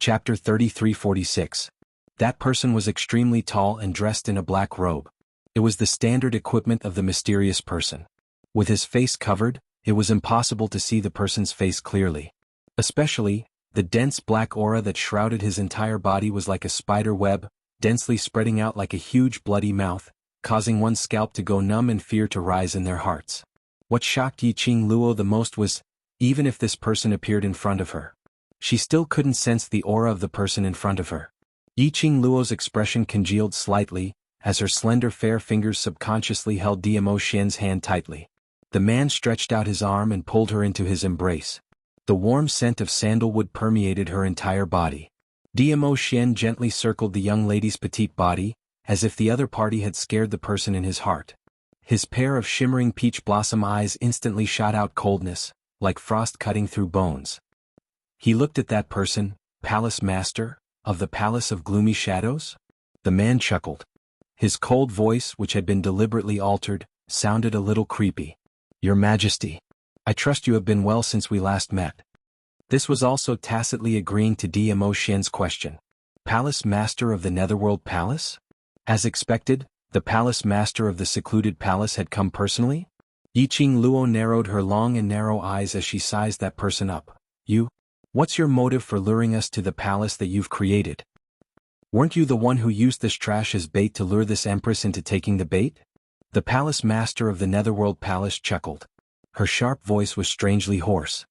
Chapter 3346. That person was extremely tall and dressed in a black robe. It was the standard equipment of the mysterious person. With his face covered, it was impossible to see the person's face clearly. Especially, the dense black aura that shrouded his entire body was like a spider web, densely spreading out like a huge bloody mouth, causing one's scalp to go numb and fear to rise in their hearts. What shocked Yiqing Luo the most was, even if this person appeared in front of her, she still couldn't sense the aura of the person in front of her. Yiqing Luo's expression congealed slightly, as her slender fair fingers subconsciously held Diamo Xian's hand tightly. The man stretched out his arm and pulled her into his embrace. The warm scent of sandalwood permeated her entire body. Diamo Xian gently circled the young lady's petite body, as if the other party had scared the person in his heart. His pair of shimmering peach blossom eyes instantly shot out coldness, like frost cutting through bones. He looked at that person, Palace Master, of the Palace of Gloomy Shadows? The man chuckled. His cold voice, which had been deliberately altered, sounded a little creepy. Your Majesty, I trust you have been well since we last met. This was also tacitly agreeing to Diamo Xian's question. Palace Master of the Netherworld Palace? As expected, the Palace Master of the secluded palace had come personally? Yiqing Luo narrowed her long and narrow eyes as she sized that person up. You? What's your motive for luring us to the palace that you've created? Weren't you the one who used this trash as bait to lure this empress into taking the bait? The Palace Master of the Netherworld Palace chuckled. Her sharp voice was strangely hoarse.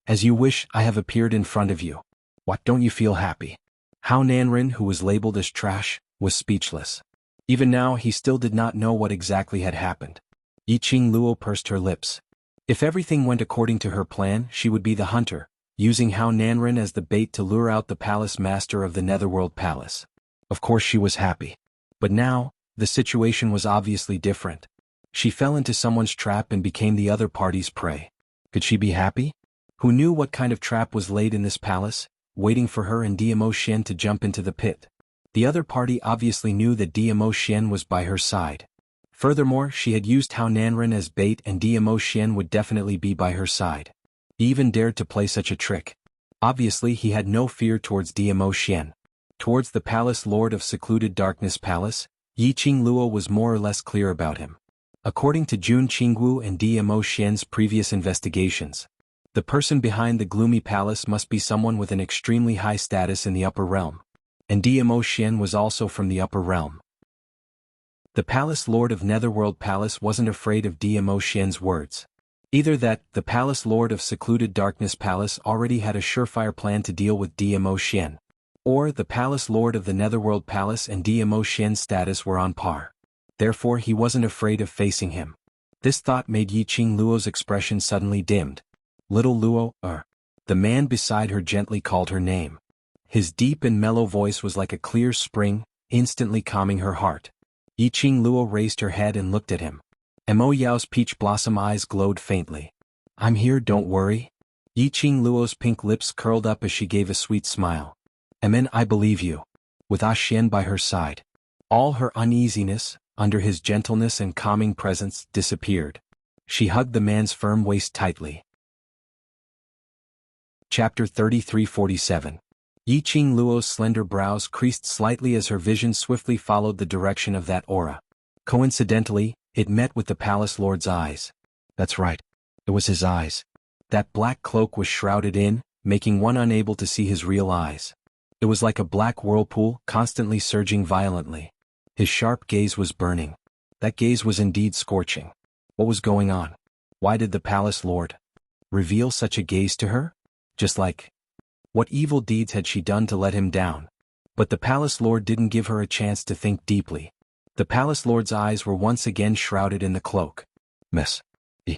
As you wish, I have appeared in front of you. What, don't you feel happy? Hao Nanren, who was labeled as trash, was speechless. Even now he still did not know what exactly had happened. Yiqing Luo pursed her lips. If everything went according to her plan, she would be the hunter, using Hao Nanren as the bait to lure out the Palace Master of the Netherworld Palace. Of course she was happy. But now, the situation was obviously different. She fell into someone's trap and became the other party's prey. Could she be happy? Who knew what kind of trap was laid in this palace, waiting for her and Diamo Xian to jump into the pit? The other party obviously knew that Diamo Xian was by her side. Furthermore, she had used Hao Nanren as bait and Diamo Xian would definitely be by her side. He even dared to play such a trick. Obviously he had no fear towards Diamo Xian. Towards the Palace Lord of Secluded Darkness Palace, Yiqing Luo was more or less clear about him. According to Jun Qingwu and Diamo Xian's previous investigations, the person behind the gloomy palace must be someone with an extremely high status in the upper realm. And Diamo Xian was also from the upper realm. The Palace Lord of Netherworld Palace wasn't afraid of Diamo Xian's words. Either that, the Palace Lord of Secluded Darkness Palace already had a surefire plan to deal with Diamo Xian. Or the Palace Lord of the Netherworld Palace and Diamo Xian's status were on par. Therefore he wasn't afraid of facing him. This thought made Yiqing Luo's expression suddenly dimmed. Little Luo, the man beside her gently called her name. His deep and mellow voice was like a clear spring, instantly calming her heart. Yiqing Luo raised her head and looked at him. Mo Yao's peach blossom eyes glowed faintly. I'm here, don't worry. Yiqing Luo's pink lips curled up as she gave a sweet smile. Amen, I believe you. With Ah Xian by her side, all her uneasiness, under his gentleness and calming presence, disappeared. She hugged the man's firm waist tightly. Chapter 3347. Yiqing Luo's slender brows creased slightly as her vision swiftly followed the direction of that aura. Coincidentally, it met with the Palace Lord's eyes. That's right. It was his eyes. That black cloak was shrouded in, making one unable to see his real eyes. It was like a black whirlpool, constantly surging violently. His sharp gaze was burning. That gaze was indeed scorching. What was going on? Why did the Palace Lord reveal such a gaze to her? Just like, what evil deeds had she done to let him down? But the Palace Lord didn't give her a chance to think deeply. The Palace Lord's eyes were once again shrouded in the cloak. Miss E.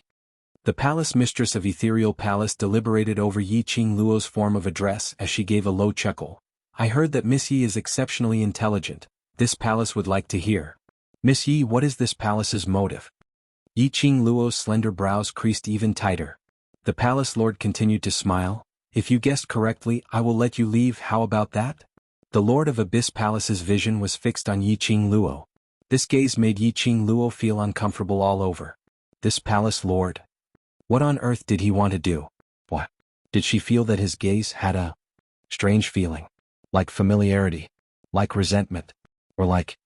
The Palace Mistress of Ethereal Palace deliberated over Yiqing Luo's form of address as she gave a low chuckle. I heard that Miss Yi is exceptionally intelligent. This palace would like to hear. Miss Yi, what is this palace's motive? Yiqing Luo's slender brows creased even tighter. The Palace Lord continued to smile. If you guessed correctly, I will let you leave, how about that? The Lord of Abyss Palace's vision was fixed on Yiqing Luo. This gaze made Yiqing Luo feel uncomfortable all over. This Palace Lord. What on earth did he want to do? What? Did she feel that his gaze had a strange feeling. Like familiarity. Like resentment. Or like...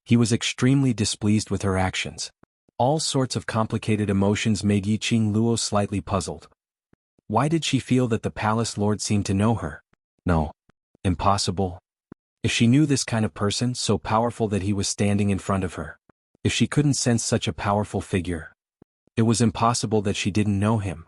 He was extremely displeased with her actions. All sorts of complicated emotions made Yiqing Luo slightly puzzled. Why did she feel that the palace lord seemed to know her? No. Impossible. If she knew this kind of person so powerful that he was standing in front of her. If she couldn't sense such a powerful figure. It was impossible that she didn't know him.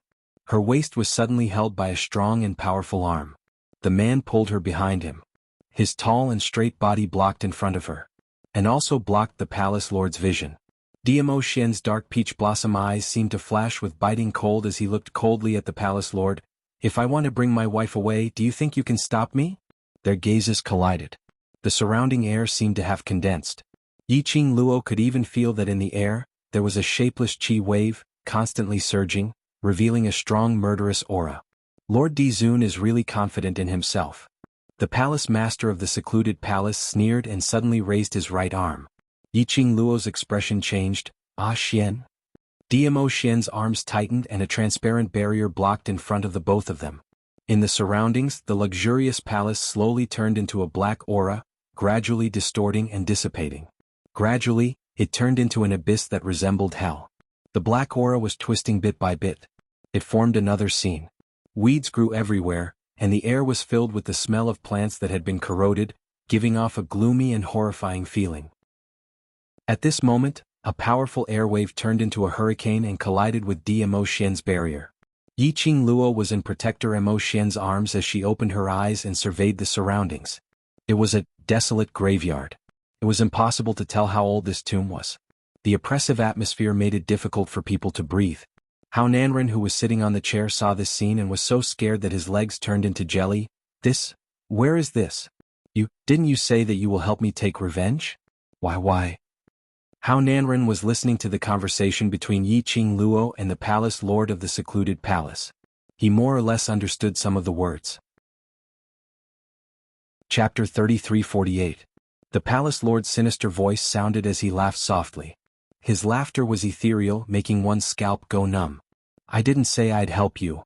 Her waist was suddenly held by a strong and powerful arm. The man pulled her behind him. His tall and straight body blocked in front of her. And also blocked the palace lord's vision. Diamo Xian's dark peach blossom eyes seemed to flash with biting cold as he looked coldly at the palace lord. If I want to bring my wife away, do you think you can stop me? Their gazes collided. The surrounding air seemed to have condensed. Yiqing Luo could even feel that in the air, there was a shapeless qi wave, constantly surging, revealing a strong murderous aura. Lord Dizun is really confident in himself. The palace master of the secluded palace sneered and suddenly raised his right arm. Yiqing Luo's expression changed. Ah Xian? Diamo Xian's arms tightened and a transparent barrier blocked in front of the both of them. In the surroundings, the luxurious palace slowly turned into a black aura, gradually distorting and dissipating. Gradually, it turned into an abyss that resembled hell. The black aura was twisting bit by bit. It formed another scene. Weeds grew everywhere, and the air was filled with the smell of plants that had been corroded, giving off a gloomy and horrifying feeling. At this moment, a powerful airwave turned into a hurricane and collided with Diamo Xian's barrier. Yiqing Luo was in Protector Mo Xian's arms as she opened her eyes and surveyed the surroundings. It was a desolate graveyard. It was impossible to tell how old this tomb was. The oppressive atmosphere made it difficult for people to breathe. Hao Nanren, who was sitting on the chair, saw this scene and was so scared that his legs turned into jelly. Where is this? Didn't you say that you will help me take revenge? Why? Hao Nanren was listening to the conversation between Yiqing Luo and the palace lord of the secluded palace. He more or less understood some of the words. Chapter 3348. The palace lord's sinister voice sounded as he laughed softly. His laughter was ethereal, making one's scalp go numb. I didn't say I'd help you.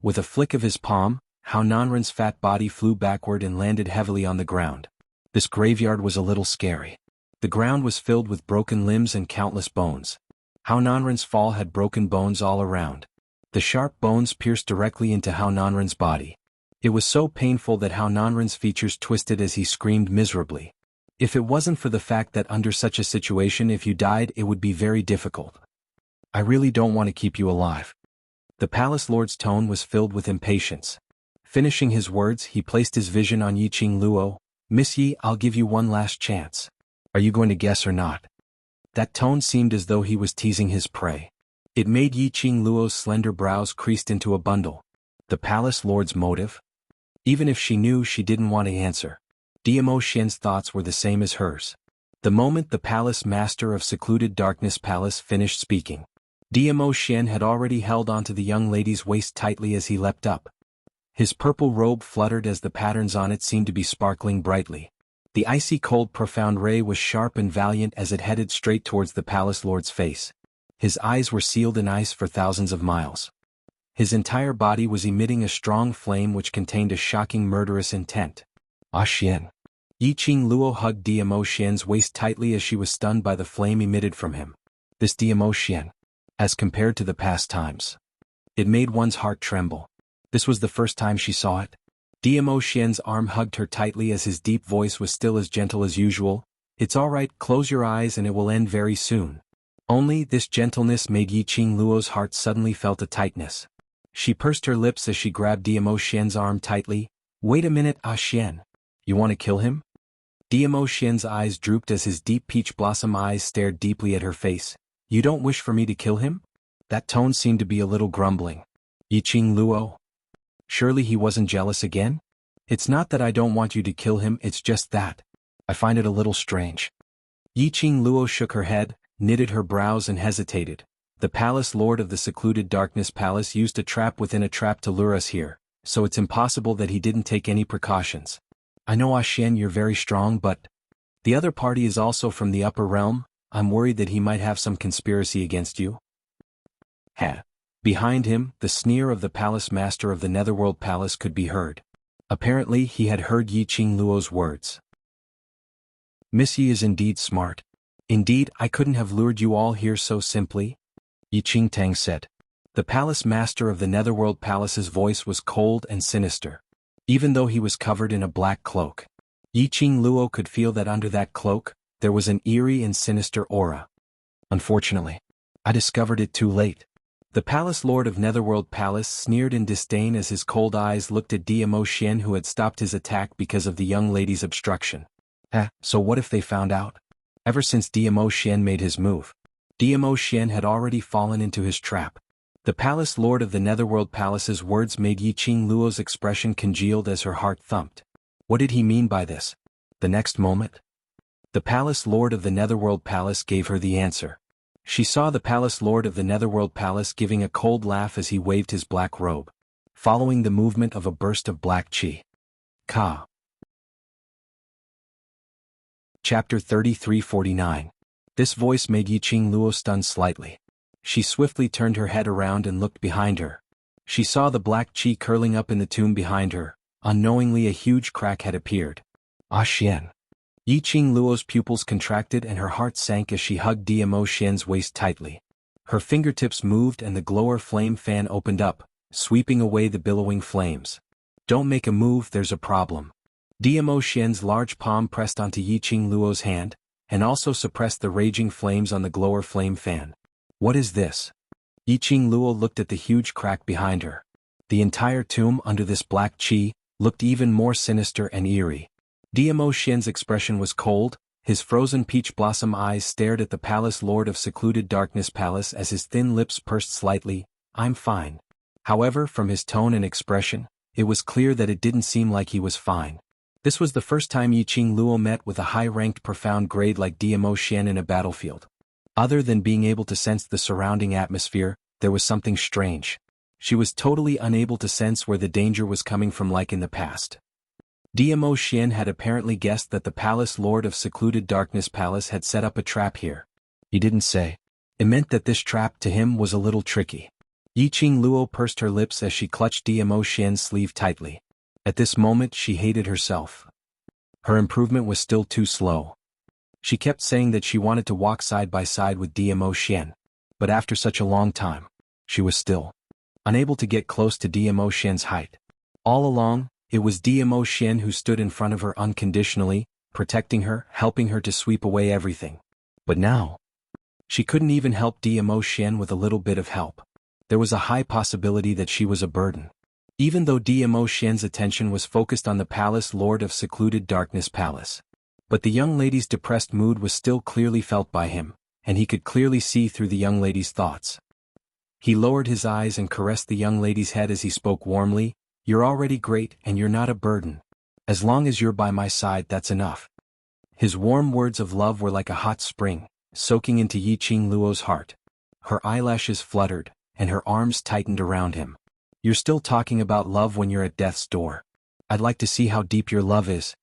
With a flick of his palm, Hao Nanren's fat body flew backward and landed heavily on the ground. This graveyard was a little scary. The ground was filled with broken limbs and countless bones. Hao Nanren's fall had broken bones all around. The sharp bones pierced directly into Hao Nanren's body. It was so painful that Hao Nanren's features twisted as he screamed miserably. If it wasn't for the fact that under such a situation if you died it would be very difficult. I really don't want to keep you alive. The palace lord's tone was filled with impatience. Finishing his words, he placed his vision on Yiqing Luo. Miss Yi, I'll give you one last chance. Are you going to guess or not? That tone seemed as though he was teasing his prey. It made Yiqing Luo's slender brows creased into a bundle. The palace lord's motive? Even if she knew, she didn't want to answer. Diamo Xian's thoughts were the same as hers. The moment the palace master of secluded darkness palace finished speaking, Diamo Xian had already held onto the young lady's waist tightly as he leapt up. His purple robe fluttered as the patterns on it seemed to be sparkling brightly. The icy cold profound ray was sharp and valiant as it headed straight towards the palace lord's face. His eyes were sealed in ice for thousands of miles. His entire body was emitting a strong flame which contained a shocking murderous intent. Ah Xian. Yiqing Luo hugged Diamo Xian's waist tightly as she was stunned by the flame emitted from him. This Diamo Xian. As compared to the past times. It made one's heart tremble. This was the first time she saw it. Diamo Xian's arm hugged her tightly as his deep voice was still as gentle as usual. It's all right, close your eyes and it will end very soon. Only this gentleness made Yiqing Luo's heart suddenly felt a tightness. She pursed her lips as she grabbed Diamo Xian's arm tightly. Wait a minute, Ah Xian. You want to kill him? Diamo Xian's eyes drooped as his deep peach blossom eyes stared deeply at her face. You don't wish for me to kill him? That tone seemed to be a little grumbling. Yiqing Luo? Surely he wasn't jealous again? It's not that I don't want you to kill him, it's just that. I find it a little strange. Yiqing Luo shook her head, knitted her brows and hesitated. The palace lord of the secluded darkness palace used a trap within a trap to lure us here, so it's impossible that he didn't take any precautions. I know Ah Xian, you're very strong, but the other party is also from the upper realm. I'm worried that he might have some conspiracy against you. Behind him, the sneer of the palace master of the Netherworld Palace could be heard. Apparently he had heard Yi Qing Luo's words. Miss Yi is indeed smart. Indeed, I couldn't have lured you all here so simply, Yi Qing Tang said. The palace master of the Netherworld Palace's voice was cold and sinister. Even though he was covered in a black cloak, Yi Qing Luo could feel that under that cloak, there was an eerie and sinister aura. Unfortunately, I discovered it too late. The palace lord of Netherworld Palace sneered in disdain as his cold eyes looked at Diamo Xian, who had stopped his attack because of the young lady's obstruction. So what if they found out? Ever since Diamo Xian made his move, Diamo Xian had already fallen into his trap. The palace lord of the Netherworld Palace's words made Yi Qing Luo's expression congealed as her heart thumped. What did he mean by this? The next moment, the palace lord of the Netherworld Palace gave her the answer. She saw the palace lord of the Netherworld Palace giving a cold laugh as he waved his black robe, following the movement of a burst of black qi. Ka. Chapter 3349. This voice made Yi Qing Luo stun slightly. She swiftly turned her head around and looked behind her. She saw the black qi curling up in the tomb behind her. Unknowingly a huge crack had appeared. Ah Xian. Yi Qing Luo's pupils contracted and her heart sank as she hugged Diamo Xian's waist tightly. Her fingertips moved and the glower flame fan opened up, sweeping away the billowing flames. Don't make a move, there's a problem. Diamo Xian's large palm pressed onto Yi Qing Luo's hand, and also suppressed the raging flames on the glower flame fan. What is this? Yi Qing Luo looked at the huge crack behind her. The entire tomb under this black qi looked even more sinister and eerie. Diamo Xian's expression was cold, his frozen peach blossom eyes stared at the palace lord of secluded darkness palace as his thin lips pursed slightly. I'm fine. However, from his tone and expression, it was clear that it didn't seem like he was fine. This was the first time Yi Qing Luo met with a high-ranked profound grade like Diamo Xian in a battlefield. Other than being able to sense the surrounding atmosphere, there was something strange. She was totally unable to sense where the danger was coming from like in the past. Diamo Xian had apparently guessed that the palace lord of secluded darkness palace had set up a trap here. He didn't say. It meant that this trap to him was a little tricky. Yi Qing Luo pursed her lips as she clutched Diamo Xian's sleeve tightly. At this moment she hated herself. Her improvement was still too slow. She kept saying that she wanted to walk side by side with Diamo Xian, but after such a long time, she was still unable to get close to Diamo Xian's height. All along, it was Diamo Xian who stood in front of her unconditionally, protecting her, helping her to sweep away everything. But now, she couldn't even help Diamo Xian with a little bit of help. There was a high possibility that she was a burden. Even though Diamo Xian's attention was focused on the palace lord of secluded darkness palace. But the young lady's depressed mood was still clearly felt by him, and he could clearly see through the young lady's thoughts. He lowered his eyes and caressed the young lady's head as he spoke warmly. You're already great and you're not a burden. As long as you're by my side, that's enough. His warm words of love were like a hot spring, soaking into Yi Qing Luo's heart. Her eyelashes fluttered, and her arms tightened around him. You're still talking about love when you're at death's door. I'd like to see how deep your love is.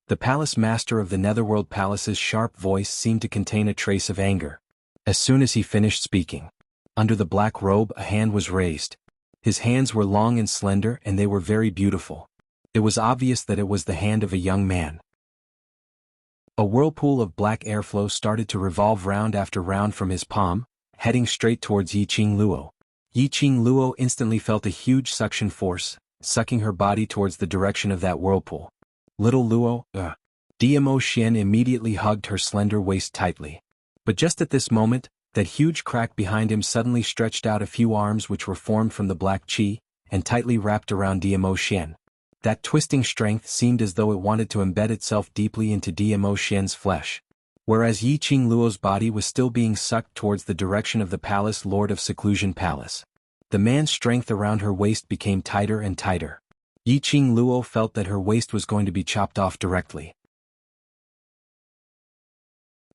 The palace master of the Netherworld Palace's sharp voice seemed to contain a trace of anger. As soon as he finished speaking, under the black robe a hand was raised. His hands were long and slender and they were very beautiful. It was obvious that it was the hand of a young man. A whirlpool of black airflow started to revolve round after round from his palm, heading straight towards Yi Qing Luo. Yi Qing Luo instantly felt a huge suction force, sucking her body towards the direction of that whirlpool. Little Luo, Diamo Xian immediately hugged her slender waist tightly. But just at this moment, that huge crack behind him suddenly stretched out a few arms which were formed from the black qi, and tightly wrapped around Diamo Xian. That twisting strength seemed as though it wanted to embed itself deeply into Diamo Xian's flesh. Whereas Yi Qing Luo's body was still being sucked towards the direction of the palace lord of seclusion palace. The man's strength around her waist became tighter and tighter. Yi Qing Luo felt that her waist was going to be chopped off directly.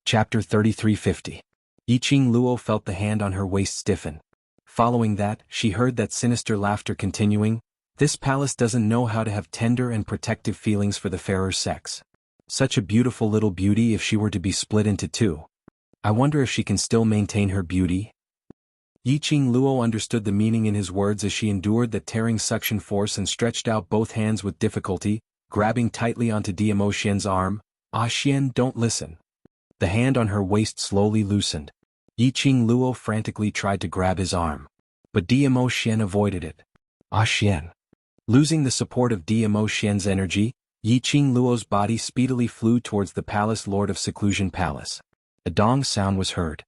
Chapter 3350. Yi Qing Luo felt the hand on her waist stiffen. Following that, she heard that sinister laughter continuing. This palace doesn't know how to have tender and protective feelings for the fairer sex. Such a beautiful little beauty if she were to be split into two. I wonder if she can still maintain her beauty. Yiqing Luo understood the meaning in his words as she endured that tearing suction force and stretched out both hands with difficulty, grabbing tightly onto Diamo Xian's arm. "Ah Xian, don't listen." The hand on her waist slowly loosened. Yiqing Luo frantically tried to grab his arm. But Diamo Xian avoided it. "Ah Xian." Losing the support of Diamo Xian's energy, Yiqing Luo's body speedily flew towards the Palace Lord of Seclusion Palace. A dong sound was heard.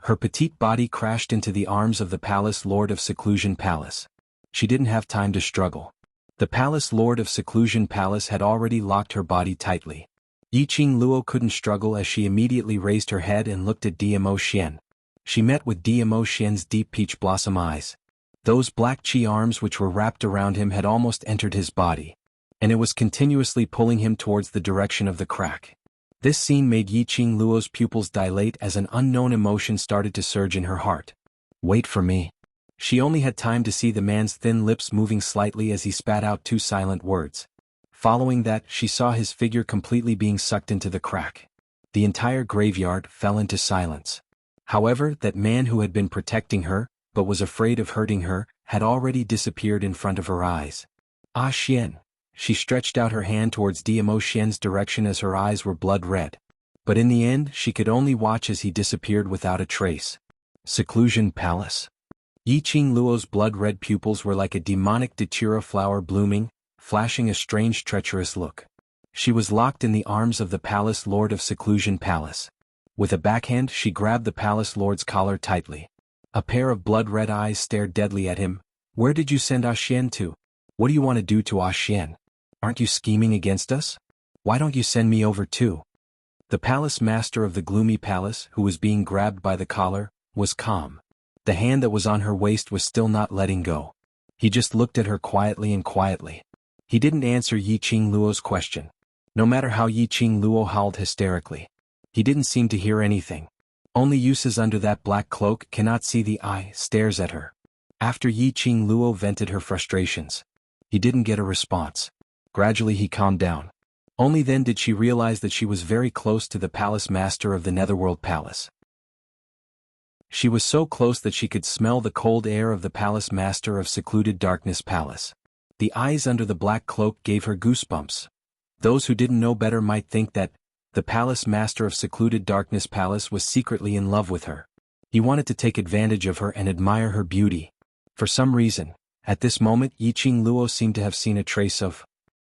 Her petite body crashed into the arms of the Palace Lord of Seclusion Palace. She didn't have time to struggle. The Palace Lord of Seclusion Palace had already locked her body tightly. Yiqing Luo couldn't struggle as she immediately raised her head and looked at Diamo Xian. She met with Diamo Xian's deep peach blossom eyes. Those black chi arms which were wrapped around him had almost entered his body, and it was continuously pulling him towards the direction of the crack. This scene made Yiqing Luo's pupils dilate as an unknown emotion started to surge in her heart. "Wait for me." She only had time to see the man's thin lips moving slightly as he spat out two silent words. Following that, she saw his figure completely being sucked into the crack. The entire graveyard fell into silence. However, that man who had been protecting her, but was afraid of hurting her, had already disappeared in front of her eyes. "Ah Xian." She stretched out her hand towards Diamo Xian's direction as her eyes were blood red. But in the end she could only watch as he disappeared without a trace. Seclusion Palace. Yiqing Luo's blood-red pupils were like a demonic datura flower blooming, flashing a strange treacherous look. She was locked in the arms of the Palace Lord of Seclusion Palace. With a backhand she grabbed the Palace Lord's collar tightly. A pair of blood-red eyes stared deadly at him. "Where did you send Ah Xian to? What do you want to do to Ah Xian? Aren't you scheming against us? Why don't you send me over too?" The palace master of the gloomy palace, who was being grabbed by the collar, was calm. The hand that was on her waist was still not letting go. He just looked at her quietly. He didn't answer Yiqing Luo's question. No matter how Yiqing Luo howled hysterically, he didn't seem to hear anything. Only uses under that black cloak cannot see the eye stares at her. After Yiqing Luo vented her frustrations, he didn't get a response. Gradually he calmed down. Only then did she realize that she was very close to the palace master of the Netherworld Palace. She was so close that she could smell the cold air of the palace master of Secluded Darkness Palace. The eyes under the black cloak gave her goosebumps. Those who didn't know better might think that the palace master of Secluded Darkness Palace was secretly in love with her. He wanted to take advantage of her and admire her beauty. For some reason, at this moment Yiqing Luo seemed to have seen a trace of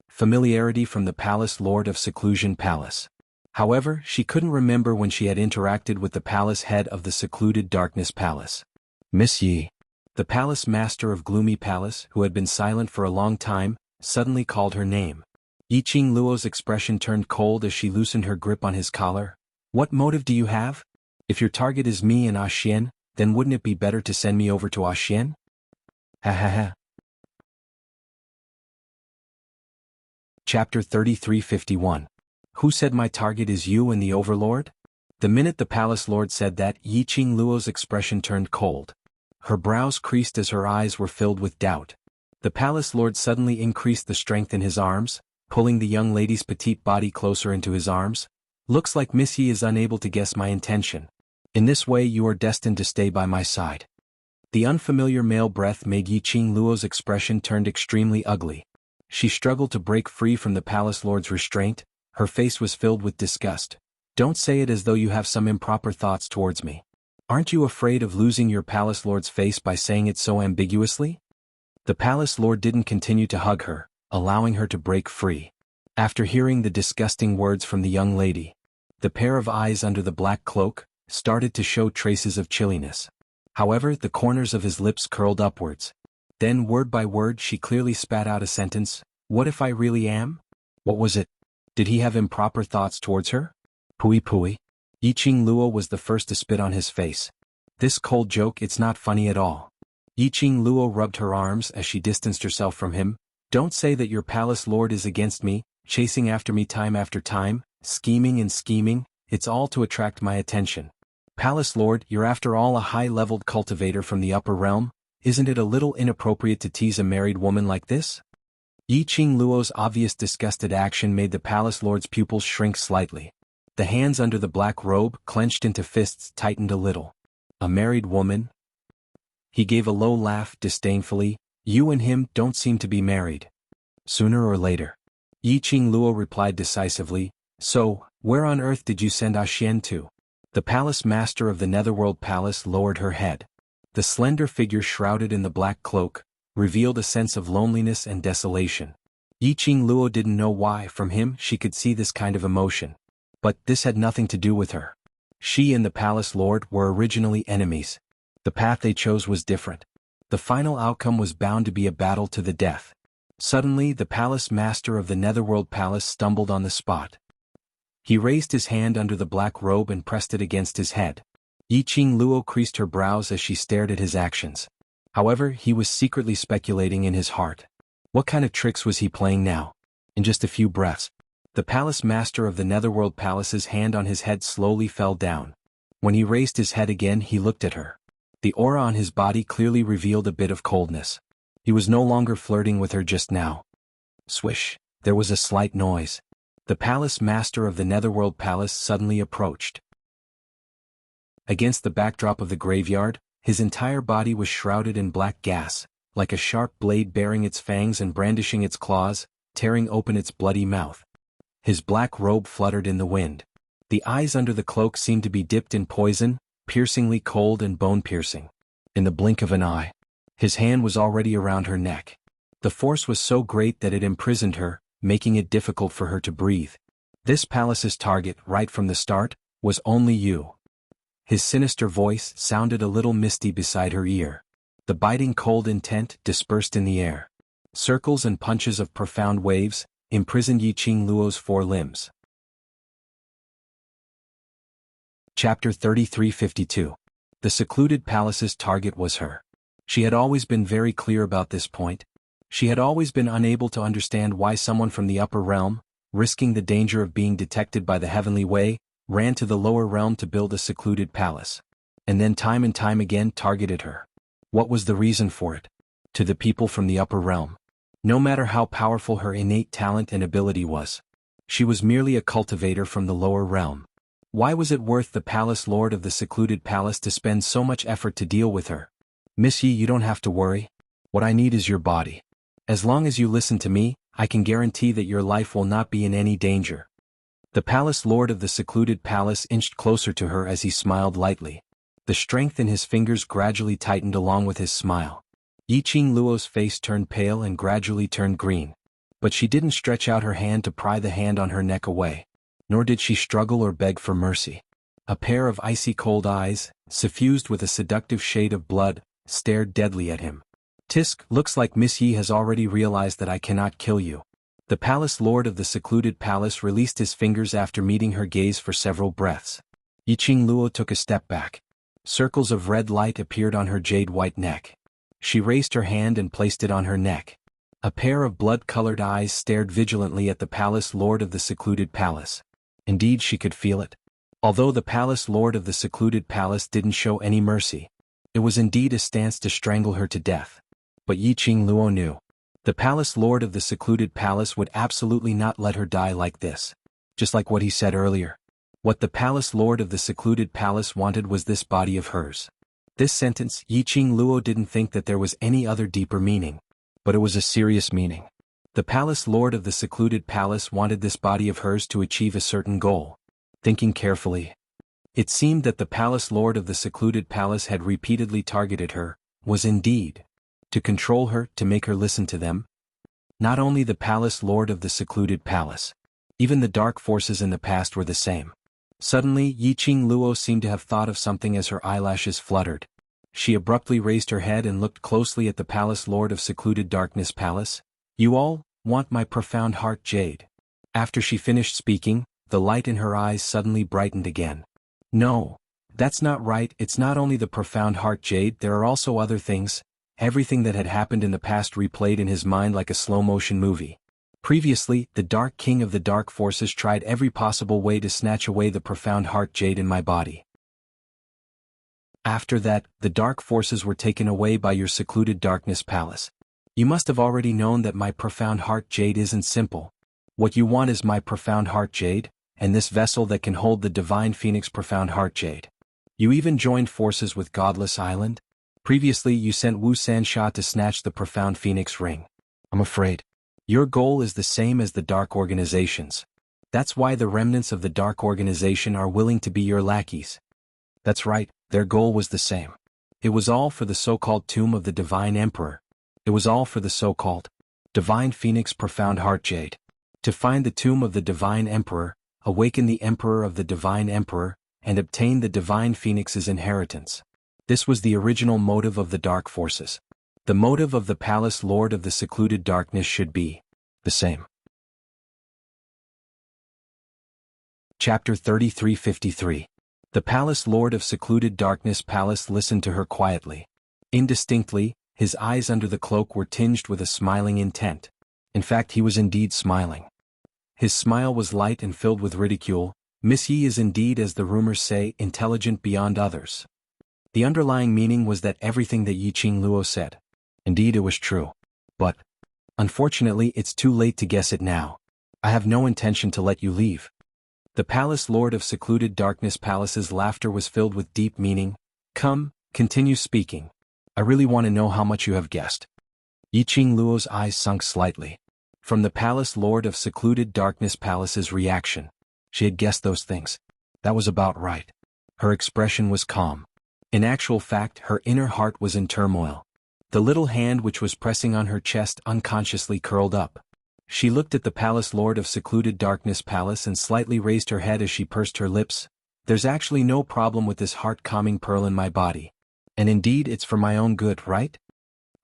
familiarity from the Palace Lord of Seclusion Palace. However, she couldn't remember when she had interacted with the palace head of the Secluded Darkness Palace. "Miss Yi." The palace master of Gloomy Palace, who had been silent for a long time, suddenly called her name. Yiqing Luo's expression turned cold as she loosened her grip on his collar. "What motive do you have? If your target is me and Ah Xian, then wouldn't it be better to send me over to Ah Xian?" Ha ha ha. Chapter 3351. Who said my target is you and the Overlord? The minute the Palace Lord said that, Yiqing Luo's expression turned cold. Her brows creased as her eyes were filled with doubt. The Palace Lord suddenly increased the strength in his arms, pulling the young lady's petite body closer into his arms. "Looks like Miss Yi is unable to guess my intention. In this way you are destined to stay by my side." The unfamiliar male breath made Yiqing Luo's expression turned extremely ugly. She struggled to break free from the Palace Lord's restraint. Her face was filled with disgust. "Don't say it as though you have some improper thoughts towards me. Aren't you afraid of losing your Palace Lord's face by saying it so ambiguously?" The Palace Lord didn't continue to hug her, allowing her to break free. After hearing the disgusting words from the young lady, the pair of eyes under the black cloak started to show traces of chilliness. However, the corners of his lips curled upwards. Then word by word she clearly spat out a sentence. "What if I really am?" What was it? Did he have improper thoughts towards her? Pui pui. Yiqing Luo was the first to spit on his face. "This cold joke, it's not funny at all." Yiqing Luo rubbed her arms as she distanced herself from him. "Don't say that your Palace Lord is against me, chasing after me time after time, scheming and scheming. It's all to attract my attention. Palace Lord, you're after all a high-leveled cultivator from the upper realm. Isn't it a little inappropriate to tease a married woman like this?" Yiqing Luo's obvious disgusted action made the Palace Lord's pupils shrink slightly. The hands under the black robe, clenched into fists, tightened a little. A married woman? He gave a low laugh disdainfully. You and him don't seem to be married. Sooner or later. Yi Qingluo replied decisively. So, where on earth did you send Xian to? The palace master of the Netherworld Palace lowered her head. The slender figure shrouded in the black cloak revealed a sense of loneliness and desolation. Yi Qingluo didn't know why from him she could see this kind of emotion. But this had nothing to do with her. She and the palace lord were originally enemies. The path they chose was different. The final outcome was bound to be a battle to the death. Suddenly the palace master of the Netherworld Palace stumbled on the spot. He raised his hand under the black robe and pressed it against his head. Yi Qingluo creased her brows as she stared at his actions. However, he was secretly speculating in his heart. What kind of tricks was he playing now? In just a few breaths, the palace master of the Netherworld Palace's hand on his head slowly fell down. When he raised his head again, he looked at her. The aura on his body clearly revealed a bit of coldness. He was no longer flirting with her just now. Swish, there was a slight noise. The palace master of the Netherworld Palace suddenly approached. Against the backdrop of the graveyard, his entire body was shrouded in black gas, like a sharp blade baring its fangs and brandishing its claws, tearing open its bloody mouth. His black robe fluttered in the wind. The eyes under the cloak seemed to be dipped in poison, piercingly cold and bone-piercing. In the blink of an eye, his hand was already around her neck. The force was so great that it imprisoned her, making it difficult for her to breathe. This palace's target, right from the start, was only you. His sinister voice sounded a little misty beside her ear. The biting cold intent dispersed in the air. Circles and punches of profound waves imprisoned Yi Qingluo's four limbs. Chapter 3352. The secluded palace's target was her. She had always been very clear about this point. She had always been unable to understand why someone from the upper realm, risking the danger of being detected by the heavenly way, ran to the lower realm to build a secluded palace. And then time and time again targeted her. What was the reason for it? To the people from the upper realm. No matter how powerful her innate talent and ability was, she was merely a cultivator from the lower realm. Why was it worth the palace lord of the secluded palace to spend so much effort to deal with her? Miss Yi, you don't have to worry. What I need is your body. As long as you listen to me, I can guarantee that your life will not be in any danger. The palace lord of the secluded palace inched closer to her as he smiled lightly. The strength in his fingers gradually tightened along with his smile. Yi Qingluo's face turned pale and gradually turned green. But she didn't stretch out her hand to pry the hand on her neck away. Nor did she struggle or beg for mercy. A pair of icy cold eyes, suffused with a seductive shade of blood, stared deadly at him. Tisk, looks like Miss Yi has already realized that I cannot kill you. The palace lord of the secluded palace released his fingers after meeting her gaze for several breaths. Yi Qingluo took a step back. Circles of red light appeared on her jade-white neck. She raised her hand and placed it on her neck. A pair of blood-colored eyes stared vigilantly at the palace lord of the secluded palace. Indeed, she could feel it. Although the palace lord of the secluded palace didn't show any mercy, it was indeed a stance to strangle her to death. But Yi Qingluo knew. The palace lord of the secluded palace would absolutely not let her die like this. Just like what he said earlier. What the palace lord of the secluded palace wanted was this body of hers. This sentence, Yi Qingluo didn't think that there was any other deeper meaning. But it was a serious meaning. The palace lord of the secluded palace wanted this body of hers to achieve a certain goal. Thinking carefully, it seemed that the palace lord of the secluded palace had repeatedly targeted her, was indeed to control her, to make her listen to them. Not only the palace lord of the secluded palace, even the dark forces in the past were the same. Suddenly, Yi Qingluo seemed to have thought of something as her eyelashes fluttered. She abruptly raised her head and looked closely at the palace lord of secluded darkness palace. You all want my profound heart jade. After she finished speaking, the light in her eyes suddenly brightened again. No, that's not right. It's not only the profound heart jade, there are also other things. Everything that had happened in the past replayed in his mind like a slow-motion movie. Previously, the Dark King of the Dark Forces tried every possible way to snatch away the profound heart jade in my body. After that, the dark forces were taken away by your secluded darkness palace. You must have already known that my profound heart jade isn't simple. What you want is my profound heart jade, and this vessel that can hold the divine phoenix profound heart jade. You even joined forces with Godless Island? Previously you sent Wu Sansha to snatch the profound phoenix ring. I'm afraid your goal is the same as the dark organizations. That's why the remnants of the dark organization are willing to be your lackeys. That's right, their goal was the same. It was all for the so-called tomb of the Divine Emperor. It was all for the so-called Divine Phoenix Profound Heart Jade. To find the tomb of the Divine Emperor, awaken the Emperor of the Divine Emperor, and obtain the Divine Phoenix's inheritance. This was the original motive of the Dark Forces. The motive of the Palace Lord of the Secluded Darkness should be the same. Chapter 3353. The Palace Lord of Secluded Darkness Palace listened to her quietly. Indistinctly, his eyes under the cloak were tinged with a smiling intent. In fact, he was indeed smiling. His smile was light and filled with ridicule. Miss Yi is indeed, as the rumors say, intelligent beyond others. The underlying meaning was that everything that Yi Qingluo said. Indeed, it was true. But, unfortunately, it's too late to guess it now. I have no intention to let you leave. The Palace Lord of Secluded Darkness Palace's laughter was filled with deep meaning. Come, continue speaking. I really want to know how much you have guessed. Yi Qingluo's eyes sunk slightly. From the Palace Lord of Secluded Darkness Palace's reaction, she had guessed those things. That was about right. Her expression was calm. In actual fact, her inner heart was in turmoil. The little hand which was pressing on her chest unconsciously curled up. She looked at the Palace Lord of Secluded Darkness Palace and slightly raised her head as she pursed her lips. There's actually no problem with this heart-calming pearl in my body. And indeed it's for my own good, right?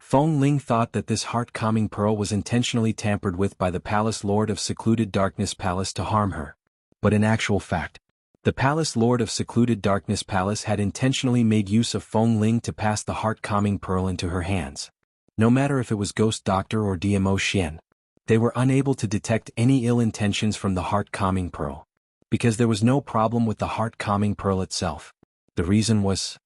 Feng Ling thought that this heart-calming pearl was intentionally tampered with by the Palace Lord of Secluded Darkness Palace to harm her. But in actual fact, the Palace Lord of Secluded Darkness Palace had intentionally made use of Feng Ling to pass the heart-calming pearl into her hands. No matter if it was Ghost Doctor or DMO Xian, they were unable to detect any ill intentions from the heart-calming pearl. Because there was no problem with the heart-calming pearl itself. The reason was,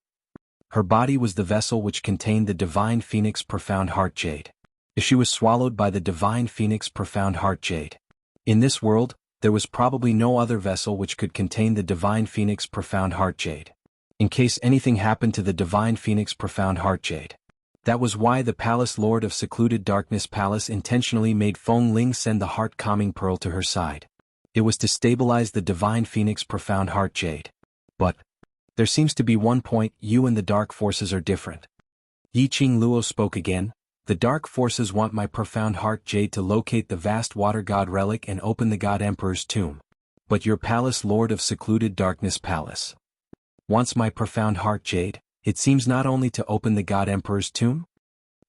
her body was the vessel which contained the Divine Phoenix Profound Heart Jade. If she was swallowed by the Divine Phoenix Profound Heart Jade, in this world, there was probably no other vessel which could contain the Divine Phoenix Profound Heart Jade. In case anything happened to the Divine Phoenix Profound Heart Jade. That was why the Palace Lord of Secluded Darkness Palace intentionally made Feng Ling send the heart-calming pearl to her side. It was to stabilize the Divine Phoenix Profound Heart Jade. But there seems to be one point: you and the Dark Forces are different. Yi Qingluo spoke again. The Dark Forces want my Profound Heart Jade to locate the vast Water God relic and open the God Emperor's tomb. But your Palace Lord of Secluded Darkness Palace wants my Profound Heart Jade, it seems, not only to open the God Emperor's tomb?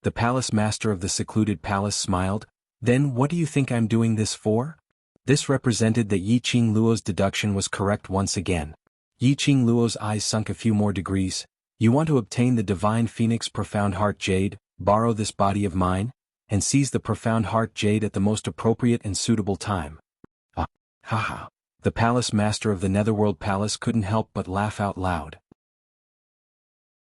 The Palace Master of the Secluded Palace smiled. Then what do you think I'm doing this for? This represented that Yi Qingluo's deduction was correct once again. Yi Qingluo's eyes sunk a few more degrees. You want to obtain the Divine Phoenix Profound Heart Jade, borrow this body of mine, and seize the Profound Heart Jade at the most appropriate and suitable time. Haha. The Palace Master of the Netherworld Palace couldn't help but laugh out loud.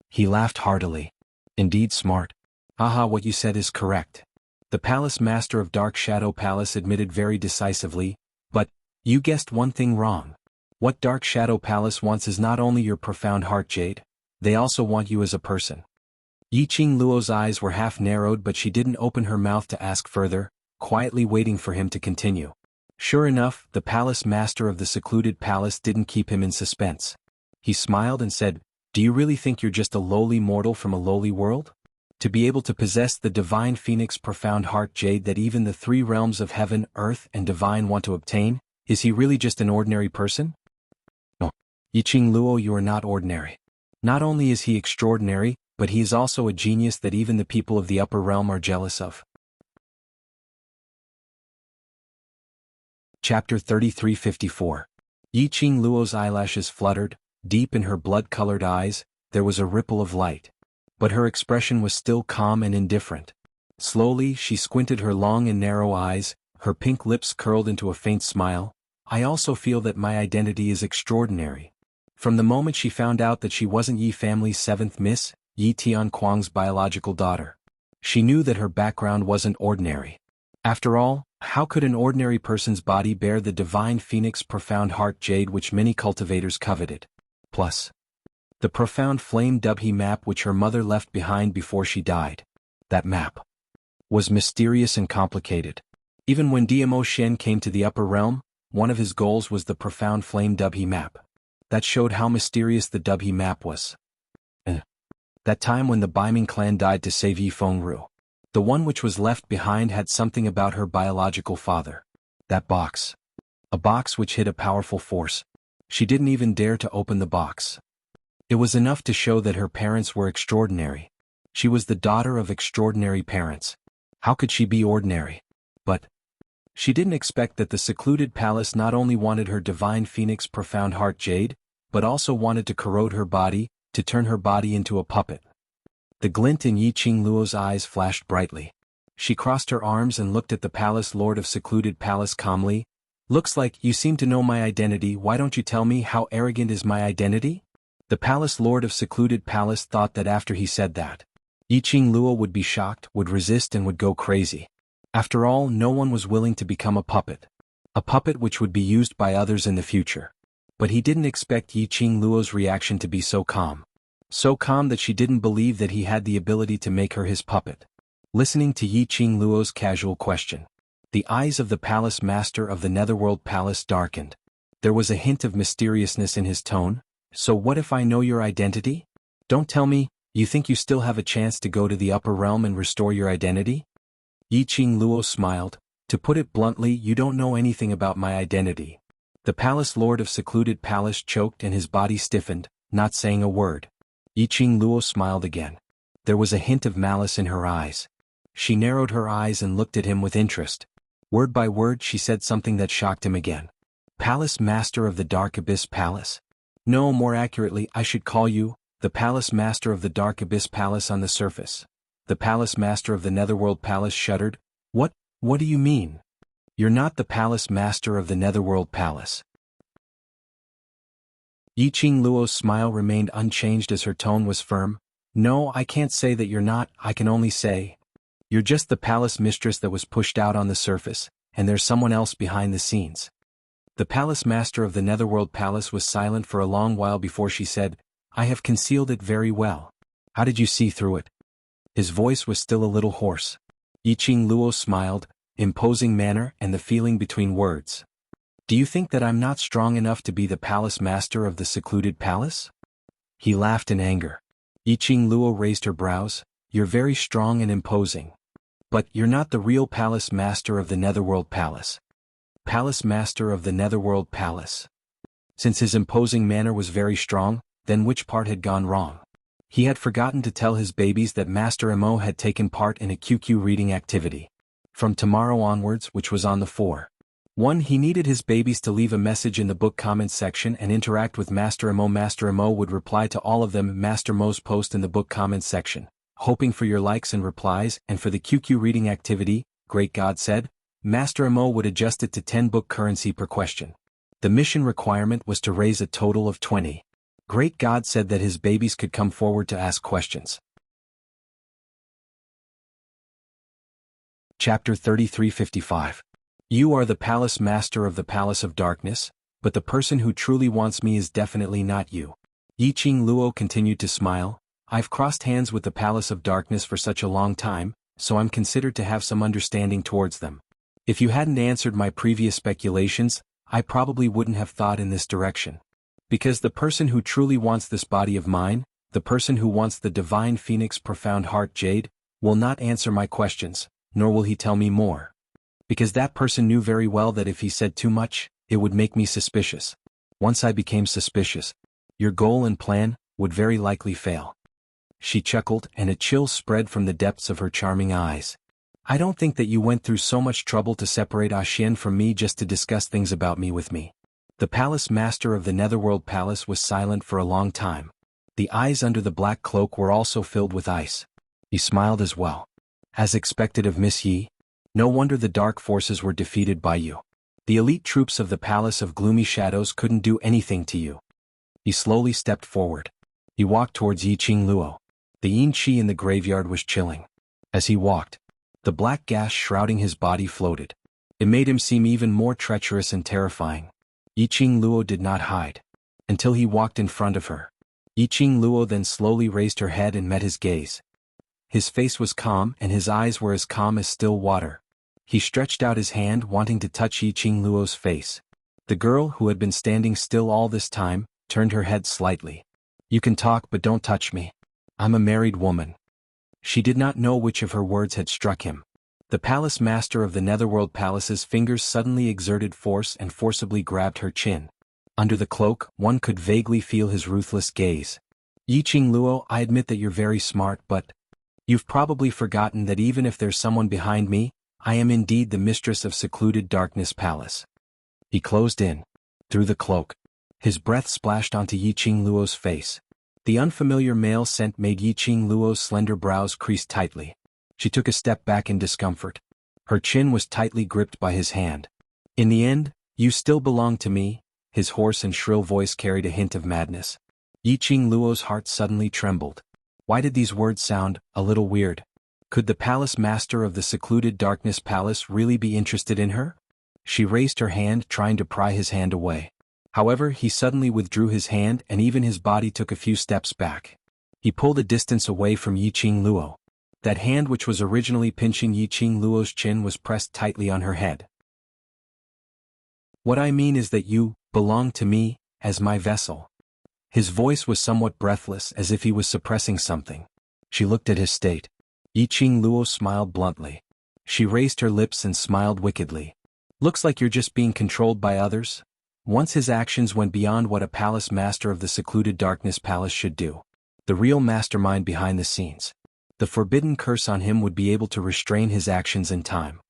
He laughed heartily. Indeed smart. Haha, what you said is correct. The Palace Master of Dark Shadow Palace admitted very decisively. But you guessed one thing wrong. What Dark Shadow Palace wants is not only your Profound Heart Jade, they also want you as a person. Yi Qingluo's eyes were half narrowed, but she didn't open her mouth to ask further, quietly waiting for him to continue. Sure enough, the Palace Master of the Secluded Palace didn't keep him in suspense. He smiled and said, do you really think you're just a lowly mortal from a lowly world? To be able to possess the Divine Phoenix Profound Heart Jade that even the three realms of heaven, earth, and divine want to obtain, is he really just an ordinary person? No. Yi Qingluo, you are not ordinary. Not only is he extraordinary, but he is also a genius that even the people of the upper realm are jealous of. Chapter 3354. Yi Qingluo's eyelashes fluttered. Deep in her blood-colored eyes, there was a ripple of light. But her expression was still calm and indifferent. Slowly, she squinted her long and narrow eyes, her pink lips curled into a faint smile. I also feel that my identity is extraordinary. From the moment she found out that she wasn't Yi family's seventh Miss, Yi Tianquang's biological daughter, she knew that her background wasn't ordinary. After all, how could an ordinary person's body bear the Divine Phoenix Profound Heart Jade which many cultivators coveted? Plus, The profound flame Dubhe map which her mother left behind before she died. That map was mysterious and complicated. Even when Dmo Shen came to the upper realm, one of his goals was the profound flame Dubhe map. That showed how mysterious the Dubhe map was. That time when the Baiming clan died to save Yi Fengru. The one which was left behind had something about her biological father. That box. A box which hid a powerful force. She didn't even dare to open the box. It was enough to show that her parents were extraordinary. She was the daughter of extraordinary parents. How could she be ordinary? But she didn't expect that the secluded palace not only wanted her divine phoenix profound heart jade, but also wanted to corrode her body, to turn her body into a puppet. The glint in Yi Qingluo's eyes flashed brightly. She crossed her arms and looked at the palace lord of secluded palace calmly. Looks like you seem to know my identity. Why don't you tell me how arrogant is my identity? The palace lord of secluded palace thought that after he said that, Yi Qingluo would be shocked, would resist and would go crazy. After all, no one was willing to become a puppet. A puppet which would be used by others in the future. But he didn't expect Yi Qingluo's reaction to be so calm. So calm that she didn't believe that he had the ability to make her his puppet. Listening to Yi Qingluo's casual question, the eyes of the palace master of the Netherworld Palace darkened. There was a hint of mysteriousness in his tone. So what if I know your identity? Don't tell me, you think you still have a chance to go to the upper realm and restore your identity? Yi Qingluo smiled. To put it bluntly, you don't know anything about my identity. The palace lord of secluded palace choked and his body stiffened, not saying a word. Yi Qingluo smiled again. There was a hint of malice in her eyes. She narrowed her eyes and looked at him with interest. Word by word she said something that shocked him again. Palace master of the Dark Abyss Palace? No, more accurately, I should call you, the palace master of the Dark Abyss Palace on the surface. The palace master of the Netherworld Palace shuddered. What do you mean? You're not the palace master of the Netherworld Palace. Yi Qingluo's smile remained unchanged as her tone was firm. No, I can't say that you're not, I can only say, you're just the palace mistress that was pushed out on the surface, and there's someone else behind the scenes. The palace master of the Netherworld Palace was silent for a long while before she said, I have concealed it very well. How did you see through it? His voice was still a little hoarse. Yi Qingluo smiled, imposing manner and the feeling between words. Do you think that I'm not strong enough to be the palace master of the secluded palace? He laughed in anger. Yi Qingluo raised her brows. You're very strong and imposing. But you're not the real palace master of the Netherworld Palace. Palace master of the Netherworld Palace. Since his imposing manner was very strong, then which part had gone wrong? He had forgotten to tell his babies that Master Mo had taken part in a QQ reading activity. From tomorrow onwards, which was on the 4/1, he needed his babies to leave a message in the book comments section and interact with Master Mo. Master Mo would reply to all of them. Master Mo's post in the book comments section, hoping for your likes and replies, and for the QQ reading activity, Great God said, Master Mo would adjust it to 10 book currency per question. The mission requirement was to raise a total of 20. Great God said that his babies could come forward to ask questions. Chapter 3355. You are the palace master of the Palace of Darkness, but the person who truly wants me is definitely not you. Yi Qingluo continued to smile. I've crossed hands with the Palace of Darkness for such a long time, so I'm considered to have some understanding towards them. If you hadn't answered my previous speculations, I probably wouldn't have thought in this direction. Because the person who truly wants this body of mine, the person who wants the divine phoenix profound heart jade, will not answer my questions, nor will he tell me more. Because that person knew very well that if he said too much, it would make me suspicious. Once I became suspicious, your goal and plan would very likely fail. She chuckled and a chill spread from the depths of her charming eyes. I don't think that you went through so much trouble to separate Xian from me just to discuss things about me with me. The palace master of the Netherworld Palace was silent for a long time. The eyes under the black cloak were also filled with ice. He smiled as well. As expected of Miss Yi. No wonder the dark forces were defeated by you. The elite troops of the Palace of Gloomy Shadows couldn't do anything to you. He slowly stepped forward. He walked towards Yi Qingluo. The yin qi in the graveyard was chilling. As he walked, the black gas shrouding his body floated. It made him seem even more treacherous and terrifying. Yi Qingluo did not hide. Until he walked in front of her. Yiqing Luo then slowly raised her head and met his gaze. His face was calm and his eyes were as calm as still water. He stretched out his hand wanting to touch Yiqing Luo's face. The girl, who had been standing still all this time, turned her head slightly. "You can talk but don't touch me. I'm a married woman." She did not know which of her words had struck him. The palace master of the Netherworld Palace's fingers suddenly exerted force and forcibly grabbed her chin. Under the cloak, one could vaguely feel his ruthless gaze. "Yiqing Luo, I admit that you're very smart, but you've probably forgotten that even if there's someone behind me, I am indeed the mistress of Secluded Darkness Palace." He closed in. Through the cloak. His breath splashed onto Yiqing Luo's face. The unfamiliar male scent made Yiqing Luo's slender brows crease tightly. She took a step back in discomfort. Her chin was tightly gripped by his hand. "In the end, you still belong to me," his hoarse and shrill voice carried a hint of madness. Yiqing Luo's heart suddenly trembled. Why did these words sound a little weird? Could the palace master of the Secluded Darkness Palace really be interested in her? She raised her hand, trying to pry his hand away. However, he suddenly withdrew his hand and even his body took a few steps back. He pulled a distance away from Yiqing Luo. That hand which was originally pinching Yiqing Luo's chin was pressed tightly on her head. "What I mean is that you belong to me, as my vessel." His voice was somewhat breathless, as if he was suppressing something. She looked at his state. Yiqing Luo smiled bluntly. She raised her lips and smiled wickedly. "Looks like you're just being controlled by others." Once his actions went beyond what a palace master of the Secluded Darkness Palace should do. The real mastermind behind the scenes. The forbidden curse on him would be able to restrain his actions in time.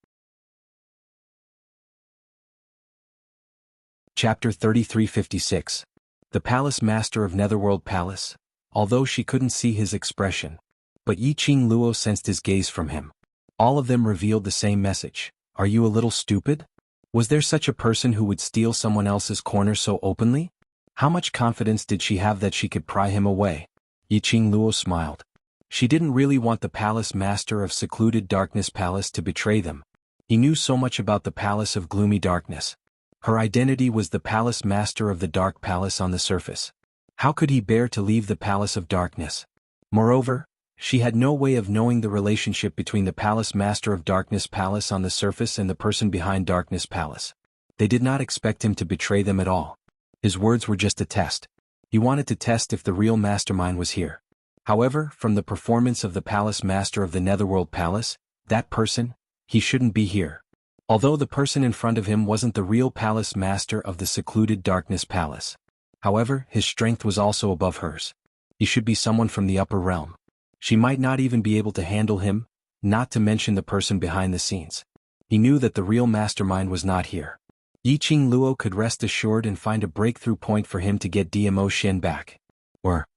Chapter 3356. The Palace Master of Netherworld Palace. Although she couldn't see his expression, but Yiqing Luo sensed his gaze from him. All of them revealed the same message. "Are you a little stupid? Was there such a person who would steal someone else's corner so openly?" How much confidence did she have that she could pry him away? Yiqing Luo smiled. She didn't really want the palace master of Secluded Darkness Palace to betray them. He knew so much about the Palace of Gloomy Darkness. Her identity was the palace master of the Dark Palace on the surface. How could he bear to leave the Palace of Darkness? Moreover, she had no way of knowing the relationship between the Palace Master of Darkness Palace on the surface and the person behind Darkness Palace. They did not expect him to betray them at all. His words were just a test. He wanted to test if the real mastermind was here. However, from the performance of the Palace Master of the Netherworld Palace, that person, he shouldn't be here. Although the person in front of him wasn't the real Palace Master of the Secluded Darkness Palace. However, his strength was also above hers. He should be someone from the upper realm. She might not even be able to handle him, not to mention the person behind the scenes. He knew that the real mastermind was not here. Yiqing Luo could rest assured and find a breakthrough point for him to get DMO Xian back. Or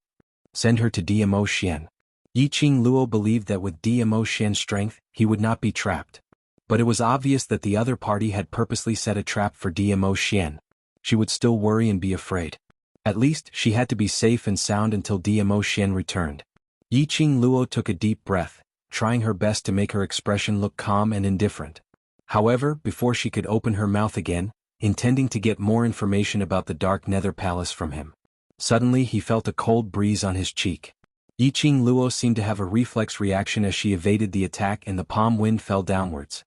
send her to DMO Xian. Yiqing Luo believed that with DMO Xian's strength, he would not be trapped. But it was obvious that the other party had purposely set a trap for DMO Xian. She would still worry and be afraid. At least, she had to be safe and sound until DMO Xian returned. Yiqing Luo took a deep breath, trying her best to make her expression look calm and indifferent. However, before she could open her mouth again, intending to get more information about the Dark Nether Palace from him, suddenly he felt a cold breeze on his cheek. Yiqing Luo seemed to have a reflex reaction as she evaded the attack and the palm wind fell downwards.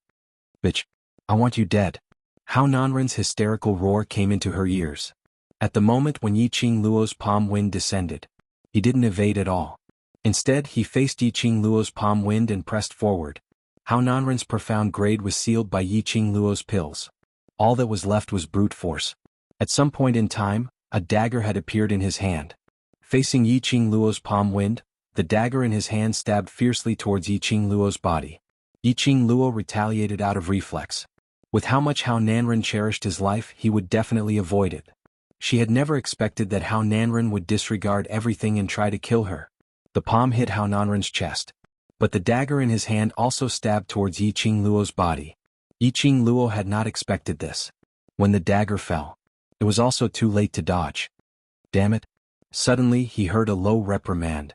"Bitch! I want you dead." Hao Nanren's hysterical roar came into her ears. At the moment when Yiqing Luo's palm wind descended, he didn't evade at all. Instead, he faced Yiqing Luo's palm wind and pressed forward. Hao Nanren's profound grade was sealed by Yiqing Luo's pills. All that was left was brute force. At some point in time, a dagger had appeared in his hand. Facing Yiqing Luo's palm wind, the dagger in his hand stabbed fiercely towards Yiqing Luo's body. Yiqing Luo retaliated out of reflex. With how much Hao Nanren cherished his life, he would definitely avoid it. She had never expected that Hao Nanren would disregard everything and try to kill her. The palm hit Hao Nanren's chest. But the dagger in his hand also stabbed towards Yiqing Luo's body. Yiqing Luo had not expected this. When the dagger fell, it was also too late to dodge. Damn it. Suddenly, he heard a low reprimand.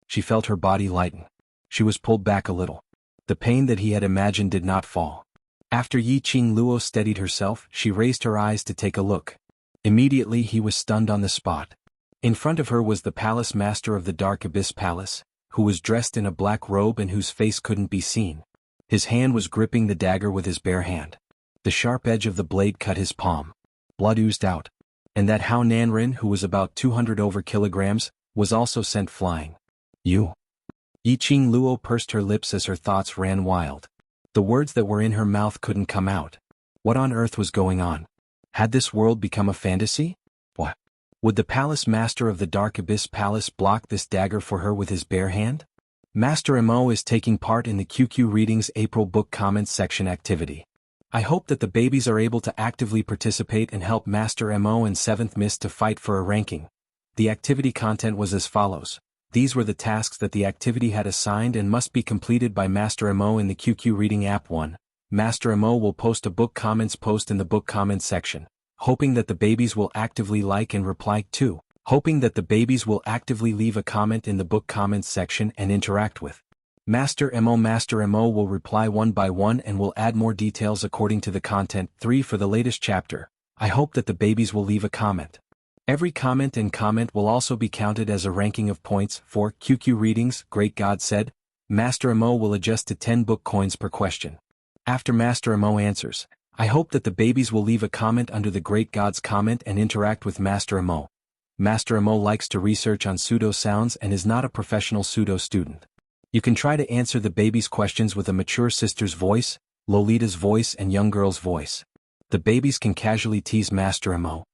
She felt her body lighten. She was pulled back a little. The pain that he had imagined did not fall. After Yiqing Luo steadied herself, she raised her eyes to take a look. Immediately he was stunned on the spot. In front of her was the palace master of the Dark Abyss Palace, who was dressed in a black robe and whose face couldn't be seen. His hand was gripping the dagger with his bare hand. The sharp edge of the blade cut his palm. Blood oozed out. And that Hao Nanrin, who was about 200 over kilograms, was also sent flying. You. Yiqing Luo pursed her lips as her thoughts ran wild. The words that were in her mouth couldn't come out. What on earth was going on? Had this world become a fantasy? What? Would the palace master of the Dark Abyss Palace block this dagger for her with his bare hand? Master Mo is taking part in the QQ Readings April Book Comments section activity. I hope that the babies are able to actively participate and help Master Mo and 7th Miss to fight for a ranking. The activity content was as follows. These were the tasks that the activity had assigned and must be completed by Master Mo in the QQ Reading app. 1. Master Mo will post a book comments post in the book comments section, hoping that the babies will actively like and reply. 2. Hoping that the babies will actively leave a comment in the book comments section and interact with Master Mo. Master Mo will reply one by one and will add more details according to the content. 3. For the latest chapter, I hope that the babies will leave a comment. Every comment and comment will also be counted as a ranking of points. 4. QQ Readings, Great God said, Master Mo will adjust to 10 book coins per question. After Master Mo answers, I hope that the babies will leave a comment under the Great God's comment and interact with Master Mo. Master Mo likes to research on pseudo sounds and is not a professional pseudo student. You can try to answer the baby's questions with a mature sister's voice, Lolita's voice and young girl's voice. The babies can casually tease Master Mo.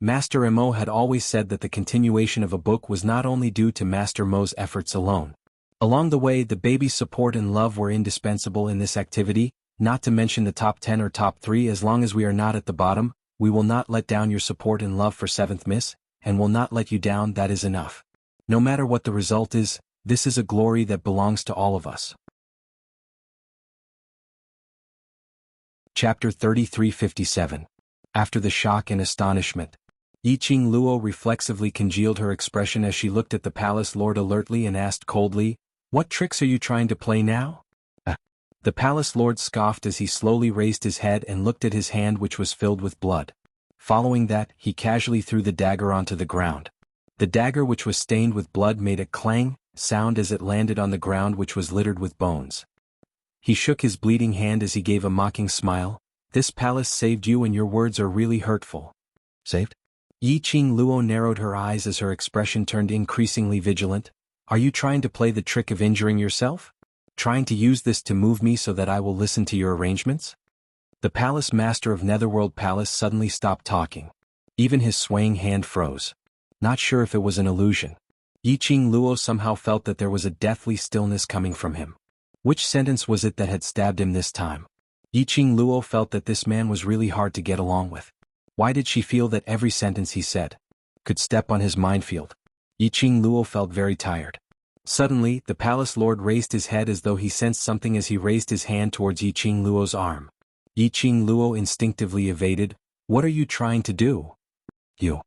Master Mo had always said that the continuation of a book was not only due to Master Mo's efforts alone. Along the way, the baby's support and love were indispensable in this activity, not to mention the top 10 or top 3. As long as we are not at the bottom, we will not let down your support and love for 7th Miss, and will not let you down. That is enough. No matter what the result is, this is a glory that belongs to all of us. Chapter 3357. After the shock and astonishment, Yiqing Luo reflexively congealed her expression as she looked at the palace lord alertly and asked coldly, "What tricks are you trying to play now?" The palace lord scoffed as he slowly raised his head and looked at his hand, which was filled with blood. Following that, he casually threw the dagger onto the ground. The dagger, which was stained with blood, made a clang sound as it landed on the ground, which was littered with bones. He shook his bleeding hand as he gave a mocking smile. "This palace saved you and your words are really hurtful." Saved? Yiqing Luo narrowed her eyes as her expression turned increasingly vigilant. "Are you trying to play the trick of injuring yourself? Trying to use this to move me so that I will listen to your arrangements?" The palace master of Netherworld Palace suddenly stopped talking. Even his swaying hand froze. Not sure if it was an illusion. Yiqing Luo somehow felt that there was a deathly stillness coming from him. Which sentence was it that had stabbed him this time? Yiqing Luo felt that this man was really hard to get along with. Why did she feel that every sentence he said could step on his minefield? Yiqing Luo felt very tired. Suddenly, the palace lord raised his head as though he sensed something as he raised his hand towards Yiqing Luo's arm. Yiqing Luo instinctively evaded. "What are you trying to do?" "You."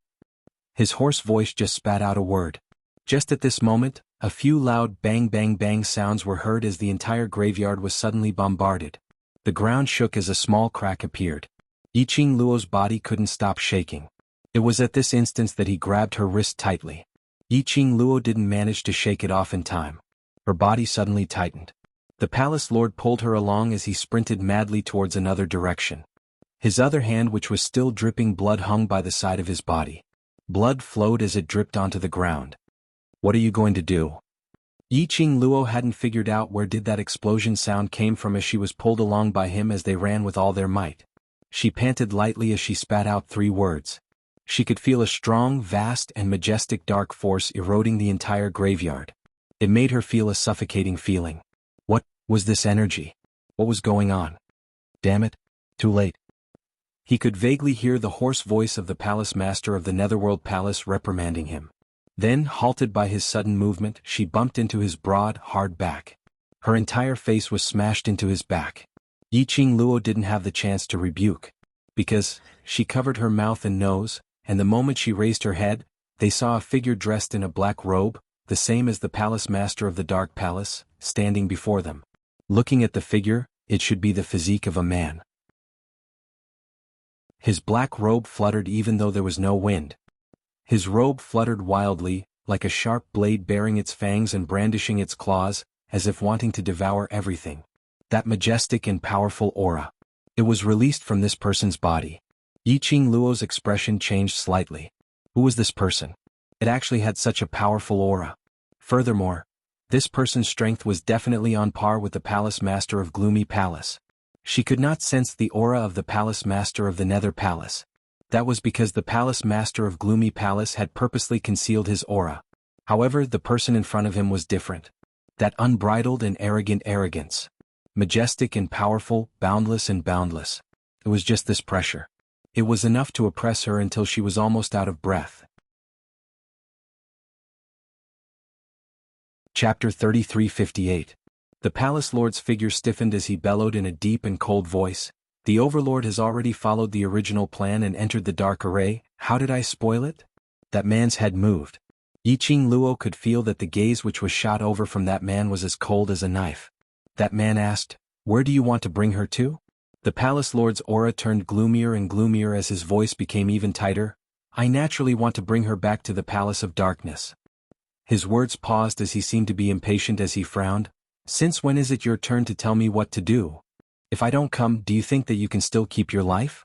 His hoarse voice just spat out a word. Just at this moment, a few loud bang bang bang sounds were heard as the entire graveyard was suddenly bombarded. The ground shook as a small crack appeared. Yiqing Luo's body couldn't stop shaking. It was at this instant that he grabbed her wrist tightly. Yiqing Luo didn't manage to shake it off in time. Her body suddenly tightened. The palace lord pulled her along as he sprinted madly towards another direction. His other hand, which was still dripping blood, hung by the side of his body. Blood flowed as it dripped onto the ground. "What are you going to do?" Yiqing Luo hadn't figured out where did that explosion sound came from as she was pulled along by him as they ran with all their might. She panted lightly as she spat out 3 words. She could feel a strong, vast and majestic dark force eroding the entire graveyard. It made her feel a suffocating feeling. What was this energy? What was going on? Damn it, too late. He could vaguely hear the hoarse voice of the palace master of the Netherworld Palace reprimanding him. Then, halted by his sudden movement, she bumped into his broad, hard back. Her entire face was smashed into his back. Yiqing Luo didn't have the chance to rebuke, because she covered her mouth and nose, and the moment she raised her head, they saw a figure dressed in a black robe, the same as the palace master of the Dark Palace, standing before them. Looking at the figure, it should be the physique of a man. His black robe fluttered even though there was no wind. His robe fluttered wildly, like a sharp blade baring its fangs and brandishing its claws, as if wanting to devour everything. That majestic and powerful aura. It was released from this person's body. Yiqing Luo's expression changed slightly. Who was this person? It actually had such a powerful aura. Furthermore, this person's strength was definitely on par with the Palace Master of Gloomy Palace. She could not sense the aura of the Palace Master of the Nether Palace. That was because the Palace Master of Gloomy Palace had purposely concealed his aura. However, the person in front of him was different. That unbridled and arrogant arrogance. Majestic and powerful, boundless and boundless. It was just this pressure. It was enough to oppress her until she was almost out of breath. Chapter 3358. The Palace Lord's figure stiffened as he bellowed in a deep and cold voice. The Overlord has already followed the original plan and entered the Dark Array. How did I spoil it? That man's head moved. Yiqing Luo could feel that the gaze which was shot over from that man was as cold as a knife. That man asked, "Where do you want to bring her to?" The Palace Lord's aura turned gloomier and gloomier as his voice became even tighter. "I naturally want to bring her back to the Palace of Darkness." His words paused as he seemed to be impatient as he frowned. "Since when is it your turn to tell me what to do? If I don't come, do you think that you can still keep your life?"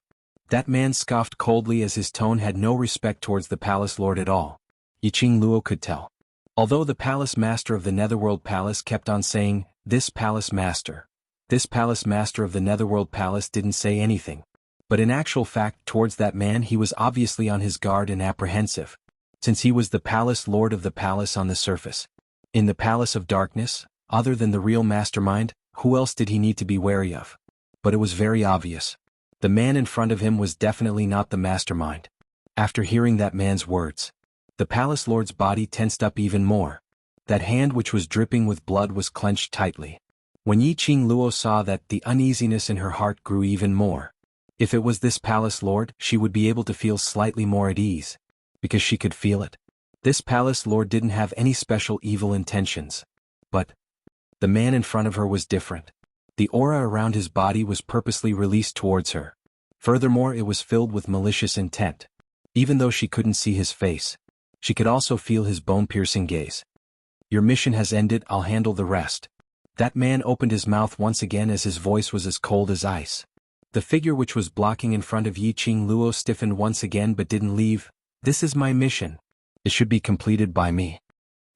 That man scoffed coldly as his tone had no respect towards the Palace Lord at all. Yiqing Luo could tell. Although the Palace Master of the Netherworld Palace kept on saying, this Palace Master of the Netherworld Palace didn't say anything. But in actual fact towards that man he was obviously on his guard and apprehensive. Since he was the Palace Lord of the Palace on the surface. In the Palace of Darkness, other than the real mastermind, who else did he need to be wary of? But it was very obvious. The man in front of him was definitely not the mastermind. After hearing that man's words, the Palace Lord's body tensed up even more. That hand which was dripping with blood was clenched tightly. When Yiqing Luo saw that, the uneasiness in her heart grew even more. If it was this Palace Lord, she would be able to feel slightly more at ease. Because she could feel it. This Palace Lord didn't have any special evil intentions. But the man in front of her was different. The aura around his body was purposely released towards her. Furthermore, it was filled with malicious intent. Even though she couldn't see his face, she could also feel his bone-piercing gaze. "Your mission has ended, I'll handle the rest." That man opened his mouth once again as his voice was as cold as ice. The figure which was blocking in front of Yiqing Luo stiffened once again but didn't leave. "This is my mission. It should be completed by me.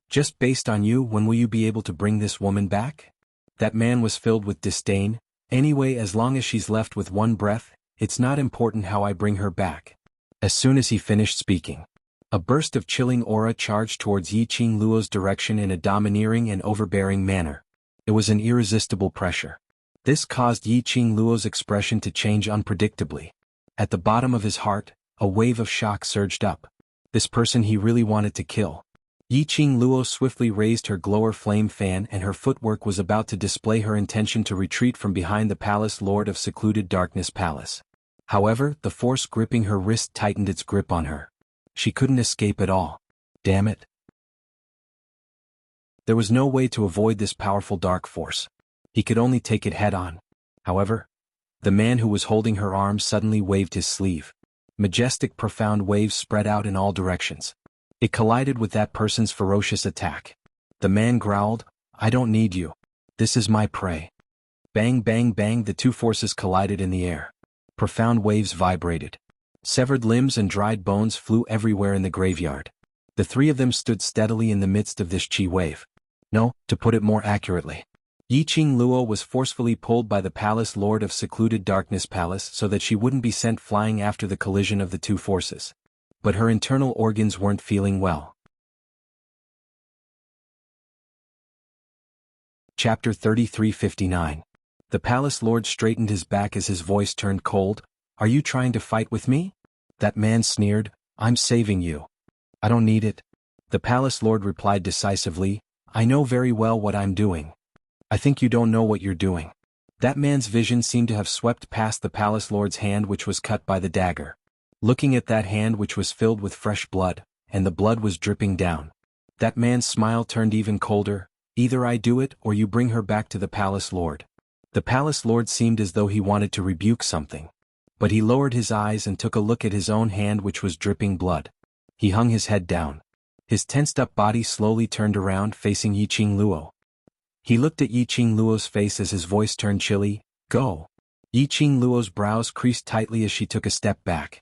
Just based on you, when will you be able to bring this woman back?" That man was filled with disdain. "Anyway, as long as she's left with one breath, it's not important how I bring her back." As soon as he finished speaking, a burst of chilling aura charged towards Yiqing Luo's direction in a domineering and overbearing manner. It was an irresistible pressure. This caused Yiqing Luo's expression to change unpredictably. At the bottom of his heart, a wave of shock surged up. This person he really wanted to kill. Yiqing Luo swiftly raised her glower flame fan and her footwork was about to display her intention to retreat from behind the Palace Lord of Secluded Darkness Palace. However, the force gripping her wrist tightened its grip on her. She couldn't escape at all. Damn it. There was no way to avoid this powerful dark force. He could only take it head-on. However, the man who was holding her arm suddenly waved his sleeve. Majestic profound waves spread out in all directions. It collided with that person's ferocious attack. The man growled, "I don't need you. This is my prey." Bang bang bang, the two forces collided in the air. Profound waves vibrated. Severed limbs and dried bones flew everywhere in the graveyard. The three of them stood steadily in the midst of this chi wave. No, to put it more accurately. Yiqing Luo was forcefully pulled by the Palace Lord of Secluded Darkness Palace so that she wouldn't be sent flying after the collision of the two forces. But her internal organs weren't feeling well. Chapter 3359. The Palace Lord straightened his back as his voice turned cold. "Are you trying to fight with me?" That man sneered, "I'm saving you." "I don't need it." The Palace Lord replied decisively, "I know very well what I'm doing." "I think you don't know what you're doing." That man's vision seemed to have swept past the Palace Lord's hand which was cut by the dagger. Looking at that hand which was filled with fresh blood, and the blood was dripping down. That man's smile turned even colder. "Either I do it or you bring her back to the Palace Lord." The Palace Lord seemed as though he wanted to rebuke something. But he lowered his eyes and took a look at his own hand which was dripping blood. He hung his head down. His tensed-up body slowly turned around facing Yiqing Luo. He looked at Yiqing Luo's face as his voice turned chilly. Go. Yiqing Luo's brows creased tightly as she took a step back.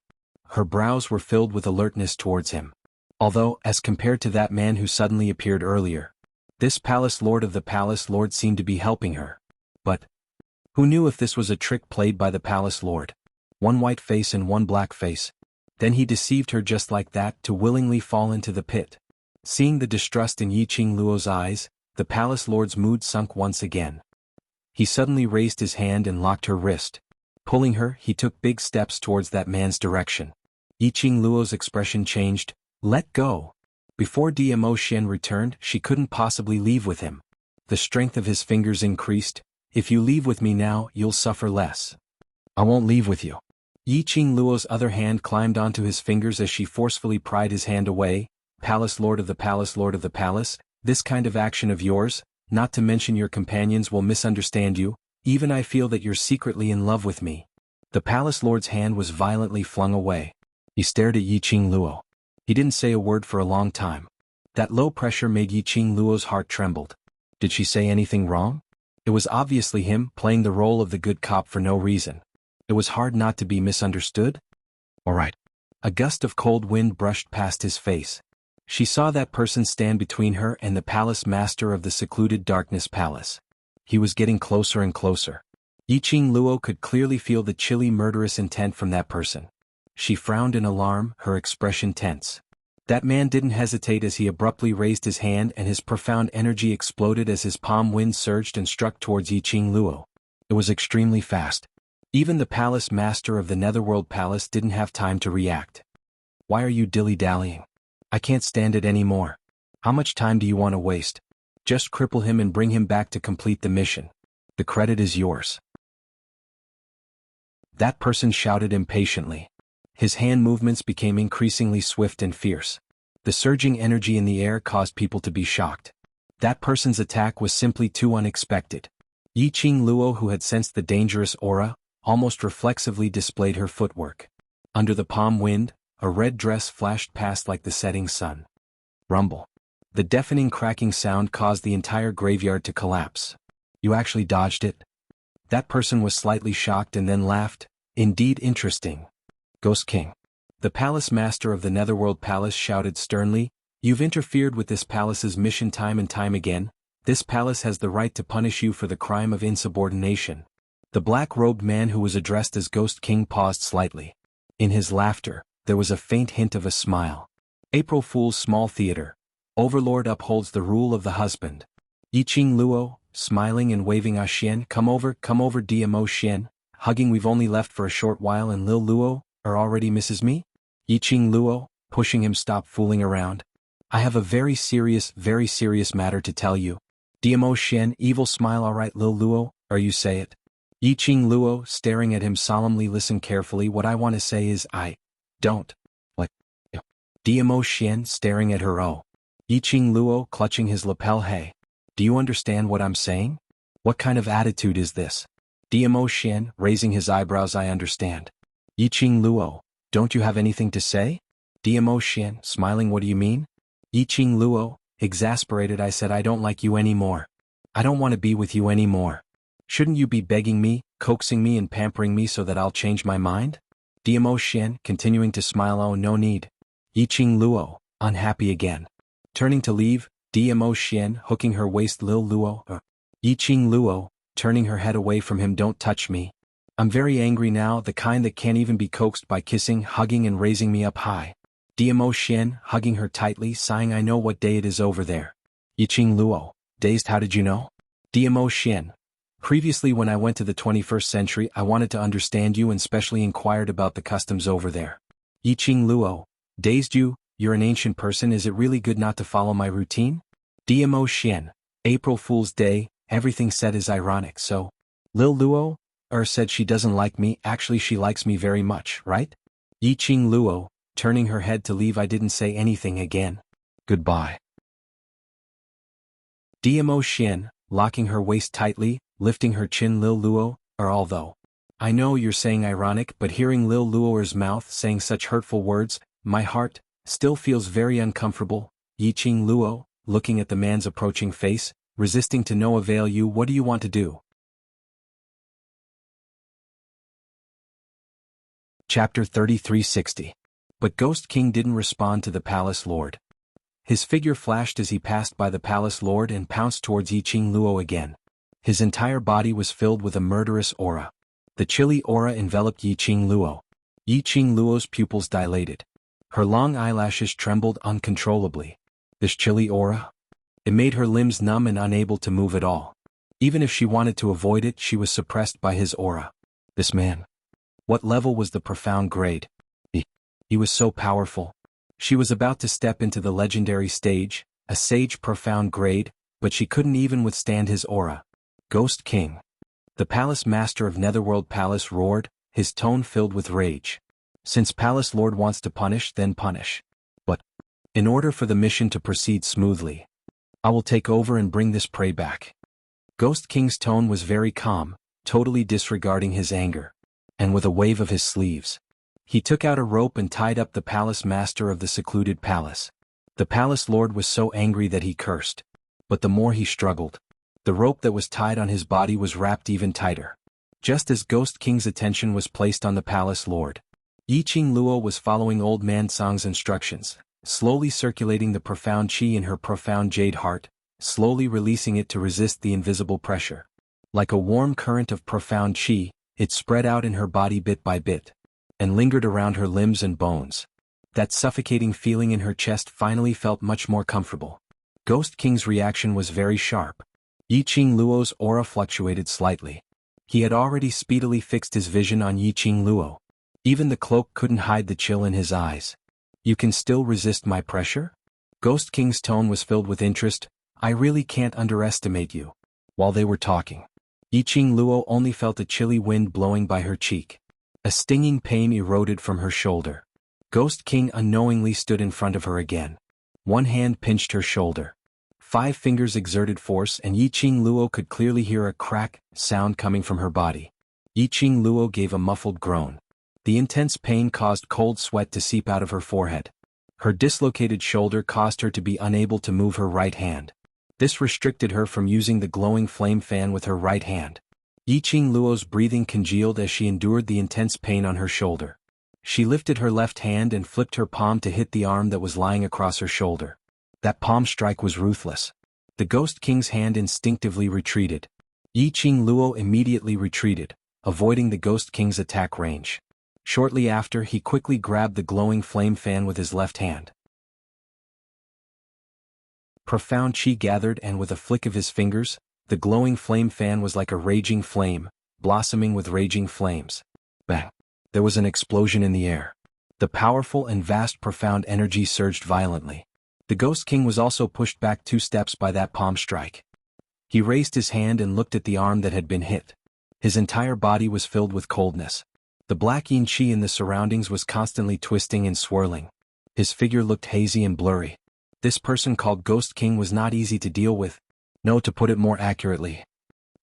Her brows were filled with alertness towards him. Although, as compared to that man who suddenly appeared earlier, this palace lord of the palace lord seemed to be helping her. But who knew if this was a trick played by the palace lord? One white face and one black face. Then he deceived her just like that to willingly fall into the pit. Seeing the distrust in Yiqing Luo's eyes, the palace lord's mood sunk once again. He suddenly raised his hand and locked her wrist. Pulling her, he took big steps towards that man's direction. Yiqing Luo's expression changed. Let go. Before Dmo Xian returned, she couldn't possibly leave with him. The strength of his fingers increased. If you leave with me now, you'll suffer less. I won't leave with you. Yiqing Luo's other hand climbed onto his fingers as she forcefully pried his hand away. Palace lord of the palace lord of the palace, this kind of action of yours, not to mention your companions will misunderstand you, even I feel that you're secretly in love with me. The palace lord's hand was violently flung away. He stared at Yiqing Luo. He didn't say a word for a long time. That low pressure made Yiqing Luo's heart trembled. Did she say anything wrong? It was obviously him playing the role of the good cop for no reason. It was hard not to be misunderstood. All right. A gust of cold wind brushed past his face. She saw that person stand between her and the palace master of the secluded darkness palace. He was getting closer and closer. Yiqing Luo could clearly feel the chilly murderous intent from that person. She frowned in alarm, her expression tense. That man didn't hesitate as he abruptly raised his hand and his profound energy exploded as his palm wind surged and struck towards Yiqing Luo. It was extremely fast. Even the palace master of the Netherworld Palace didn't have time to react. Why are you dilly-dallying? I can't stand it anymore. How much time do you want to waste? Just cripple him and bring him back to complete the mission. The credit is yours. That person shouted impatiently. His hand movements became increasingly swift and fierce. The surging energy in the air caused people to be shocked. That person's attack was simply too unexpected. Yiqing Luo, who had sensed the dangerous aura, almost reflexively displayed her footwork. Under the palm wind, a red dress flashed past like the setting sun. Rumble. The deafening cracking sound caused the entire graveyard to collapse. You actually dodged it? That person was slightly shocked and then laughed. Indeed interesting. Ghost King. The palace master of the Netherworld Palace shouted sternly, you've interfered with this palace's mission time and time again. This palace has the right to punish you for the crime of insubordination. The black-robed man who was addressed as Ghost King paused slightly. In his laughter, there was a faint hint of a smile. April Fool's Small Theater. Overlord upholds the rule of the husband. Yiqing Luo, smiling and waving Xian, come over Dmo Xian, hugging we've only left for a short while and Lil Luo, are already misses me? Yiqing Luo, pushing him stop fooling around. I have a very serious matter to tell you. Dmo Xian, evil smile alright Lil Luo, or you say it. Yiqing Luo, staring at him solemnly listen carefully what I want to say is I don't. What? Dmo Xian staring at her Yiqing Luo clutching his lapel hey. Do you understand what I'm saying? What kind of attitude is this? Dmo Xian raising his eyebrows I understand. Yiqing Luo, don't you have anything to say? Dmo Xian smiling what do you mean? Yiqing Luo, exasperated I said I don't like you anymore. I don't want to be with you anymore. Shouldn't you be begging me, coaxing me and pampering me so that I'll change my mind? Dmo Xian continuing to smile oh no need. Yiqing Luo, unhappy again. Turning to leave, Dmo Xian hooking her waist Lil Luo. Yiqing Luo, turning her head away from him don't touch me. I'm very angry now the kind that can't even be coaxed by kissing, hugging and raising me up high. Dmo Xian hugging her tightly sighing I know what day it is over there. Yiqing Luo, dazed how did you know? Dmo Xian. Previously when I went to the 21st century I wanted to understand you and specially inquired about the customs over there. Yiqing Luo, dazed you're an ancient person is it really good not to follow my routine? Dmo Xian, April Fool's Day, everything said is ironic so. Lil Luo, said she doesn't like me actually she likes me very much, right? Yiqing Luo, turning her head to leave I didn't say anything again. Goodbye. Dmo Xian, locking her waist tightly, lifting her chin Lil Luo, although I know you're saying ironic but hearing Lil Luo's mouth saying such hurtful words, my heart, Still feels very uncomfortable, Yiqing Luo, looking at the man's approaching face, resisting to no avail. What do you want to do? Chapter 3360. But Ghost King didn't respond to the palace lord. His figure flashed as he passed by the palace lord and pounced towards Yiqing Luo again. His entire body was filled with a murderous aura. The chilly aura enveloped Yiqing Luo. Yiqing Luo's pupils dilated. Her long eyelashes trembled uncontrollably. This chilly aura? It made her limbs numb and unable to move at all. Even if she wanted to avoid it, she was suppressed by his aura. This man. What level was the profound grade? He was so powerful. She was about to step into the legendary stage, a sage profound grade, but she couldn't even withstand his aura. Ghost King. The palace master of Netherworld Palace roared, his tone filled with rage. Since Palace Lord wants to punish, then punish. But, in order for the mission to proceed smoothly, I will take over and bring this prey back. Ghost King's tone was very calm, totally disregarding his anger. And with a wave of his sleeves, he took out a rope and tied up the palace master of the secluded palace. The palace lord was so angry that he cursed. But the more he struggled, the rope that was tied on his body was wrapped even tighter. Just as Ghost King's attention was placed on the palace lord, Yiqing Luo was following Old Man Song's instructions, slowly circulating the profound qi in her profound jade heart, slowly releasing it to resist the invisible pressure. Like a warm current of profound qi, it spread out in her body bit by bit, and lingered around her limbs and bones. That suffocating feeling in her chest finally felt much more comfortable. Ghost King's reaction was very sharp. Yiqing Luo's aura fluctuated slightly. He had already speedily fixed his vision on Yiqing Luo. Even the cloak couldn't hide the chill in his eyes. You can still resist my pressure? Ghost King's tone was filled with interest. I really can't underestimate you. While they were talking, Yiqing Luo only felt a chilly wind blowing by her cheek. A stinging pain eroded from her shoulder. Ghost King unknowingly stood in front of her again. One hand pinched her shoulder. 5 fingers exerted force and Yiqing Luo could clearly hear a crack sound coming from her body. Yiqing Luo gave a muffled groan. The intense pain caused cold sweat to seep out of her forehead. Her dislocated shoulder caused her to be unable to move her right hand. This restricted her from using the glowing flame fan with her right hand. Yiqing Luo's breathing congealed as she endured the intense pain on her shoulder. She lifted her left hand and flipped her palm to hit the arm that was lying across her shoulder. That palm strike was ruthless. The Ghost King's hand instinctively retreated. Yiqing Luo immediately retreated, avoiding the Ghost King's attack range. Shortly after, he quickly grabbed the glowing flame fan with his left hand. Profound qi gathered and with a flick of his fingers, the glowing flame fan was like a raging flame, blossoming with raging flames. Bang! There was an explosion in the air. The powerful and vast profound energy surged violently. The Ghost King was also pushed back 2 steps by that palm strike. He raised his hand and looked at the arm that had been hit. His entire body was filled with coldness. The black yin qi in the surroundings was constantly twisting and swirling. His figure looked hazy and blurry. This person called Ghost King was not easy to deal with. No, to put it more accurately,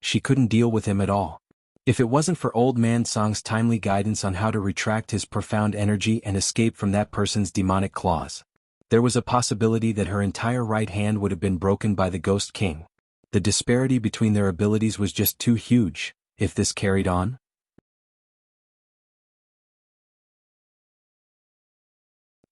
she couldn't deal with him at all. If it wasn't for Old Man Song's timely guidance on how to retract his profound energy and escape from that person's demonic claws, there was a possibility that her entire right hand would have been broken by the Ghost King. The disparity between their abilities was just too huge, if this carried on.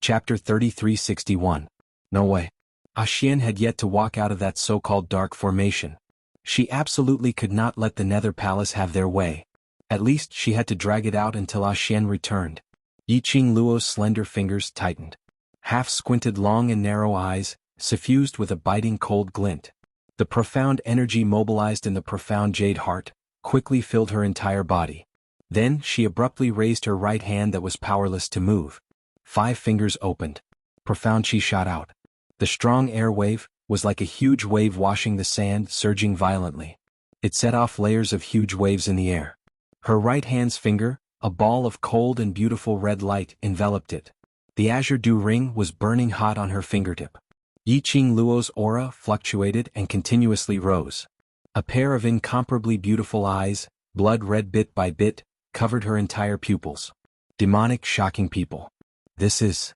Chapter 3361. No way. Xian had yet to walk out of that so-called dark formation. She absolutely could not let the Nether Palace have their way. At least she had to drag it out until Xian returned. Yiqing Luo's slender fingers tightened. Half-squinted long and narrow eyes, suffused with a biting cold glint. The profound energy mobilized in the profound jade heart, quickly filled her entire body. Then she abruptly raised her right hand that was powerless to move. 5 fingers opened. Profound qi shot out. The strong air wave was like a huge wave washing the sand, surging violently. It set off layers of huge waves in the air. Her right hand's finger, a ball of cold and beautiful red light, enveloped it. The azure dew ring was burning hot on her fingertip. Yiqing Luo's aura fluctuated and continuously rose. A pair of incomparably beautiful eyes, blood red bit by bit, covered her entire pupils. Demonic, shocking people. This is...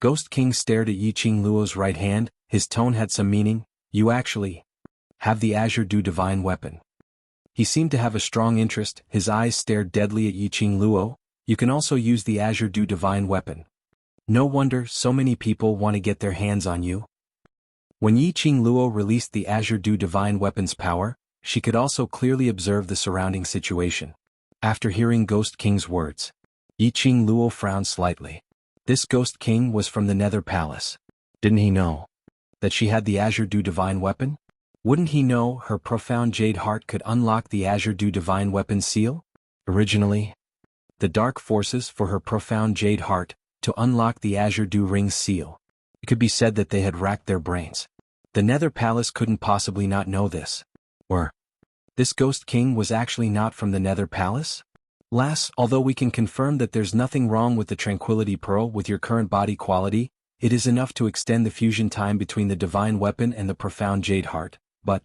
Ghost King stared at Yiqing Luo's right hand, his tone had some meaning. You actually have the Azure Du divine weapon. He seemed to have a strong interest, his eyes stared deadly at Yiqing Luo. You can also use the Azure Du divine weapon. No wonder so many people want to get their hands on you. When Yiqing Luo released the Azure Du divine weapon's power, she could also clearly observe the surrounding situation. After hearing Ghost King's words, Yiqing Luo frowned slightly. This Ghost King was from the Nether Palace. Didn't he know that she had the Azure Du divine weapon? Wouldn't he know her profound jade heart could unlock the Azure Du divine weapon seal? Originally, the dark forces for her profound jade heart to unlock the Azure Du ring seal. It could be said that they had racked their brains. The Nether Palace couldn't possibly not know this. Or, this Ghost King was actually not from the Nether Palace? Although we can confirm that there's nothing wrong with the Tranquility Pearl with your current body quality, it is enough to extend the fusion time between the divine weapon and the profound jade heart. But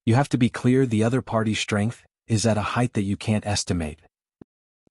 you have to be clear the other party's strength is at a height that you can't estimate.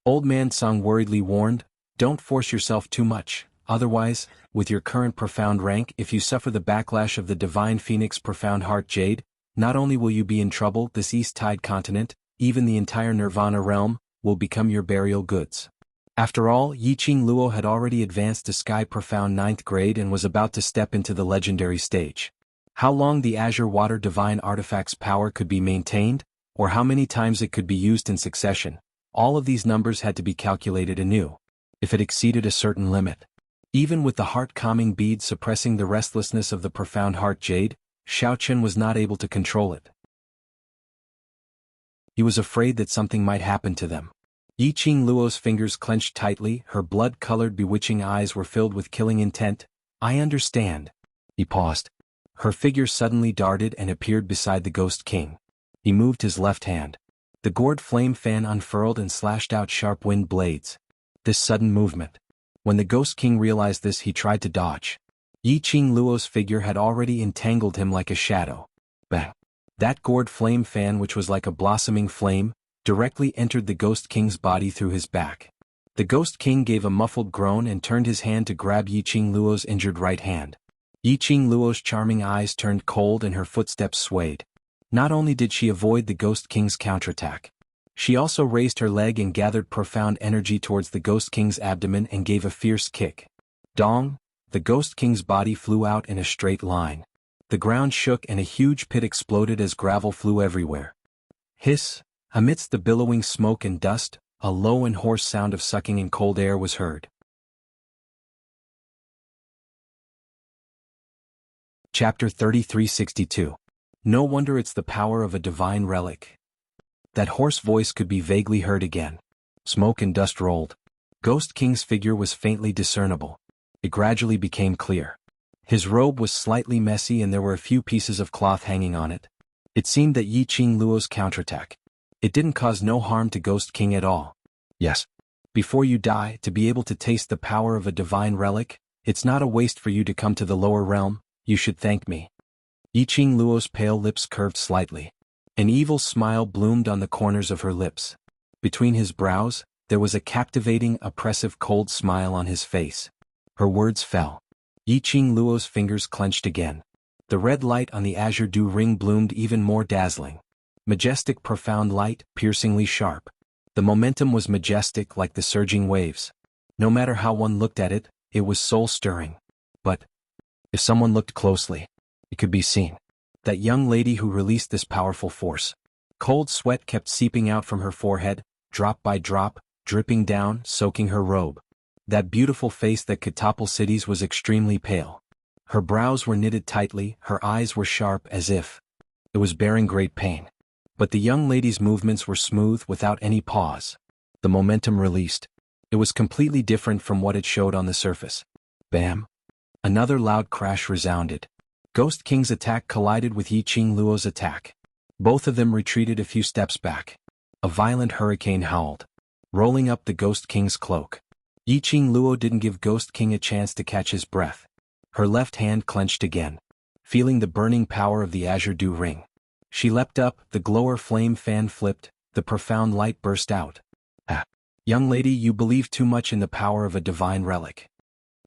Old Man Song worriedly warned, don't force yourself too much, otherwise, with your current profound rank, if you suffer the backlash of the Divine Phoenix Profound Heart Jade, not only will you be in trouble, this East Tide continent, even the entire Nirvana realm, will become your burial goods. After all, Yiqing Luo had already advanced to Sky Profound 9th grade and was about to step into the legendary stage. How long the Azure Water Divine Artifact's power could be maintained, or how many times it could be used in succession, all of these numbers had to be calculated anew. If it exceeded a certain limit, even with the heart-calming bead suppressing the restlessness of the Profound Heart Jade, Xiaochen was not able to control it. He was afraid that something might happen to them. Yiqing Luo's fingers clenched tightly, her blood-colored bewitching eyes were filled with killing intent. I understand. He paused. Her figure suddenly darted and appeared beside the Ghost King. He moved his left hand. The gourd flame fan unfurled and slashed out sharp wind blades. This sudden movement. When the Ghost King realized this, he tried to dodge. Yiqing Luo's figure had already entangled him like a shadow. Bang! That gourd flame fan, which was like a blossoming flame, directly entered the Ghost King's body through his back. The Ghost King gave a muffled groan and turned his hand to grab Yiqing Luo's injured right hand. Yiqing Luo's charming eyes turned cold and her footsteps swayed. Not only did she avoid the Ghost King's counterattack, she also raised her leg and gathered profound energy towards the Ghost King's abdomen and gave a fierce kick. Dong! The Ghost King's body flew out in a straight line. The ground shook and a huge pit exploded as gravel flew everywhere. Hiss! Amidst the billowing smoke and dust, a low and hoarse sound of sucking in cold air was heard. Chapter 3362. No wonder it's the power of a divine relic. That hoarse voice could be vaguely heard again. Smoke and dust rolled. Ghost King's figure was faintly discernible. It gradually became clear. His robe was slightly messy and there were a few pieces of cloth hanging on it. It seemed that Yiqing Luo's counterattack. It didn't cause no harm to Ghost King at all. Yes. Before you die, to be able to taste the power of a divine relic, it's not a waste for you to come to the lower realm, you should thank me. Yiqing Luo's pale lips curved slightly. An evil smile bloomed on the corners of her lips. Between his brows, there was a captivating, oppressive cold smile on his face. Her words fell. Yiqing Luo's fingers clenched again. The red light on the Azure Du ring bloomed even more dazzling. Majestic, profound light, piercingly sharp. The momentum was majestic like the surging waves. No matter how one looked at it, it was soul-stirring. But if someone looked closely, it could be seen. That young lady who released this powerful force. Cold sweat kept seeping out from her forehead, drop by drop, dripping down, soaking her robe. That beautiful face that could topple cities was extremely pale. Her brows were knitted tightly, her eyes were sharp as if it was bearing great pain. But the young lady's movements were smooth without any pause. The momentum released. It was completely different from what it showed on the surface. Bam! Another loud crash resounded. Ghost King's attack collided with Yiqing Luo's attack. Both of them retreated a few steps back. A violent hurricane howled, rolling up the Ghost King's cloak. Yiqing Luo didn't give Ghost King a chance to catch his breath. Her left hand clenched again, feeling the burning power of the Azure Du ring. She leapt up, the glower flame fan flipped, the profound light burst out. Ah! Young lady, you believe too much in the power of a divine relic.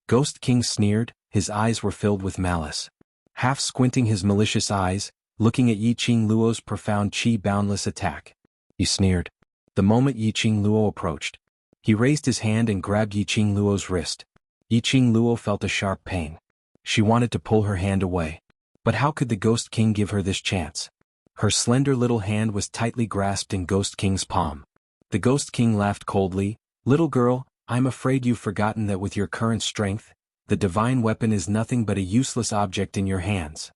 Ghost King sneered, his eyes were filled with malice. Half squinting his malicious eyes, looking at Yiqing Luo's profound qi-boundless attack. He sneered. The moment Yiqing Luo approached, he raised his hand and grabbed Yiqing Luo's wrist. Yiqing Luo felt a sharp pain. She wanted to pull her hand away. But how could the Ghost King give her this chance? Her slender little hand was tightly grasped in Ghost King's palm. The Ghost King laughed coldly. Little girl, I'm afraid you've forgotten that with your current strength, the divine weapon is nothing but a useless object in your hands.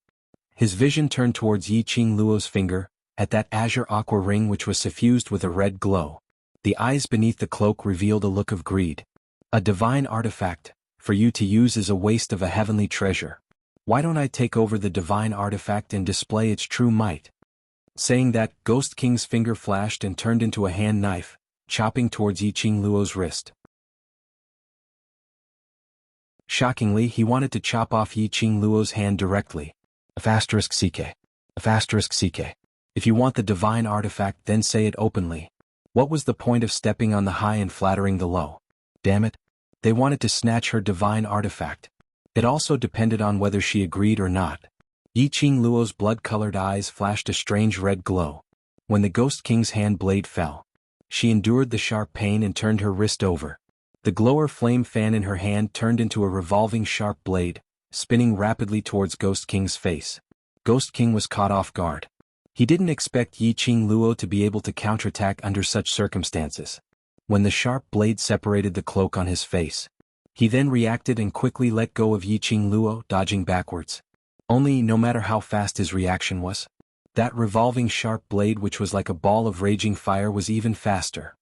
His vision turned towards Yiqing Luo's finger, at that azure aqua ring which was suffused with a red glow. The eyes beneath the cloak revealed a look of greed. A divine artifact, for you to use is a waste of a heavenly treasure. Why don't I take over the divine artifact and display its true might? Saying that, Ghost King's finger flashed and turned into a hand knife, chopping towards Yiqing Luo's wrist. Shockingly, he wanted to chop off Yiqing Luo's hand directly. *CK. *CK. If you want the divine artifact, then say it openly. What was the point of stepping on the high and flattering the low? Damn it. They wanted to snatch her divine artifact. It also depended on whether she agreed or not. Yiqing Luo's blood-colored eyes flashed a strange red glow. When the Ghost King's hand blade fell, she endured the sharp pain and turned her wrist over. The glower flame fan in her hand turned into a revolving sharp blade, spinning rapidly towards Ghost King's face. Ghost King was caught off guard. He didn't expect Yiqing Luo to be able to counterattack under such circumstances. When the sharp blade separated the cloak on his face, he then reacted and quickly let go of Yiqing Luo, dodging backwards. Only, no matter how fast his reaction was, that revolving sharp blade which was like a ball of raging fire was even faster.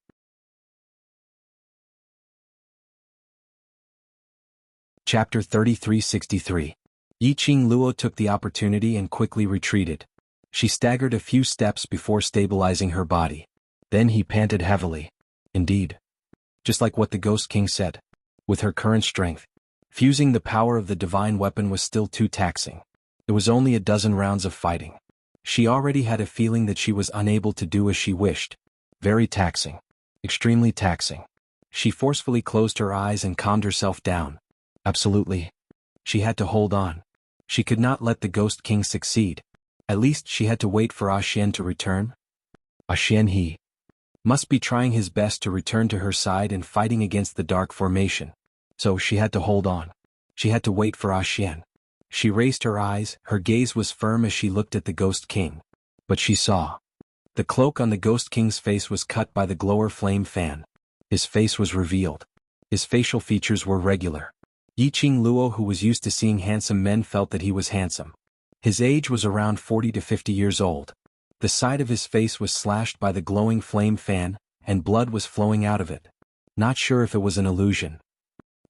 Chapter 3363. Yiqing Luo took the opportunity and quickly retreated. She staggered a few steps before stabilizing her body. Then he panted heavily. Indeed. Just like what the Ghost King said. With her current strength, fusing the power of the divine weapon was still too taxing. It was only a dozen rounds of fighting. She already had a feeling that she was unable to do as she wished. Very taxing. Extremely taxing. She forcefully closed her eyes and calmed herself down. Absolutely. She had to hold on. She could not let the Ghost King succeed. At least she had to wait for Xian to return. Xian he must be trying his best to return to her side and fighting against the dark formation. So she had to hold on. She had to wait for Xian. She raised her eyes, her gaze was firm as she looked at the Ghost King. But she saw. The cloak on the Ghost King's face was cut by the glower flame fan. His face was revealed. His facial features were regular. Yiqing Luo, who was used to seeing handsome men, felt that he was handsome. His age was around 40 to 50 years old. The side of his face was slashed by the glowing flame fan, and blood was flowing out of it. Not sure if it was an illusion.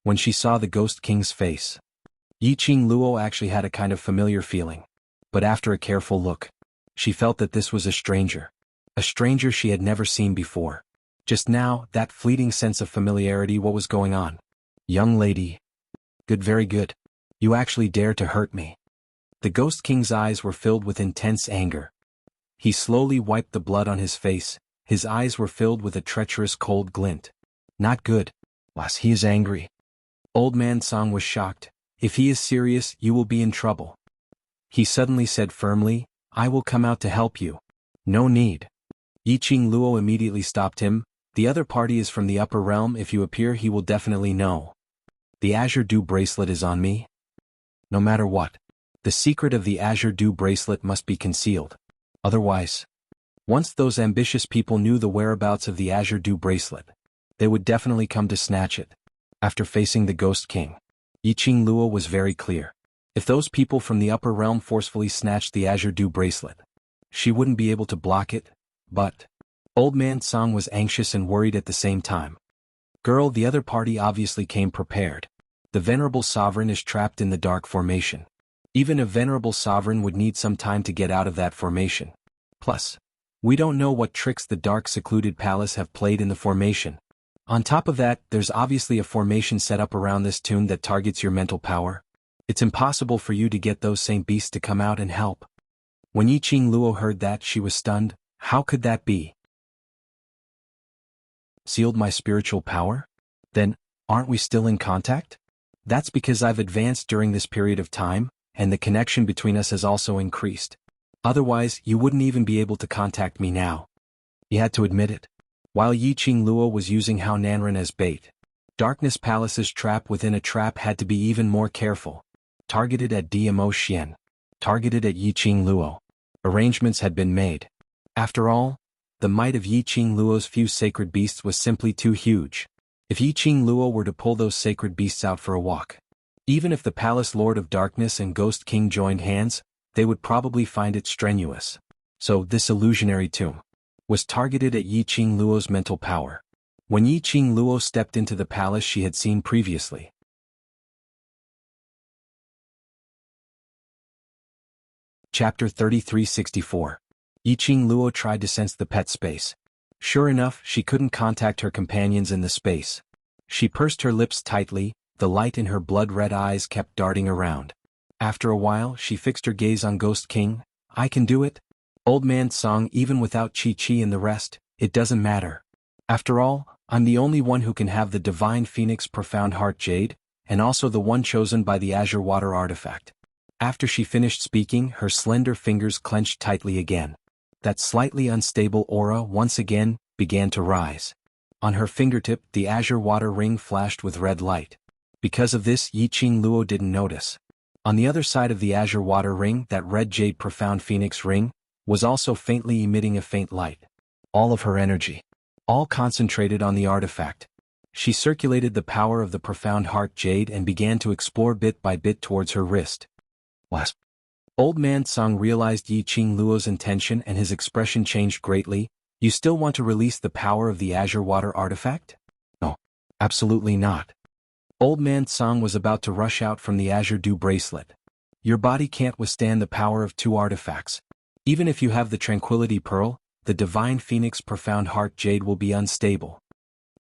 When she saw the Ghost King's face, Yiqing Luo actually had a kind of familiar feeling. But after a careful look, she felt that this was a stranger. A stranger she had never seen before. Just now, that fleeting sense of familiarity, what was going on? Young lady. Good, very good. You actually dare to hurt me. The Ghost King's eyes were filled with intense anger. He slowly wiped the blood on his face. His eyes were filled with a treacherous cold glint. Not good. Was he is angry. Old man Song was shocked. If he is serious, you will be in trouble. He suddenly said firmly, I will come out to help you. No need. Yiqing Luo immediately stopped him. The other party is from the upper realm. If you appear, he will definitely know. The Azure Dew bracelet is on me. No matter what, the secret of the Azure Dew bracelet must be concealed. Otherwise, once those ambitious people knew the whereabouts of the Azure Dew bracelet, they would definitely come to snatch it. After facing the Ghost King, Yiqing Luo was very clear. If those people from the upper realm forcefully snatched the Azure Dew bracelet, she wouldn't be able to block it, but Old Man Song was anxious and worried at the same time. Girl, the other party obviously came prepared. The venerable sovereign is trapped in the dark formation. Even a venerable sovereign would need some time to get out of that formation. Plus, we don't know what tricks the dark secluded palace have played in the formation. On top of that, there's obviously a formation set up around this tomb that targets your mental power. It's impossible for you to get those same beasts to come out and help. When Yiqing Luo heard that, she was stunned. How could that be? Sealed my spiritual power? Then, aren't we still in contact? That's because I've advanced during this period of time, and the connection between us has also increased. Otherwise, you wouldn't even be able to contact me now. He had to admit it. While Yi Qing Luo was using Hao Nanren as bait, Darkness Palace's trap within a trap had to be even more careful. Targeted at DMO Xian. Targeted at Yi Qing Luo. Arrangements had been made. After all, the might of Yi Qing Luo's few sacred beasts was simply too huge. If Yi Qing Luo were to pull those sacred beasts out for a walk, even if the Palace Lord of Darkness and Ghost King joined hands, they would probably find it strenuous. So this illusionary tomb was targeted at Yi Qing Luo's mental power. When Yi Qing Luo stepped into the palace she had seen previously. Chapter 3364. Yi Qing Luo tried to sense the pet space. Sure enough, she couldn't contact her companions in the space. She pursed her lips tightly, the light in her blood-red eyes kept darting around. After a while, she fixed her gaze on Ghost King. I can do it? Old Man Song, even without Chi-Chi and the rest, it doesn't matter. After all, I'm the only one who can have the Divine Phoenix Profound Heart Jade, and also the one chosen by the Azure Water Artifact. After she finished speaking, her slender fingers clenched tightly again. That slightly unstable aura once again began to rise. On her fingertip, the Azure Water Ring flashed with red light. Because of this, Yi Qing Luo didn't notice. On the other side of the Azure Water Ring, that red jade Profound Phoenix Ring was also faintly emitting a faint light. All of her energy, all concentrated on the artifact. She circulated the power of the Profound Heart Jade and began to explore bit by bit towards her wrist. What? Old Man Song realized Yi Qing Luo's intention and his expression changed greatly. You still want to release the power of the Azure Water Artifact? No, absolutely not. Old Man Song was about to rush out from the Azure Dew bracelet. Your body can't withstand the power of two artifacts. Even if you have the Tranquility Pearl, the Divine Phoenix Profound Heart Jade will be unstable.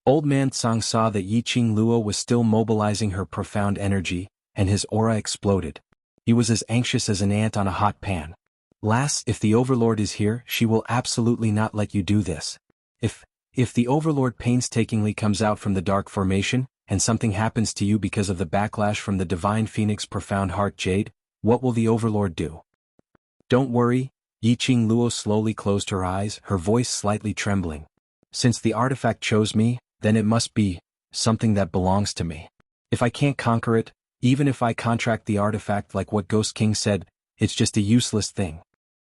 Old Man Song saw that Yi Qing Luo was still mobilizing her profound energy, and his aura exploded. He was as anxious as an ant on a hot pan. Lass, if the Overlord is here, she will absolutely not let you do this. If the Overlord painstakingly comes out from the dark formation, and something happens to you because of the backlash from the Divine Phoenix Profound Heart Jade, what will the Overlord do? Don't worry. Yi Qing Luo slowly closed her eyes, her voice slightly trembling. Since the artifact chose me, then it must be something that belongs to me. If I can't conquer it, even if I contract the artifact like what Ghost King said, it's just a useless thing.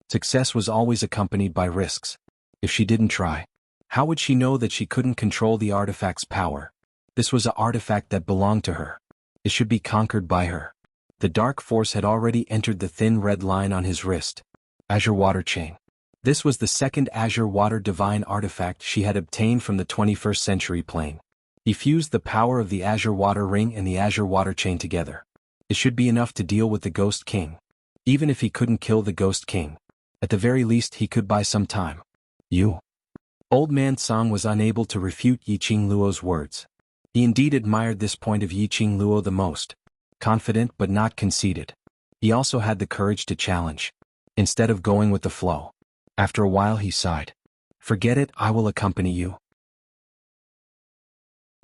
Success was always accompanied by risks. If she didn't try, how would she know that she couldn't control the artifact's power? This was an artifact that belonged to her. It should be conquered by her. The dark force had already entered the thin red line on his wrist. Azure Water Chain. This was the second Azure Water Divine artifact she had obtained from the 21st century plane. He fused the power of the Azure Water Ring and the Azure Water Chain together. It should be enough to deal with the Ghost King. Even if he couldn't kill the Ghost King, at the very least he could buy some time. You. Old Man Song was unable to refute Yi Qing Luo's words. He indeed admired this point of Yi Qing Luo the most. Confident but not conceited. He also had the courage to challenge, instead of going with the flow. After a while he sighed. Forget it, I will accompany you.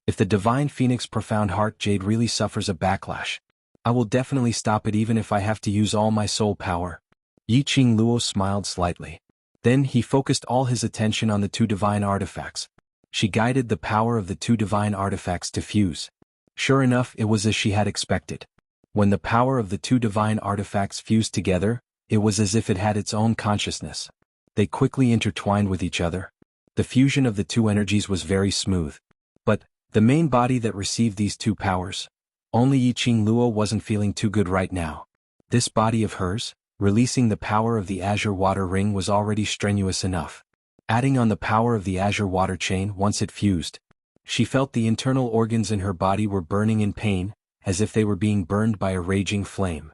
If the Divine Phoenix Profound Heart Jade really suffers a backlash, I will definitely stop it even if I have to use all my soul power. Yi Qing Luo smiled slightly. Then he focused all his attention on the two divine artifacts. She guided the power of the two divine artifacts to fuse. Sure enough, it was as she had expected. When the power of the two divine artifacts fused together, it was as if it had its own consciousness. They quickly intertwined with each other. The fusion of the two energies was very smooth. But the main body that received these two powers, only Yi Qing Luo wasn't feeling too good right now. This body of hers, releasing the power of the Azure Water Ring was already strenuous enough. Adding on the power of the Azure Water Chain once it fused, she felt the internal organs in her body were burning in pain, as if they were being burned by a raging flame.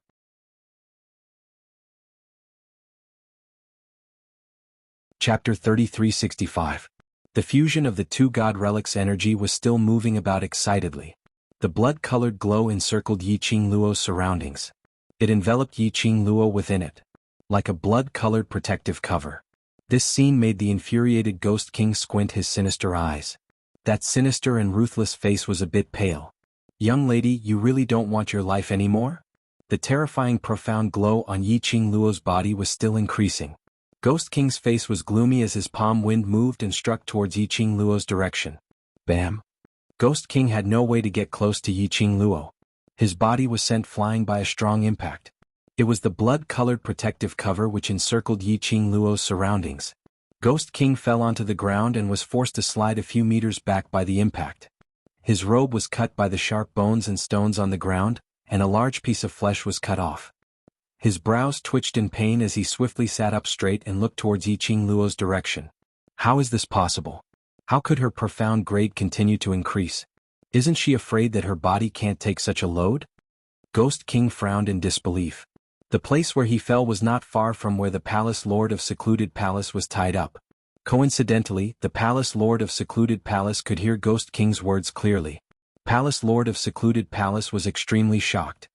Chapter 3365. The fusion of the two god relics' energy was still moving about excitedly. The blood-colored glow encircled Yi Qing Luo's surroundings. It enveloped Yi Qing Luo within it, like a blood-colored protective cover. This scene made the infuriated Ghost King squint his sinister eyes. That sinister and ruthless face was a bit pale. Young lady, you really don't want your life anymore? The terrifying profound glow on Yi Qingluo's body was still increasing. Ghost King's face was gloomy as his palm wind moved and struck towards Yi Qingluo's direction. Bam! Ghost King had no way to get close to Yi Qingluo. His body was sent flying by a strong impact. It was the blood-colored protective cover which encircled Yi Qingluo's surroundings. Ghost King fell onto the ground and was forced to slide a few meters back by the impact. His robe was cut by the sharp bones and stones on the ground, and a large piece of flesh was cut off. His brows twitched in pain as he swiftly sat up straight and looked towards Yi Qingluo's direction. How is this possible? How could her profound grade continue to increase? Isn't she afraid that her body can't take such a load? Ghost King frowned in disbelief. The place where he fell was not far from where the Palace Lord of Secluded Palace was tied up. Coincidentally, the Palace Lord of Secluded Palace could hear Ghost King's words clearly. Palace Lord of Secluded Palace was extremely shocked.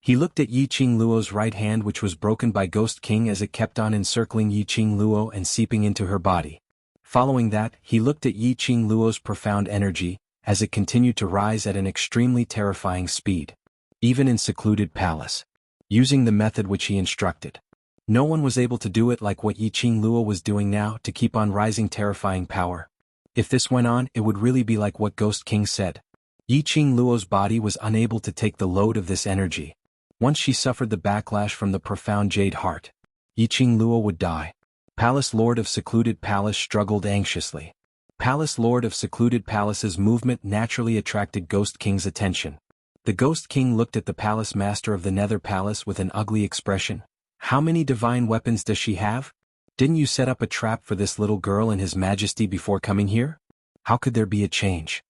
He looked at Yi Qingluo's right hand, which was broken by Ghost King as it kept on encircling Yi Qingluo and seeping into her body. Following that, he looked at Yi Qingluo's profound energy, as it continued to rise at an extremely terrifying speed. Even in Secluded Palace. Using the method which he instructed. No one was able to do it like what Yi Qingluo was doing now to keep on rising terrifying power. If this went on, it would really be like what Ghost King said. Yi Qingluo's body was unable to take the load of this energy. Once she suffered the backlash from the profound jade heart, Yi Qingluo would die. Palace Lord of Secluded Palace struggled anxiously. Palace Lord of Secluded Palace's movement naturally attracted Ghost King's attention. The Ghost King looked at the Palace Master of the Nether Palace with an ugly expression. How many divine weapons does she have? Didn't you set up a trap for this little girl and His Majesty before coming here? How could there be a change?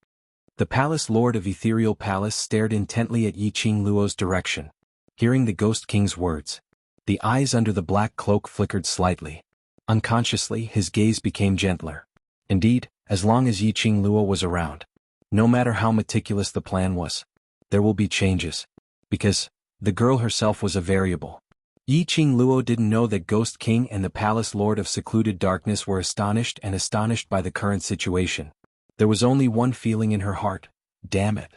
The Palace Lord of Ethereal Palace stared intently at Yi Qingluo's direction. Hearing the Ghost King's words, the eyes under the black cloak flickered slightly. Unconsciously, his gaze became gentler. Indeed, as long as Yi Qingluo was around, no matter how meticulous the plan was, there will be changes. Because the girl herself was a variable. Yi Qingluo didn't know that Ghost King and the Palace Lord of Secluded Darkness were astonished by the current situation. There was only one feeling in her heart. Damn it.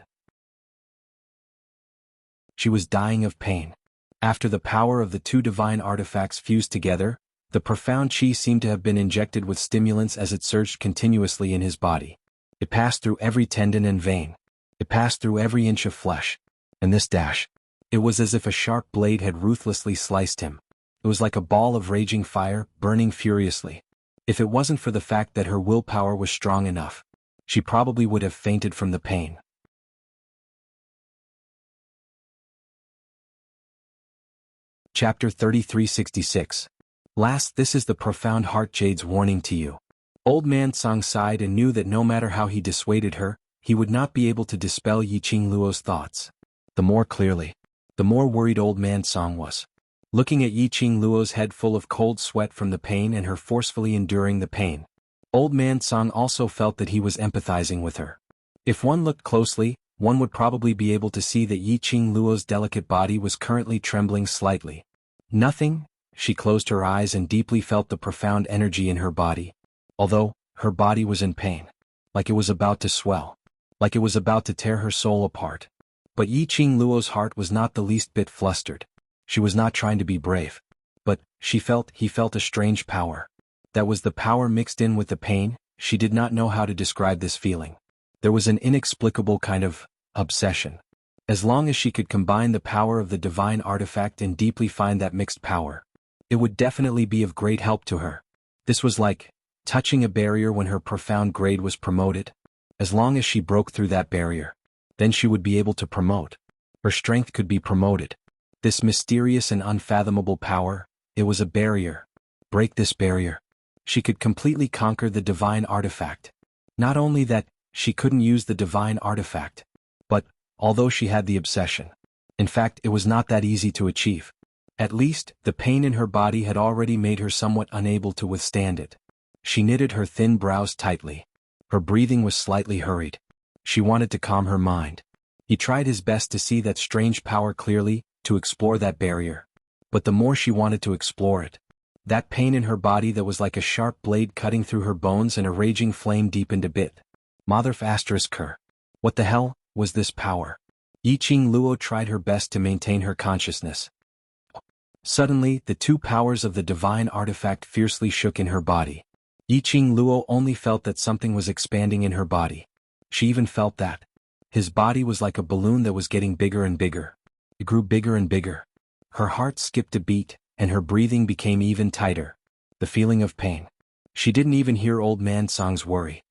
She was dying of pain. After the power of the two divine artifacts fused together, the profound chi seemed to have been injected with stimulants as it surged continuously in his body. It passed through every tendon and vein. It passed through every inch of flesh. And this dash. It was as if a sharp blade had ruthlessly sliced him. It was like a ball of raging fire, burning furiously. If it wasn't for the fact that her willpower was strong enough, she probably would have fainted from the pain. Chapter 3366. Last, this is the profound heart jade's warning to you. Old man Song sighed and knew that no matter how he dissuaded her, he would not be able to dispel Yi Qingluo's thoughts. The more clearly, the more worried old man Song was. Looking at Yi Qingluo's head full of cold sweat from the pain and her forcefully enduring the pain, old man Song also felt that he was empathizing with her. If one looked closely, one would probably be able to see that Yi Qingluo's delicate body was currently trembling slightly. Nothing. She closed her eyes and deeply felt the profound energy in her body. Although, her body was in pain. Like it was about to swell. Like it was about to tear her soul apart. But Yi Qingluo's heart was not the least bit flustered. She was not trying to be brave. But, he felt a strange power. That was the power mixed in with the pain. She did not know how to describe this feeling. There was an inexplicable kind of obsession. As long as she could combine the power of the divine artifact and deeply find that mixed power, it would definitely be of great help to her. This was like touching a barrier when her profound grade was promoted. As long as she broke through that barrier, then she would be able to promote. Her strength could be promoted. This mysterious and unfathomable power, it was a barrier. Break this barrier. She could completely conquer the divine artifact. Not only that, she couldn't use the divine artifact. But, although she had the obsession, in fact it was not that easy to achieve. At least, the pain in her body had already made her somewhat unable to withstand it. She knitted her thin brows tightly. Her breathing was slightly hurried. She wanted to calm her mind. He tried his best to see that strange power clearly, to explore that barrier. But the more she wanted to explore it, that pain in her body that was like a sharp blade cutting through her bones and a raging flame deepened a bit. Mother****. What the hell was this power? Yiqing Luo tried her best to maintain her consciousness. Suddenly, the two powers of the divine artifact fiercely shook in her body. Yiqing Luo only felt that something was expanding in her body. She even felt that his body was like a balloon that was getting bigger and bigger. It grew bigger and bigger. Her heart skipped a beat, and her breathing became even tighter. The feeling of pain. She didn't even hear Old Man Song's worry.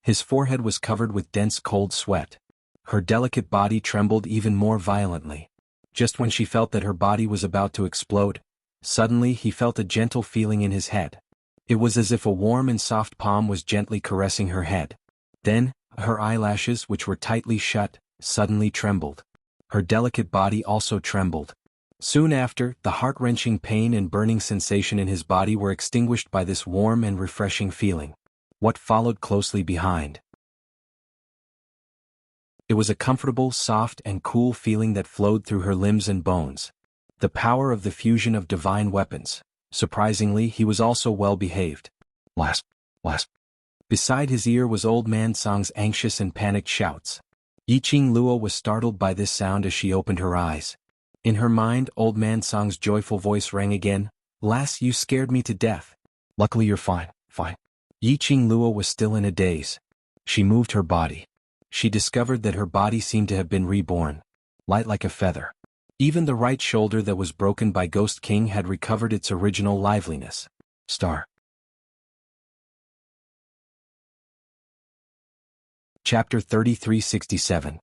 His forehead was covered with dense cold sweat. Her delicate body trembled even more violently. Just when she felt that her body was about to explode, suddenly he felt a gentle feeling in his head. It was as if a warm and soft palm was gently caressing her head. Then, her eyelashes, which were tightly shut, suddenly trembled. Her delicate body also trembled. Soon after, the heart-wrenching pain and burning sensation in his body were extinguished by this warm and refreshing feeling. What followed closely behind? It was a comfortable, soft, and cool feeling that flowed through her limbs and bones. The power of the fusion of divine weapons. Surprisingly, he was also well behaved. Wasp, wasp. Beside his ear was Old Man Song's anxious and panicked shouts. Yiqing Luo was startled by this sound as she opened her eyes. In her mind, Old Man Song's joyful voice rang again. "Lass, you scared me to death. Luckily you're fine, fine." Yiqing Luo was still in a daze. She moved her body. She discovered that her body seemed to have been reborn. Light like a feather. Even the right shoulder that was broken by Ghost King had recovered its original liveliness. Star. Chapter 3367.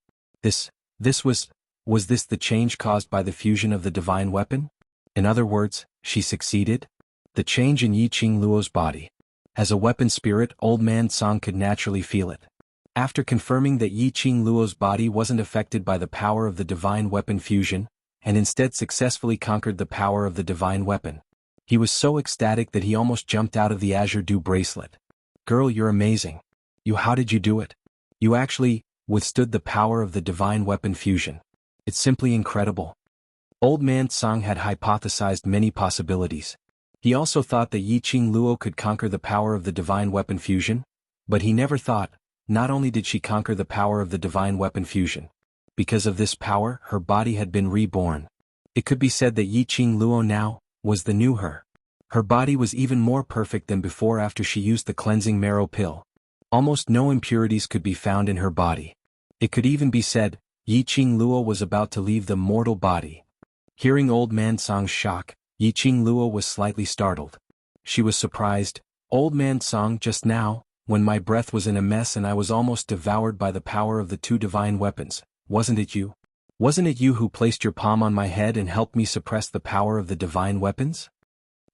Was this the change caused by the fusion of the divine weapon? In other words, she succeeded? The change in Yiqing Luo's body. As a weapon spirit, Old Man Song could naturally feel it. After confirming that Yiqing Luo's body wasn't affected by the power of the divine weapon fusion, and instead successfully conquered the power of the divine weapon, he was so ecstatic that he almost jumped out of the Azure Dew bracelet. "Girl, you're amazing. How did you do it? You actually withstood the power of the divine weapon fusion. It's simply incredible." Old Man Song had hypothesized many possibilities. He also thought that Yiqing Luo could conquer the power of the divine weapon fusion, but he never thought, not only did she conquer the power of the divine weapon fusion. Because of this power, her body had been reborn. It could be said that Yiqing Luo now was the new her. Her body was even more perfect than before after she used the cleansing marrow pill. Almost no impurities could be found in her body. It could even be said, Yiqing Luo was about to leave the mortal body. Hearing Old Man Song's shock, Yiqing Luo was slightly startled. She was surprised. "Old Man Song, just now, when my breath was in a mess and I was almost devoured by the power of the two divine weapons, wasn't it you? Wasn't it you who placed your palm on my head and helped me suppress the power of the divine weapons?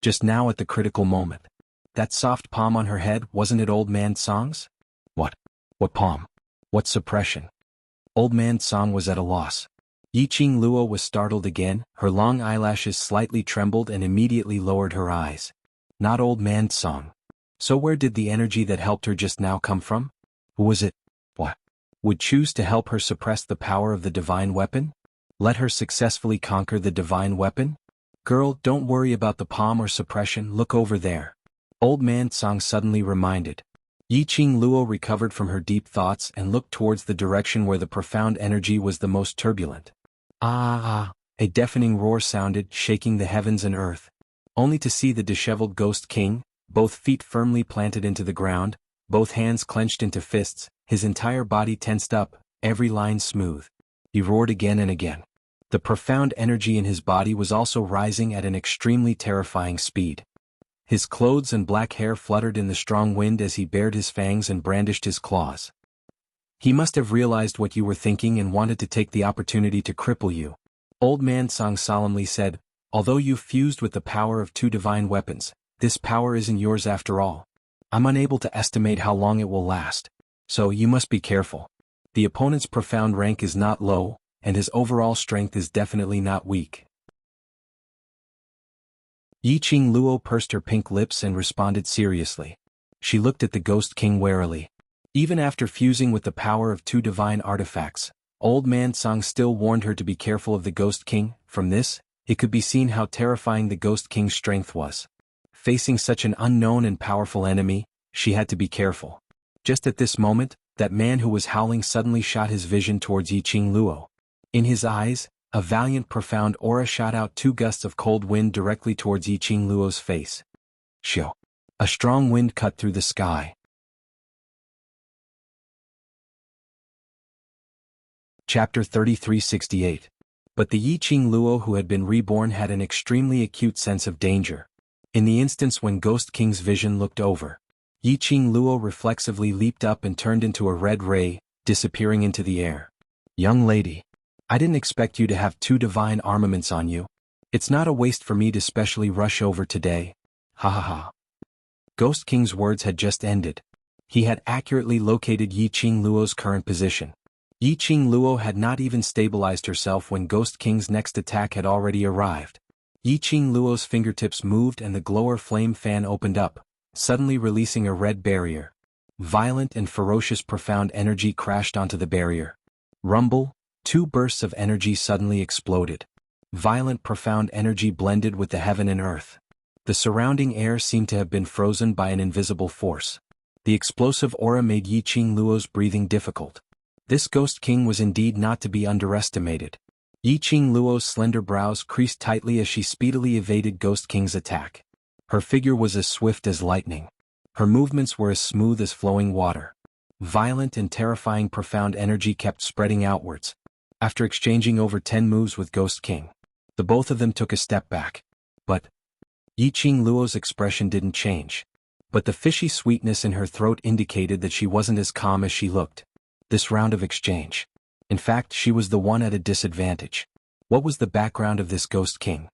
Just now at the critical moment. That soft palm on her head, wasn't it Old Man Song's?" What? What palm? What suppression? Old Man Song was at a loss. Yiqing Luo was startled again, her long eyelashes slightly trembled and immediately lowered her eyes. Not Old Man Song. So where did the energy that helped her just now come from? Who was it? What? Would choose to help her suppress the power of the divine weapon? Let her successfully conquer the divine weapon? "Girl, don't worry about the palm or suppression, look over there." Old Man Song suddenly reminded. Yiqing Luo recovered from her deep thoughts and looked towards the direction where the profound energy was the most turbulent. A deafening roar sounded, shaking the heavens and earth. Only to see the disheveled Ghost King, both feet firmly planted into the ground, both hands clenched into fists, his entire body tensed up, every line smooth. He roared again and again. The profound energy in his body was also rising at an extremely terrifying speed. His clothes and black hair fluttered in the strong wind as he bared his fangs and brandished his claws. "He must have realized what you were thinking and wanted to take the opportunity to cripple you," Old Man Song solemnly said. "Although you've fused with the power of two divine weapons, this power isn't yours after all. I'm unable to estimate how long it will last. So you must be careful. The opponent's profound rank is not low, and his overall strength is definitely not weak." Yiqing Luo pursed her pink lips and responded seriously. She looked at the Ghost King warily. Even after fusing with the power of two divine artifacts, Old Man Song still warned her to be careful of the Ghost King. From this, it could be seen how terrifying the Ghost King's strength was. Facing such an unknown and powerful enemy, she had to be careful. Just at this moment, that man who was howling suddenly shot his vision towards Yiqing Luo. In his eyes, a valiant profound aura shot out 2 gusts of cold wind directly towards Yiqing Luo's face. Shio. A strong wind cut through the sky. Chapter 3368. But the Yiqing Luo who had been reborn had an extremely acute sense of danger. In the instance when Ghost King's vision looked over, Yiqing Luo reflexively leaped up and turned into a red ray, disappearing into the air. Young lady, I didn't expect you to have 2 divine armaments on you. It's not a waste for me to specially rush over today. Ha ha ha. Ghost King's words had just ended. He had accurately located Yiqing Luo's current position. Yiqing Luo had not even stabilized herself when Ghost King's next attack had already arrived. Yiqing Luo's fingertips moved and the glower flame fan opened up, suddenly releasing a red barrier. Violent and ferocious profound energy crashed onto the barrier. Rumble, 2 bursts of energy suddenly exploded. Violent profound energy blended with the heaven and earth. The surrounding air seemed to have been frozen by an invisible force. The explosive aura made Yiqing Luo's breathing difficult. This Ghost King was indeed not to be underestimated. Yiqing Luo's slender brows creased tightly as she speedily evaded Ghost King's attack. Her figure was as swift as lightning. Her movements were as smooth as flowing water. Violent and terrifying profound energy kept spreading outwards. After exchanging over 10 moves with Ghost King, the both of them took a step back. But Yiqing Luo's expression didn't change. But the fishy sweetness in her throat indicated that she wasn't as calm as she looked. This round of exchange. In fact, she was the one at a disadvantage. What was the background of this Ghost King?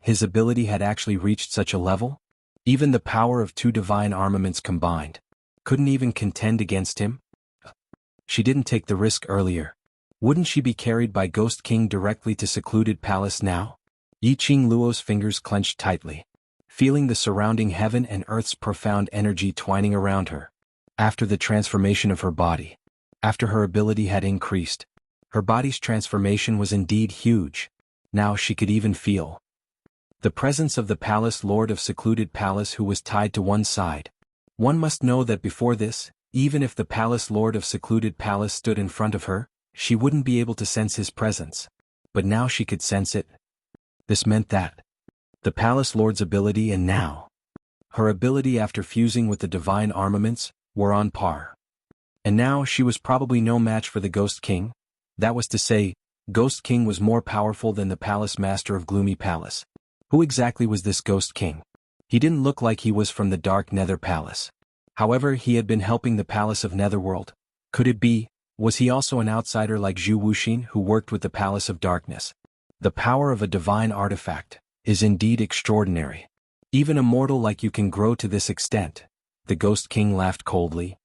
His ability had actually reached such a level? Even the power of 2 divine armaments combined couldn't even contend against him? She didn't take the risk earlier. Wouldn't she be carried by Ghost King directly to secluded palace now? Yiqing Luo's fingers clenched tightly, feeling the surrounding heaven and earth's profound energy twining around her. After the transformation of her body, after her ability had increased, her body's transformation was indeed huge. Now she could even feel the presence of the palace lord of secluded palace who was tied to one side. One must know that before this, even if the palace lord of secluded palace stood in front of her, she wouldn't be able to sense his presence. But now she could sense it. This meant that the palace lord's ability and now her ability after fusing with the divine armaments were on par. And now she was probably no match for the Ghost King. That was to say, Ghost King was more powerful than the palace master of Gloomy Palace. Who exactly was this Ghost King? He didn't look like he was from the Dark Nether Palace. However, he had been helping the Palace of Netherworld. Could it be, was he also an outsider like Zhu Wuxin who worked with the Palace of Darkness? The power of a divine artifact is indeed extraordinary. Even a mortal like you can grow to this extent. The Ghost King laughed coldly.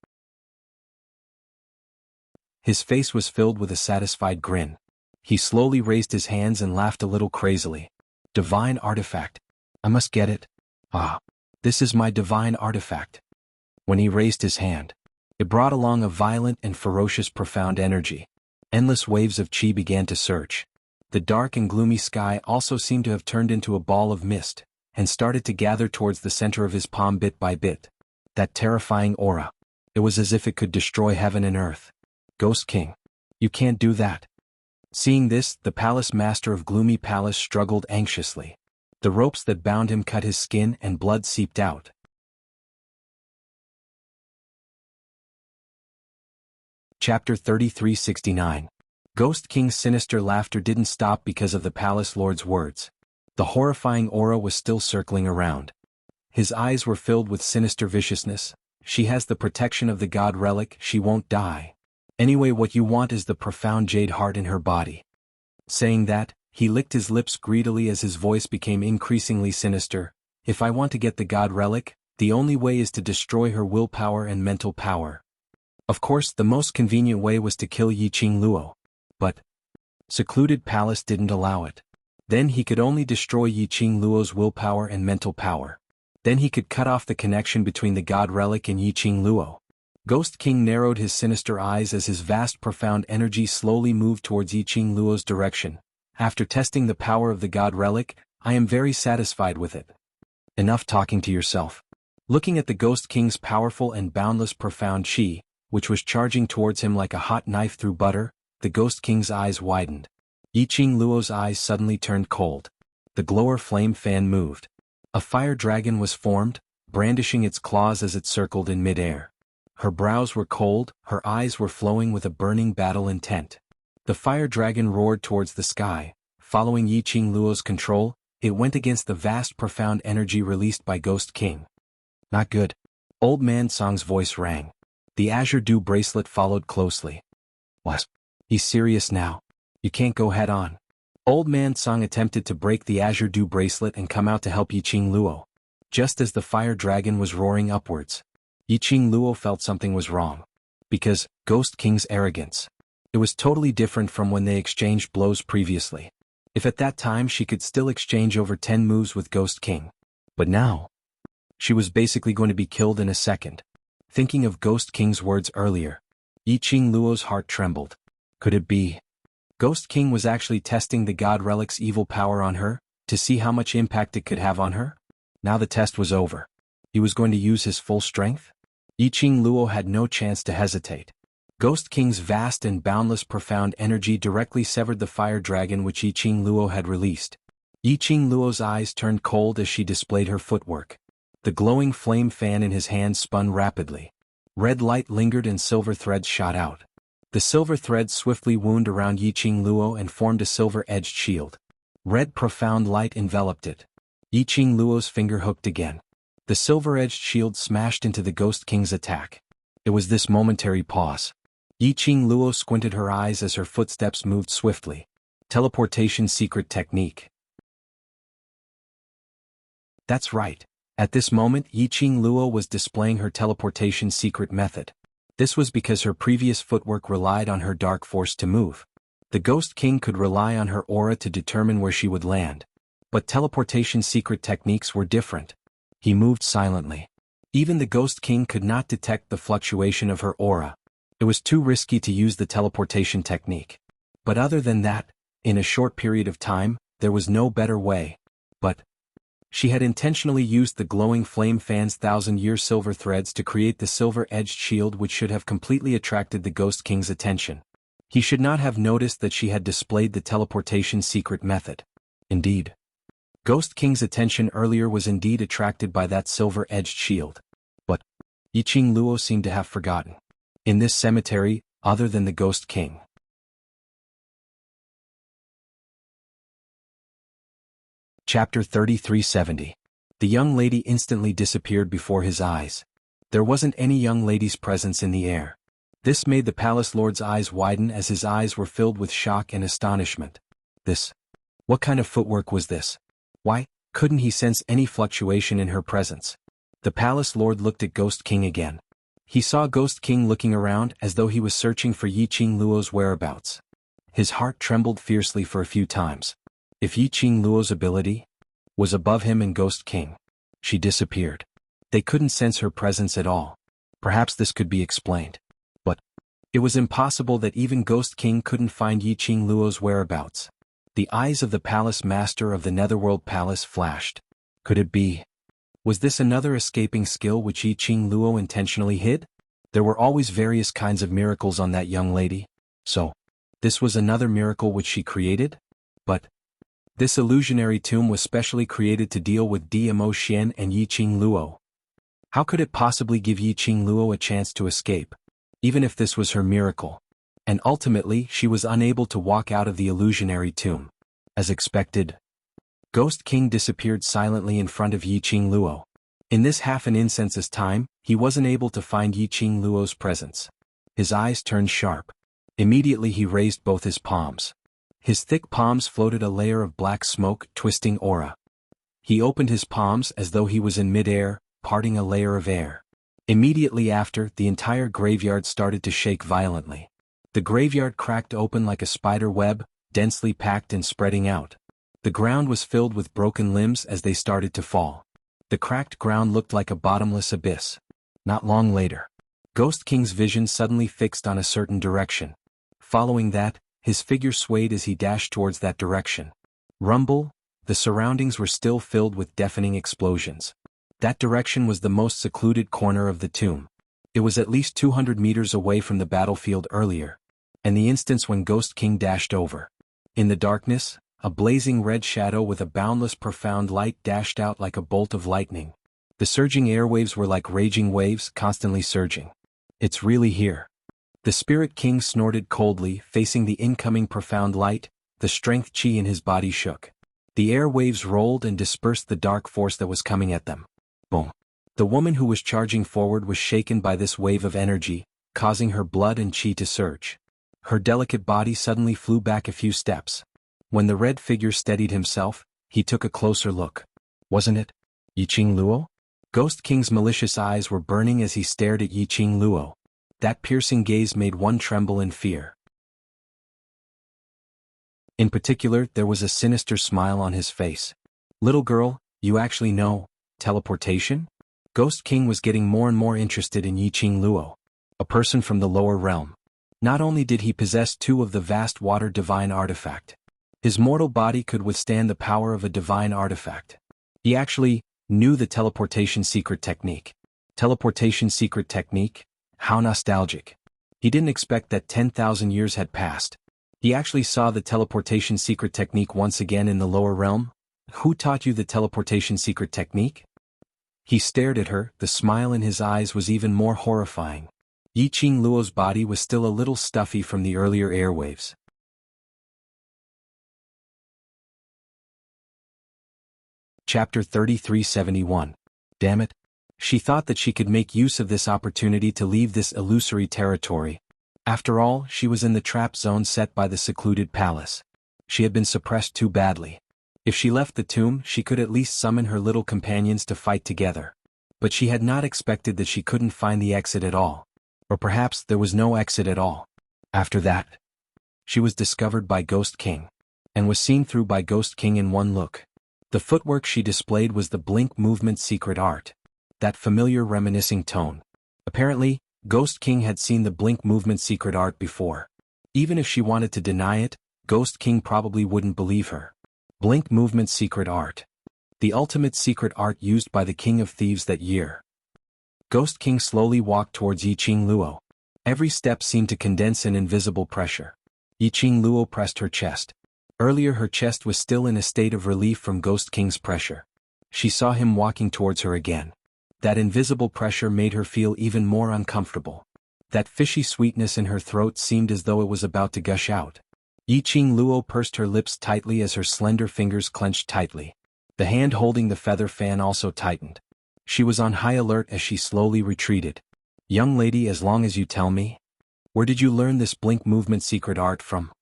His face was filled with a satisfied grin. He slowly raised his hands and laughed a little crazily. Divine artifact. I must get it. Ah, this is my divine artifact. When he raised his hand, it brought along a violent and ferocious profound energy. Endless waves of chi began to surge. The dark and gloomy sky also seemed to have turned into a ball of mist, and started to gather towards the center of his palm bit by bit. That terrifying aura. It was as if it could destroy heaven and earth. Ghost King. You can't do that. Seeing this, the palace master of Gloomy Palace struggled anxiously. The ropes that bound him cut his skin and blood seeped out. Chapter 3369. Ghost King's sinister laughter didn't stop because of the palace lord's words. The horrifying aura was still circling around. His eyes were filled with sinister viciousness. She has the protection of the god relic, she won't die. Anyway, what you want is the profound jade heart in her body. Saying that, he licked his lips greedily as his voice became increasingly sinister. If I want to get the god relic, the only way is to destroy her willpower and mental power. Of course, the most convenient way was to kill Yiqing Luo. But secluded palace didn't allow it. Then he could only destroy Yiqing Luo's willpower and mental power. Then he could cut off the connection between the god relic and Yiqing Luo. Ghost King narrowed his sinister eyes as his vast profound energy slowly moved towards Yiqing Luo's direction. After testing the power of the god relic, I am very satisfied with it. Enough talking to yourself. Looking at the Ghost King's powerful and boundless profound chi, which was charging towards him like a hot knife through butter, the Ghost King's eyes widened. Yiqing Luo's eyes suddenly turned cold. The glower flame fan moved. A fire dragon was formed, brandishing its claws as it circled in midair. Her brows were cold, her eyes were flowing with a burning battle intent. The fire dragon roared towards the sky. Following Yiqing Luo's control, it went against the vast profound energy released by Ghost King. Not good. Old Man Song's voice rang. The Azure Dew bracelet followed closely. What? He's serious now. You can't go head on. Old Man Song attempted to break the Azure Dew bracelet and come out to help Yiqing Luo. Just as the fire dragon was roaring upwards, Yiqing Luo felt something was wrong. Because, Ghost King's arrogance. It was totally different from when they exchanged blows previously. If at that time she could still exchange over 10 moves with Ghost King. But now, she was basically going to be killed in a second. Thinking of Ghost King's words earlier, Yiqing Luo's heart trembled. Could it be? Ghost King was actually testing the God Relic's evil power on her, to see how much impact it could have on her? Now the test was over. He was going to use his full strength? Yiqing Luo had no chance to hesitate. Ghost King's vast and boundless profound energy directly severed the fire dragon which Yiqing Luo had released. Yiqing Luo's eyes turned cold as she displayed her footwork. The glowing flame fan in his hand spun rapidly. Red light lingered and silver threads shot out. The silver threads swiftly wound around Yiqing Luo and formed a silver-edged shield. Red profound light enveloped it. Yiqing Luo's finger hooked again. The silver-edged shield smashed into the Ghost King's attack. It was this momentary pause. Yiqing Luo squinted her eyes as her footsteps moved swiftly. Teleportation secret technique. That's right. At this moment Yiqing Luo was displaying her teleportation secret method. This was because her previous footwork relied on her dark force to move. The Ghost King could rely on her aura to determine where she would land. But teleportation secret techniques were different. He moved silently. Even the Ghost King could not detect the fluctuation of her aura. It was too risky to use the teleportation technique. But other than that, in a short period of time, there was no better way. But she had intentionally used the glowing flame fan's 1,000-year silver threads to create the silver-edged shield which should have completely attracted the Ghost King's attention. He should not have noticed that she had displayed the teleportation secret method. Indeed, Ghost King's attention earlier was indeed attracted by that silver-edged shield. But Yiqing Luo seemed to have forgotten. In this cemetery, other than the Ghost King. Chapter 3370. The young lady instantly disappeared before his eyes. There wasn't any young lady's presence in the air. This made the palace lord's eyes widen as his eyes were filled with shock and astonishment. What kind of footwork was this? Why couldn't he sense any fluctuation in her presence? The palace lord looked at Ghost King again. He saw Ghost King looking around as though he was searching for Yiqing Luo's whereabouts. His heart trembled fiercely for a few times. If Yiqing Luo's ability was above him and Ghost King, she disappeared. They couldn't sense her presence at all. Perhaps this could be explained. But it was impossible that even Ghost King couldn't find Yiqing Luo's whereabouts. The eyes of the palace master of the Netherworld Palace flashed. Could it be? Was this another escaping skill which Yiqing Luo intentionally hid? There were always various kinds of miracles on that young lady. So, this was another miracle which she created? But this illusionary tomb was specially created to deal with Dmo Xian and Yiqing Luo. How could it possibly give Yiqing Luo a chance to escape? Even if this was her miracle. And ultimately she was unable to walk out of the illusionary tomb. As expected, Ghost King disappeared silently in front of Yiqing Luo. In this half an incense's time, he wasn't able to find Yiqing Luo's presence. His eyes turned sharp. Immediately he raised both his palms. His thick palms floated a layer of black smoke, twisting aura. He opened his palms as though he was in mid-air, parting a layer of air. Immediately after, the entire graveyard started to shake violently. The graveyard cracked open like a spider web, densely packed and spreading out. The ground was filled with broken limbs as they started to fall. The cracked ground looked like a bottomless abyss. Not long later, Ghost King's vision suddenly fixed on a certain direction. Following that, his figure swayed as he dashed towards that direction. Rumble, the surroundings were still filled with deafening explosions. That direction was the most secluded corner of the tomb. It was at least 200 meters away from the battlefield earlier. And the instance when Ghost King dashed over. In the darkness, a blazing red shadow with a boundless profound light dashed out like a bolt of lightning. The surging airwaves were like raging waves, constantly surging. It's really here. The Spirit King snorted coldly, facing the incoming profound light. The strength chi in his body shook. The air waves rolled and dispersed the dark force that was coming at them. Boom. The woman who was charging forward was shaken by this wave of energy, causing her blood and chi to surge. Her delicate body suddenly flew back a few steps. When the red figure steadied himself, he took a closer look. Wasn't it Yiqing Luo? Ghost King's malicious eyes were burning as he stared at Yiqing Luo. That piercing gaze made one tremble in fear. In particular, there was a sinister smile on his face. Little girl, you actually know teleportation? Ghost King was getting more and more interested in Yiqing Luo, a person from the lower realm. Not only did he possess two of the vast water divine artifact, his mortal body could withstand the power of a divine artifact. He actually knew the teleportation secret technique. Teleportation secret technique? How nostalgic. He didn't expect that 10,000 years had passed. He actually saw the teleportation secret technique once again in the lower realm. Who taught you the teleportation secret technique? He stared at her, the smile in his eyes was even more horrifying. Yiqing Luo's body was still a little stuffy from the earlier airwaves. Chapter 3371. Damn it. She thought that she could make use of this opportunity to leave this illusory territory. After all, she was in the trap zone set by the secluded palace. She had been suppressed too badly. If she left the tomb, she could at least summon her little companions to fight together. But she had not expected that she couldn't find the exit at all. Or perhaps there was no exit at all. After that, she was discovered by Ghost King, and was seen through by Ghost King in one look. The footwork she displayed was the blink movement secret art. That familiar reminiscing tone. Apparently, Ghost King had seen the blink movement secret art before. Even if she wanted to deny it, Ghost King probably wouldn't believe her. Blink movement secret art. The ultimate secret art used by the King of Thieves that year. Ghost King slowly walked towards Yiqing Luo. Every step seemed to condense an invisible pressure. Yiqing Luo pressed her chest. Earlier her chest was still in a state of relief from Ghost King's pressure. She saw him walking towards her again. That invisible pressure made her feel even more uncomfortable. That fishy sweetness in her throat seemed as though it was about to gush out. Yiqing Luo pursed her lips tightly as her slender fingers clenched tightly. The hand holding the feather fan also tightened. She was on high alert as she slowly retreated. Young lady, as long as you tell me, where did you learn this blink movement secret art from?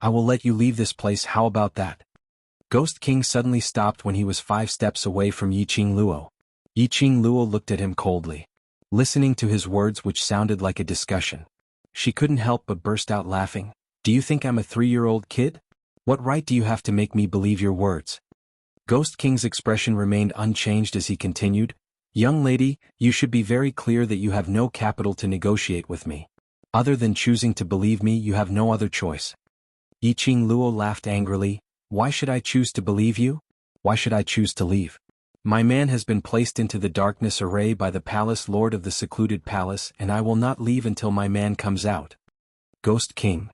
I will let you leave this place, how about that? Ghost King suddenly stopped when he was 5 steps away from Yiqing Luo. Yiqing Luo looked at him coldly, listening to his words which sounded like a discussion. She couldn't help but burst out laughing. Do you think I'm a 3-year-old kid? What right do you have to make me believe your words? Ghost King's expression remained unchanged as he continued. Young lady, you should be very clear that you have no capital to negotiate with me. Other than choosing to believe me, you have no other choice. Yiqing Luo laughed angrily. Why should I choose to believe you? Why should I choose to leave? My man has been placed into the darkness array by the palace lord of the secluded palace, and I will not leave until my man comes out. Ghost King,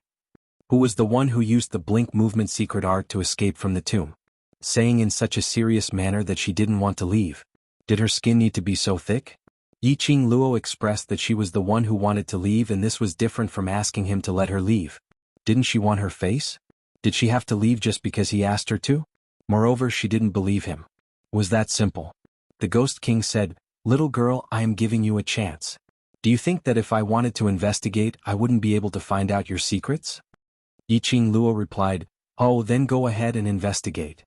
who was the one who used the blink movement secret art to escape from the tomb, saying in such a serious manner that she didn't want to leave. Did her skin need to be so thick? Yiqing Luo expressed that she was the one who wanted to leave, and this was different from asking him to let her leave. Didn't she want her face? Did she have to leave just because he asked her to? Moreover, she didn't believe him. Was that simple? The Ghost King said, Little girl, I am giving you a chance. Do you think that if I wanted to investigate, I wouldn't be able to find out your secrets? Yiqing Luo replied, Oh, then go ahead and investigate.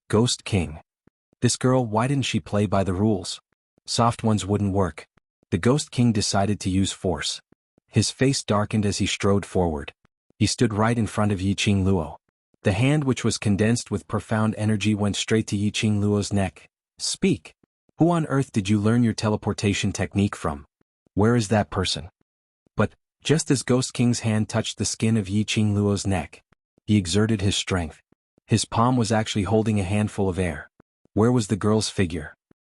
Ghost King. This girl, why didn't she play by the rules? Soft ones wouldn't work. The Ghost King decided to use force. His face darkened as he strode forward. He stood right in front of Yiqing Luo. The hand which was condensed with profound energy went straight to Yiqing Luo's neck. Speak. Who on earth did you learn your teleportation technique from? Where is that person? But, just as Ghost King's hand touched the skin of Yiqing Luo's neck, he exerted his strength. His palm was actually holding a handful of air. Where was the girl's figure?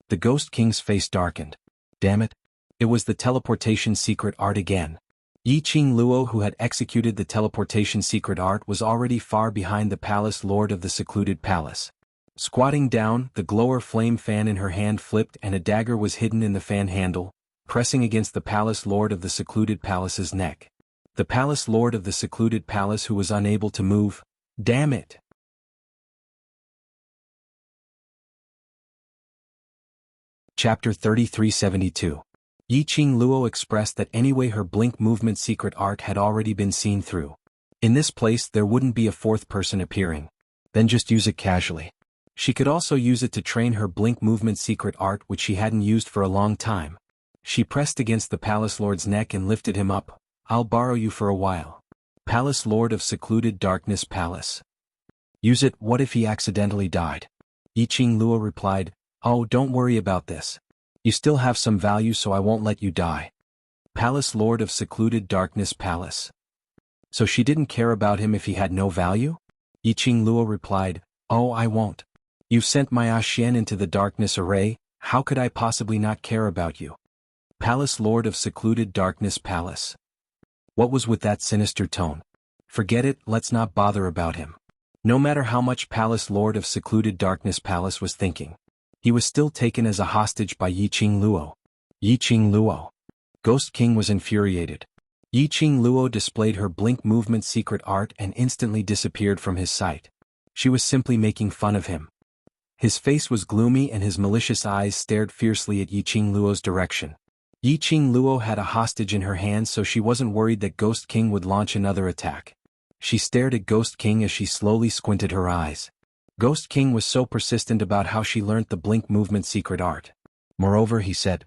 The Ghost King's face darkened. Damn it. It was the teleportation secret art again. Yi Qing Luo, who had executed the teleportation secret art, was already far behind the palace lord of the secluded palace. Squatting down, the glower flame fan in her hand flipped and a dagger was hidden in the fan handle, pressing against the palace lord of the secluded palace's neck. The palace lord of the secluded palace, who was unable to move. Damn it! Chapter 3372. Yi Qing Luo expressed that anyway her blink movement secret art had already been seen through. In this place there wouldn't be a fourth person appearing. Then just use it casually. She could also use it to train her blink movement secret art, which she hadn't used for a long time. She pressed against the palace lord's neck and lifted him up. I'll borrow you for a while. Palace lord of secluded darkness palace. Use it. What if he accidentally died? Yi Qing Luo replied, oh, don't worry about this. You still have some value, so I won't let you die. Palace lord of secluded darkness palace. So she didn't care about him if he had no value? Yi Qing Luo replied, oh, I won't. You've sent my Xian into the darkness array, how could I possibly not care about you? Palace lord of secluded darkness palace. What was with that sinister tone? Forget it, let's not bother about him. No matter how much palace lord of secluded darkness palace was thinking, he was still taken as a hostage by Yi Qing Luo. Yi Qing Luo. Ghost King was infuriated. Yi Qing Luo displayed her blink movement secret art and instantly disappeared from his sight. She was simply making fun of him. His face was gloomy and his malicious eyes stared fiercely at Yi Qing Luo's direction. Yi Qing Luo had a hostage in her hands, so she wasn't worried that Ghost King would launch another attack. She stared at Ghost King as she slowly squinted her eyes. Ghost King was so persistent about how she learnt the blink movement secret art. Moreover, he said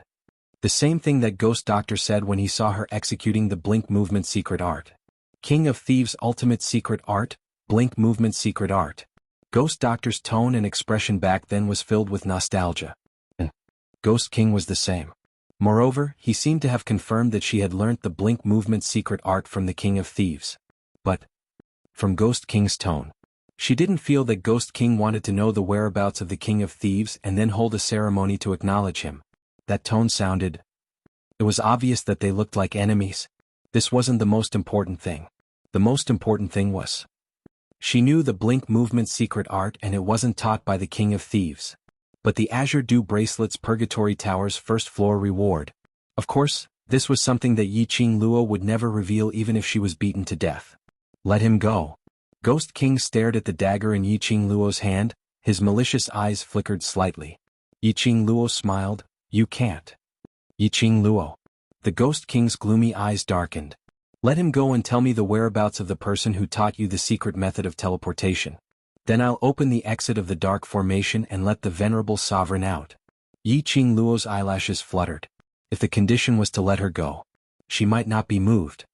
the same thing that Ghost Doctor said when he saw her executing the blink movement secret art. King of Thieves' ultimate secret art, blink movement secret art. Ghost Doctor's tone and expression back then was filled with nostalgia. And Ghost King was the same. Moreover, he seemed to have confirmed that she had learnt the blink movement secret art from the King of Thieves. But from Ghost King's tone, she didn't feel that Ghost King wanted to know the whereabouts of the King of Thieves and then hold a ceremony to acknowledge him. That tone sounded. It was obvious that they looked like enemies. This wasn't the most important thing. The most important thing was, she knew the blink movement secret art and it wasn't taught by the King of Thieves. But the Azure Dew Bracelet's Purgatory Tower's first floor reward. Of course, this was something that Yi Qing Luo would never reveal even if she was beaten to death. Let him go. Ghost King stared at the dagger in Yi Qing Luo's hand, his malicious eyes flickered slightly. Yi Qing Luo smiled, you can't. Yi Qing Luo. The Ghost King's gloomy eyes darkened. Let him go and tell me the whereabouts of the person who taught you the secret method of teleportation. Then I'll open the exit of the dark formation and let the venerable sovereign out. Yi Qing Luo's eyelashes fluttered. If the condition was to let her go, she might not be moved.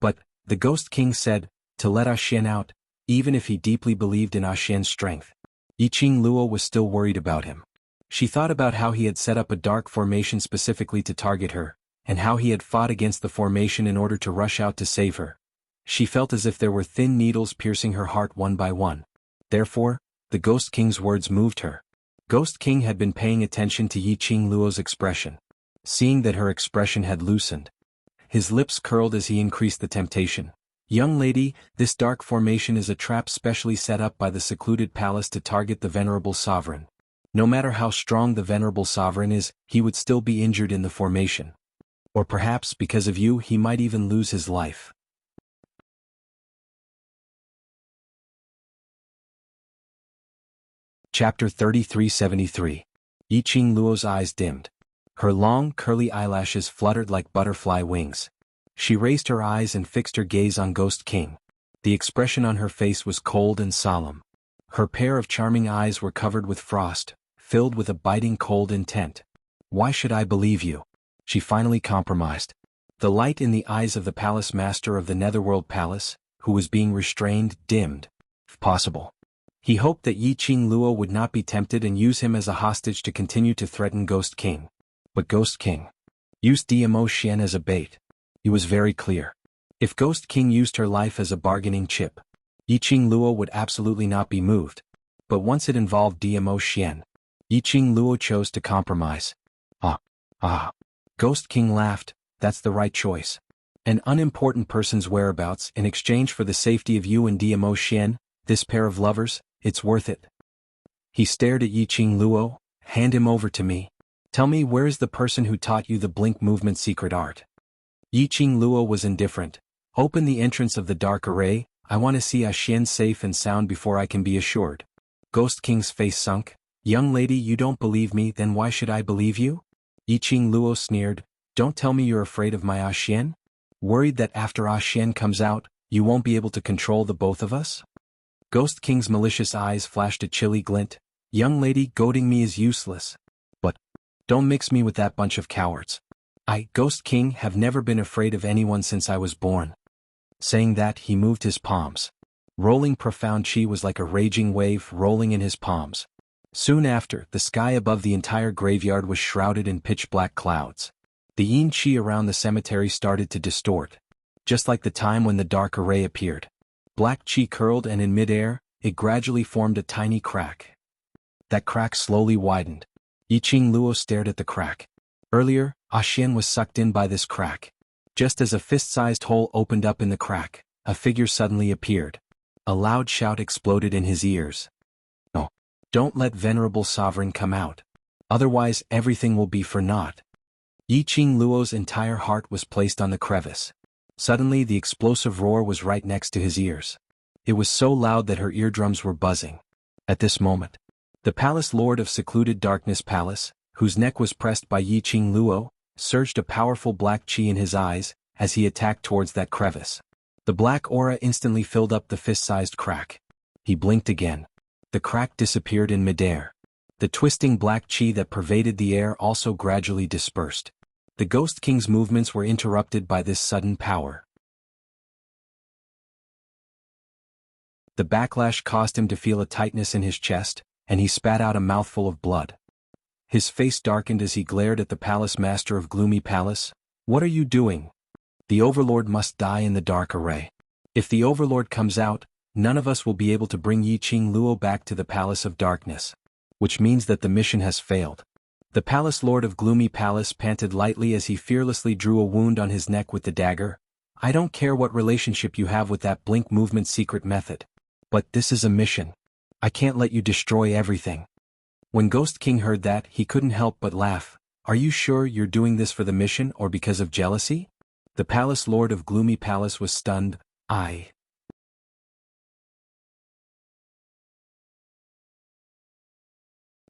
But the Ghost King said, to let Xian out, even if he deeply believed in Xian's strength. Yi Qing Luo was still worried about him. She thought about how he had set up a dark formation specifically to target her, and how he had fought against the formation in order to rush out to save her. She felt as if there were thin needles piercing her heart one by one. Therefore, the Ghost King's words moved her. Ghost King had been paying attention to Yi Qing Luo's expression. Seeing that her expression had loosened, his lips curled as he increased the temptation. Young lady, this dark formation is a trap specially set up by the secluded palace to target the venerable sovereign. No matter how strong the venerable sovereign is, he would still be injured in the formation. Or perhaps because of you he might even lose his life. Chapter 3373. Yi Qing Luo's eyes dimmed. Her long, curly eyelashes fluttered like butterfly wings. She raised her eyes and fixed her gaze on Ghost King. The expression on her face was cold and solemn. Her pair of charming eyes were covered with frost, filled with a biting cold intent. Why should I believe you? She finally compromised. The light in the eyes of the palace master of the Netherworld Palace, who was being restrained, dimmed. If possible. He hoped that Yi Qing Luo would not be tempted and use him as a hostage to continue to threaten Ghost King. But Ghost King used Dmo Xian as a bait. He was very clear. If Ghost King used her life as a bargaining chip, Yi Qing Luo would absolutely not be moved. But once it involved Dmo Xian, Yi Qing Luo chose to compromise. Ghost King laughed, that's the right choice. An unimportant person's whereabouts in exchange for the safety of you and Dmo Xian, this pair of lovers, it's worth it. He stared at Yiqing Luo. Hand him over to me. Tell me, where is the person who taught you the blink movement secret art? Yiqing Luo was indifferent. Open the entrance of the dark array. I want to see Xian safe and sound before I can be assured. Ghost King's face sunk. Young lady, you don't believe me, then why should I believe you? Yiqing Luo sneered. Don't tell me you're afraid of my Xian? Worried that after Xian comes out, you won't be able to control the both of us? Ghost King's malicious eyes flashed a chilly glint. Young lady, goading me is useless. But don't mix me with that bunch of cowards. I, Ghost King, have never been afraid of anyone since I was born. Saying that, he moved his palms. Rolling profound chi was like a raging wave rolling in his palms. Soon after, the sky above the entire graveyard was shrouded in pitch-black clouds. The yin chi around the cemetery started to distort. Just like the time when the dark array appeared. Black chi curled and in mid-air, it gradually formed a tiny crack. That crack slowly widened. Yiqing Luo stared at the crack. Earlier, Xian was sucked in by this crack. Just as a fist-sized hole opened up in the crack, a figure suddenly appeared. A loud shout exploded in his ears. No. Don't let Venerable Sovereign come out. Otherwise everything will be for naught. Yiqing Luo's entire heart was placed on the crevice. Suddenly the explosive roar was right next to his ears. It was so loud that her eardrums were buzzing. At this moment, the Palace Lord of Secluded Darkness Palace, whose neck was pressed by Yiqing Luo, surged a powerful black chi in his eyes as he attacked towards that crevice. The black aura instantly filled up the fist-sized crack. He blinked again. The crack disappeared in midair. The twisting black chi that pervaded the air also gradually dispersed. The Ghost King's movements were interrupted by this sudden power. The backlash caused him to feel a tightness in his chest, and he spat out a mouthful of blood. His face darkened as he glared at the Palace Master of Gloomy Palace. What are you doing? The Overlord must die in the dark array. If the Overlord comes out, none of us will be able to bring Yiqing Luo back to the Palace of Darkness. Which means that the mission has failed. The Palace Lord of Gloomy Palace panted lightly as he fearlessly drew a wound on his neck with the dagger. I don't care what relationship you have with that blink movement secret method. But this is a mission. I can't let you destroy everything. When Ghost King heard that, he couldn't help but laugh. Are you sure you're doing this for the mission or because of jealousy? The Palace Lord of Gloomy Palace was stunned.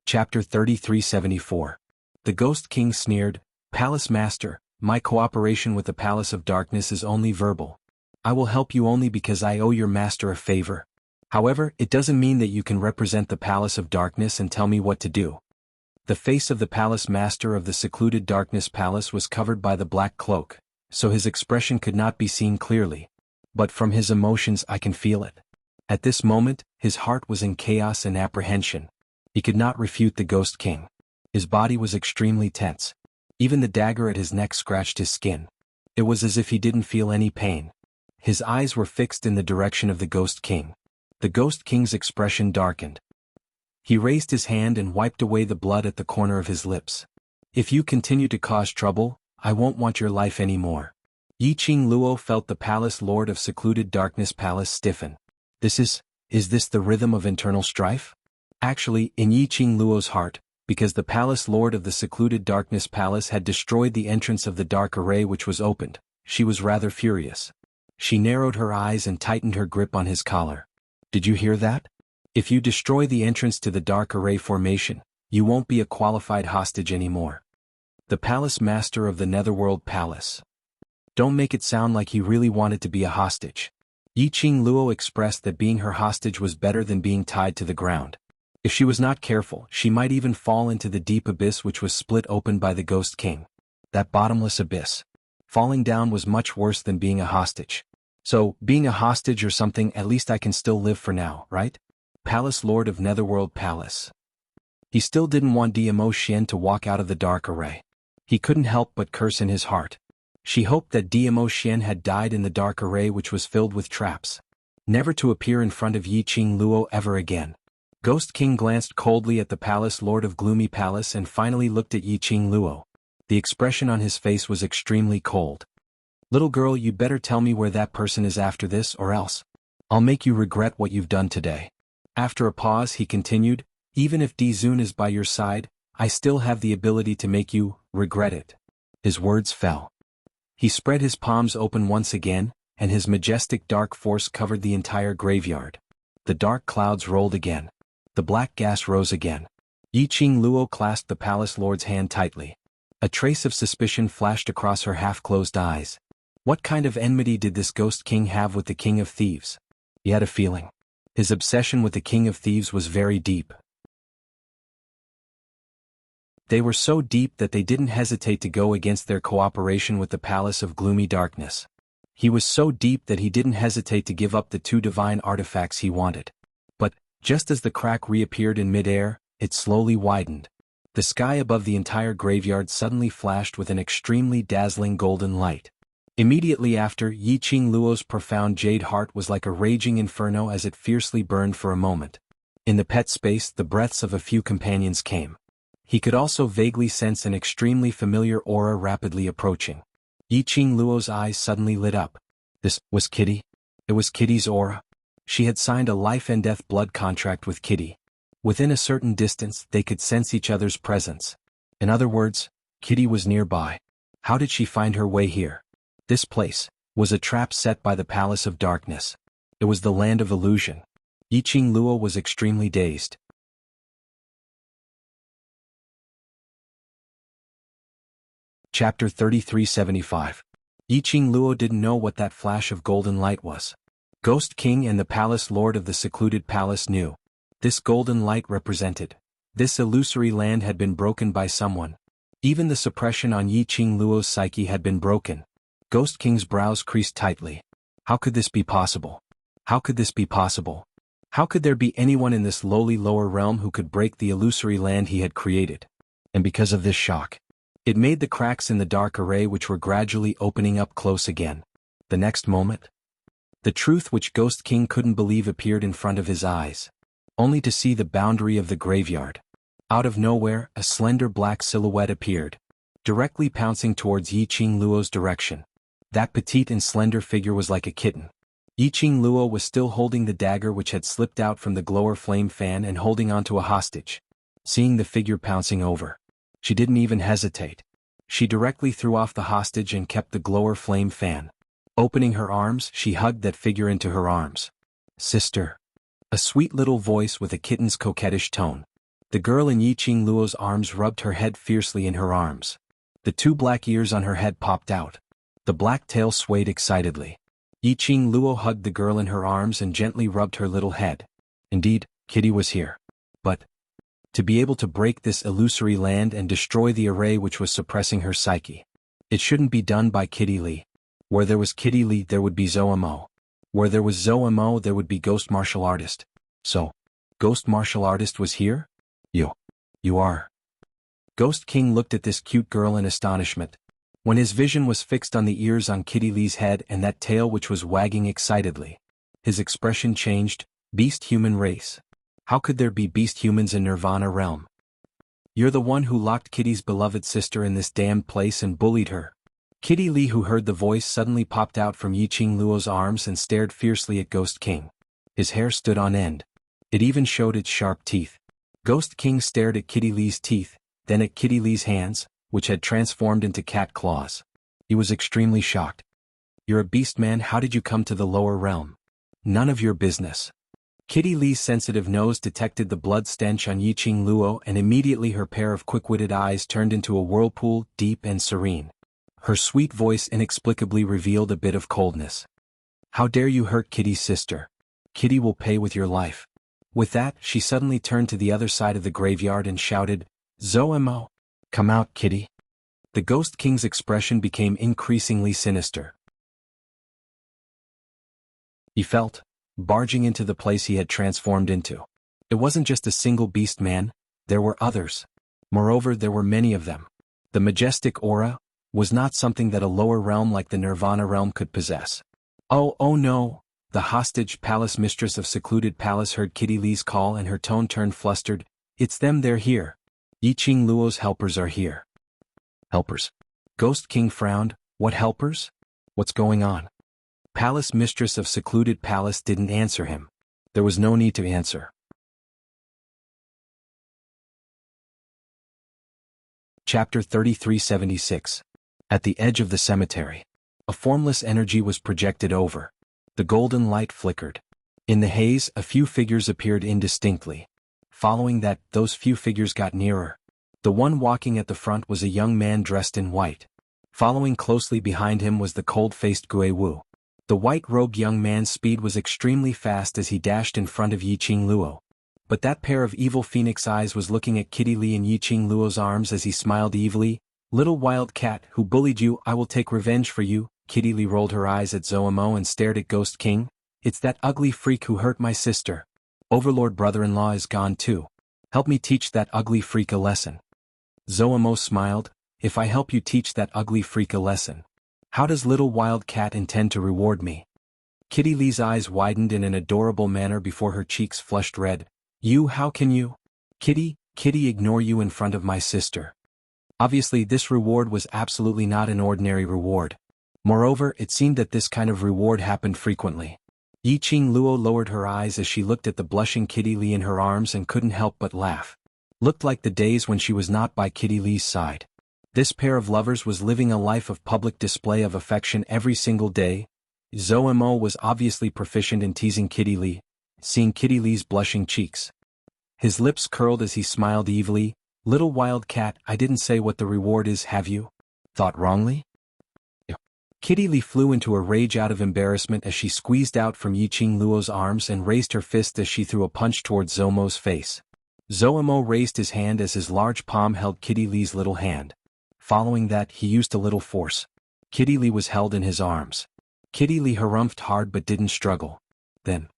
Chapter 3374. The Ghost King sneered, Palace Master, my cooperation with the Palace of Darkness is only verbal. I will help you only because I owe your master a favor. However, it doesn't mean that you can represent the Palace of Darkness and tell me what to do. The face of the Palace Master of the Secluded Darkness Palace was covered by the black cloak, so his expression could not be seen clearly. But from his emotions I can feel it. At this moment, his heart was in chaos and apprehension. He could not refute the Ghost King. His body was extremely tense. Even the dagger at his neck scratched his skin. It was as if he didn't feel any pain. His eyes were fixed in the direction of the Ghost King. The Ghost King's expression darkened. He raised his hand and wiped away the blood at the corner of his lips. If you continue to cause trouble, I won't want your life anymore. Yiqing Luo felt the Palace Lord of Secluded Darkness Palace stiffen. Is this the rhythm of internal strife? Actually, in Yiqing Luo's heart, because the Palace Lord of the Secluded Darkness Palace had destroyed the entrance of the dark array which was opened, she was rather furious. She narrowed her eyes and tightened her grip on his collar. Did you hear that? If you destroy the entrance to the dark array formation, you won't be a qualified hostage anymore. The Palace Master of the Netherworld Palace. Don't make it sound like he really wanted to be a hostage. Yiqing Luo expressed that being her hostage was better than being tied to the ground. If she was not careful, she might even fall into the deep abyss which was split open by the Ghost King. That bottomless abyss. Falling down was much worse than being a hostage. So, being a hostage or something, at least I can still live for now, right? Palace Lord of Netherworld Palace. He still didn't want Dmo Xian to walk out of the dark array. He couldn't help but curse in his heart. She hoped that Dmo Xian had died in the dark array which was filled with traps. Never to appear in front of Yiqing Luo ever again. Ghost King glanced coldly at the Palace Lord of Gloomy Palace and finally looked at Yiqing Luo. The expression on his face was extremely cold. "Little girl, you'd better tell me where that person is after this, or else I'll make you regret what you've done today." After a pause he continued, "Even if Dizun is by your side, I still have the ability to make you regret it." His words fell. He spread his palms open once again, and his majestic dark force covered the entire graveyard. The dark clouds rolled again. The black gas rose again. Yi Qing Luo clasped the palace lord's hand tightly. A trace of suspicion flashed across her half-closed eyes. What kind of enmity did this ghost king have with the king of thieves? He had a feeling. His obsession with the king of thieves was very deep. They were so deep that they didn't hesitate to go against their cooperation with the Palace of Gloomy Darkness. He was so deep that he didn't hesitate to give up the 2 divine artifacts he wanted. But, just as the crack reappeared in midair, it slowly widened. The sky above the entire graveyard suddenly flashed with an extremely dazzling golden light. Immediately after, Yi Qing Luo's profound jade heart was like a raging inferno as it fiercely burned for a moment. In the pet space, the breaths of a few companions came. He could also vaguely sense an extremely familiar aura rapidly approaching. Yi Qing Luo's eyes suddenly lit up. This was Kitty. It was Kitty's aura. She had signed a life-and-death blood contract with Kitty. Within a certain distance, they could sense each other's presence. In other words, Kitty was nearby. How did she find her way here? This place was a trap set by the Palace of Darkness. It was the land of illusion. Yi Qing Luo was extremely dazed. Chapter 3375. Yi Qing Luo didn't know what that flash of golden light was. Ghost King and the Palace Lord of the Secluded Palace knew. This golden light represented. This illusory land had been broken by someone. Even the suppression on Yi Qing Luo's psyche had been broken. Ghost King's brows creased tightly. How could this be possible? How could this be possible? How could there be anyone in this lowly lower realm who could break the illusory land he had created? And because of this shock, it made the cracks in the dark array which were gradually opening up close again. The next moment, the truth which Ghost King couldn't believe appeared in front of his eyes, only to see the boundary of the graveyard. Out of nowhere, a slender black silhouette appeared, directly pouncing towards Yi Qing Luo's direction. That petite and slender figure was like a kitten. Yi Qing Luo was still holding the dagger which had slipped out from the glower flame fan and holding onto a hostage. Seeing the figure pouncing over, she didn't even hesitate. She directly threw off the hostage and kept the glower flame fan. Opening her arms, she hugged that figure into her arms. "Sister." A sweet little voice with a kitten's coquettish tone. The girl in Yi Qing Luo's arms rubbed her head fiercely in her arms. The 2 black ears on her head popped out. The black tail swayed excitedly. Yi Qing Luo hugged the girl in her arms and gently rubbed her little head. Indeed, Kitty was here. But to be able to break this illusory land and destroy the array which was suppressing her psyche, it shouldn't be done by Kitty Li. Where there was Kitty Li, there would be Zhou Mo. Where there was Zhou Mo, there would be Ghost Martial Artist. So, Ghost Martial Artist was here? You are. Ghost King looked at this cute girl in astonishment. When his vision was fixed on the ears on Kitty Li's head and that tail which was wagging excitedly, his expression changed. Beast human race. How could there be beast humans in Nirvana realm? You're the one who locked Kitty's beloved sister in this damned place and bullied her. Kitty Li, who heard the voice, suddenly popped out from Yi Qing Luo's arms and stared fiercely at Ghost King. His hair stood on end. It even showed its sharp teeth. Ghost King stared at Kitty Li's teeth, then at Kitty Li's hands, which had transformed into cat claws. He was extremely shocked. "You're a beast man, how did you come to the lower realm?" "None of your business." Kitty Li's sensitive nose detected the blood stench on Yi Qing Luo, and immediately her pair of quick-witted eyes turned into a whirlpool, deep and serene. Her sweet voice inexplicably revealed a bit of coldness. "How dare you hurt Kitty's sister? Kitty will pay with your life." With that, she suddenly turned to the other side of the graveyard and shouted, "Zhou Mo! Come out, Kitty." The Ghost King's expression became increasingly sinister. He felt, barging into the place he had transformed into. It wasn't just a single beast man, there were others. Moreover, there were many of them. The majestic aura was not something that a lower realm like the Nirvana realm could possess. Oh no! The hostage palace mistress of Secluded Palace heard Kitty Li's call and her tone turned flustered. "It's them, they're here. Yi Qing Luo's helpers are here." Helpers. Ghost King frowned. What helpers? What's going on? Palace mistress of secluded palace didn't answer him. There was no need to answer. Chapter 3376. At the edge of the cemetery. A formless energy was projected over. The golden light flickered. In the haze, a few figures appeared indistinctly. Following that, those few figures got nearer. The one walking at the front was a young man dressed in white. Following closely behind him was the cold-faced Guiwu. The white-robed young man's speed was extremely fast as he dashed in front of Yiqing Luo. But that pair of evil phoenix eyes was looking at Kitty Li in Yiqing Luo's arms as he smiled evilly. Little wild cat who bullied you, I will take revenge for you. Kitty Li rolled her eyes at Zoamo and stared at Ghost King. It's that ugly freak who hurt my sister. Overlord brother-in-law is gone too. Help me teach that ugly freak a lesson. Zoamo smiled. If I help you teach that ugly freak a lesson, how does little wild cat intend to reward me? Kitty Li's eyes widened in an adorable manner before her cheeks flushed red. You, how can you? Kitty, ignore you in front of my sister. Obviously this reward was absolutely not an ordinary reward. Moreover, it seemed that this kind of reward happened frequently. Yiqing Luo lowered her eyes as she looked at the blushing Kitty Li in her arms and couldn't help but laugh. Looked like the days when she was not by Kitty Li's side. This pair of lovers was living a life of public display of affection every single day. Zoamo was obviously proficient in teasing Kitty Li, seeing Kitty Li's blushing cheeks. His lips curled as he smiled evilly. Little wild cat, I didn't say what the reward is, have you? Thought wrongly? Kitty Li flew into a rage out of embarrassment as she squeezed out from Yiqing Luo's arms and raised her fist as she threw a punch towards Zoamo's face. Zoamo raised his hand as his large palm held Kitty Li's little hand. Following that, he used a little force. Kitty Li was held in his arms. Kitty Li harumphed hard but didn't struggle. Then,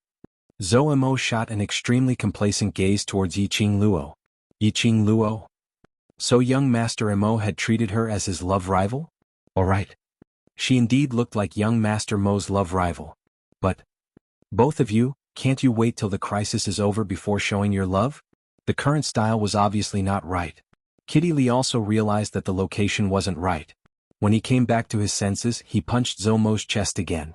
Zoamo shot an extremely complacent gaze towards Yiqing Luo. Yiqing Luo? So young Master Mo had treated her as his love rival? Alright. She indeed looked like young Master Mo's love rival. But, both of you, can't you wait till the crisis is over before showing your love? The current style was obviously not right. Kitty Li also realized that the location wasn't right. When he came back to his senses, he punched Zoamo's chest again.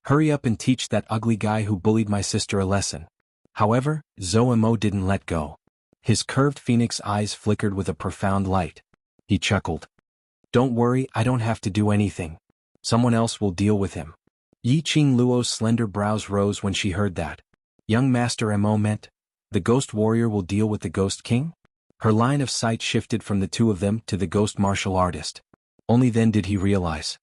Hurry up and teach that ugly guy who bullied my sister a lesson. However, Zoamo didn't let go. His curved phoenix eyes flickered with a profound light. He chuckled. Don't worry, I don't have to do anything. Someone else will deal with him. Yiqing Luo's slender brows rose when she heard that. Young Master Mo meant, the ghost warrior will deal with the Ghost King? Her line of sight shifted from the two of them to the ghost martial artist. Only then did he realize.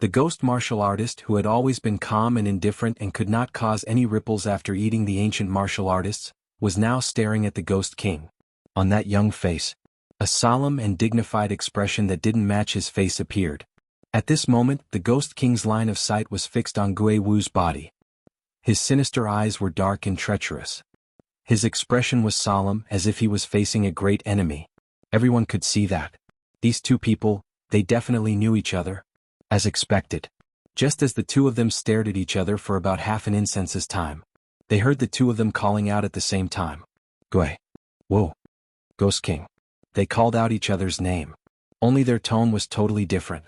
The ghost martial artist, who had always been calm and indifferent and could not cause any ripples after eating the ancient martial artists, was now staring at the Ghost King. On that young face, a solemn and dignified expression that didn't match his face appeared. At this moment, the Ghost King's line of sight was fixed on Guiwu's body. His sinister eyes were dark and treacherous. His expression was solemn, as if he was facing a great enemy. Everyone could see that. These two people, they definitely knew each other. As expected. Just as the two of them stared at each other for about half an instance's time, they heard the two of them calling out at the same time. Gui. Whoa. Ghost King. They called out each other's name. Only their tone was totally different.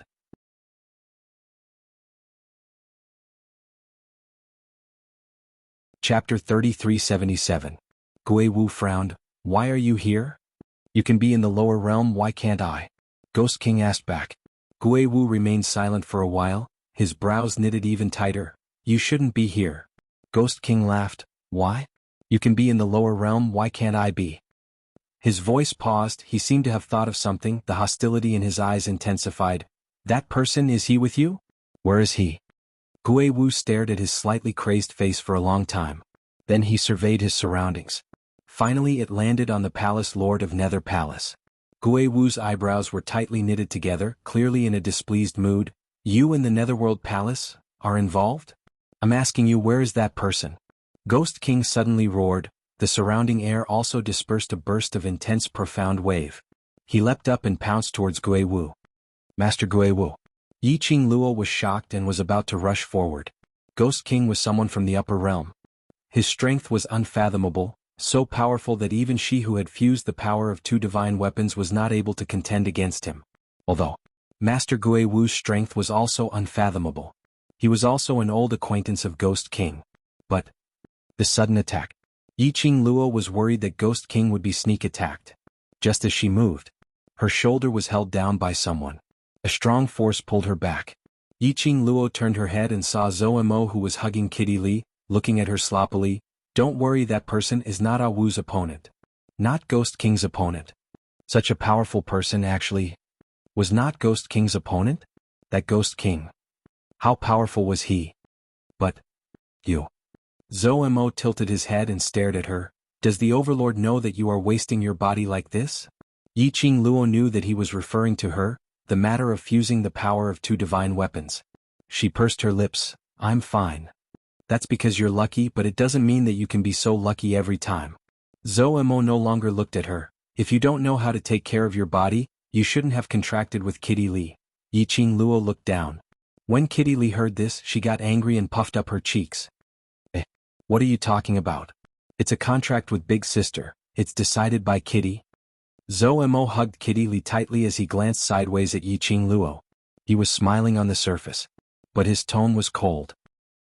Chapter 3377. Guiwu frowned. Why are you here? You can be in the lower realm, why can't I? Ghost King asked back. Guiwu remained silent for a while, his brows knitted even tighter. You shouldn't be here. Ghost King laughed. Why? You can be in the lower realm, why can't I be? His voice paused, he seemed to have thought of something, the hostility in his eyes intensified. That person, is he with you? Where is he? Guiwu stared at his slightly crazed face for a long time. Then he surveyed his surroundings. Finally it landed on the palace lord of Nether Palace. Guiwu's eyebrows were tightly knitted together, clearly in a displeased mood. You and the Netherworld Palace are involved? I'm asking you, where is that person? Ghost King suddenly roared. The surrounding air also dispersed a burst of intense profound wave. He leapt up and pounced towards Guiwu. Master Guiwu. Yiqing Luo was shocked and was about to rush forward. Ghost King was someone from the upper realm. His strength was unfathomable, so powerful that even she who had fused the power of 2 divine weapons was not able to contend against him. Although Master Gui Wu's strength was also unfathomable. He was also an old acquaintance of Ghost King. But the sudden attack. Yiqing Luo was worried that Ghost King would be sneak attacked. Just as she moved, her shoulder was held down by someone. A strong force pulled her back. Yiqing Luo turned her head and saw Zhou Mo, who was hugging Kitty Li, looking at her sloppily. Don't worry, that person is not Ah Wu's opponent. Not Ghost King's opponent. Such a powerful person actually was not Ghost King's opponent? That Ghost King. How powerful was he? But you. Zhou Mo tilted his head and stared at her. Does the Overlord know that you are wasting your body like this? Yiqing Luo knew that he was referring to her, the matter of fusing the power of 2 divine weapons. She pursed her lips. I'm fine. That's because you're lucky, but it doesn't mean that you can be so lucky every time. Zhou Mo no longer looked at her. If you don't know how to take care of your body, you shouldn't have contracted with Kitty Li. Yiqing Luo looked down. When Kitty Li heard this, she got angry and puffed up her cheeks. What are you talking about? It's a contract with Big Sister. It's decided by Kitty. Zhou Mo hugged Kitty Li tightly as he glanced sideways at Yiqing Luo. He was smiling on the surface, but his tone was cold.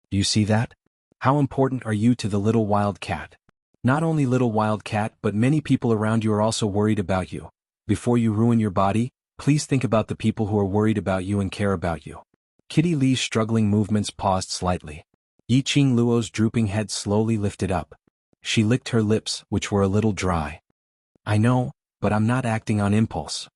You see that? How important are you to the little wild cat? Not only little wild cat, but many people around you are also worried about you. Before you ruin your body, please think about the people who are worried about you and care about you. Kitty Li's struggling movements paused slightly. Yiqing Luo's drooping head slowly lifted up. She licked her lips, which were a little dry. I know, but I'm not acting on impulse.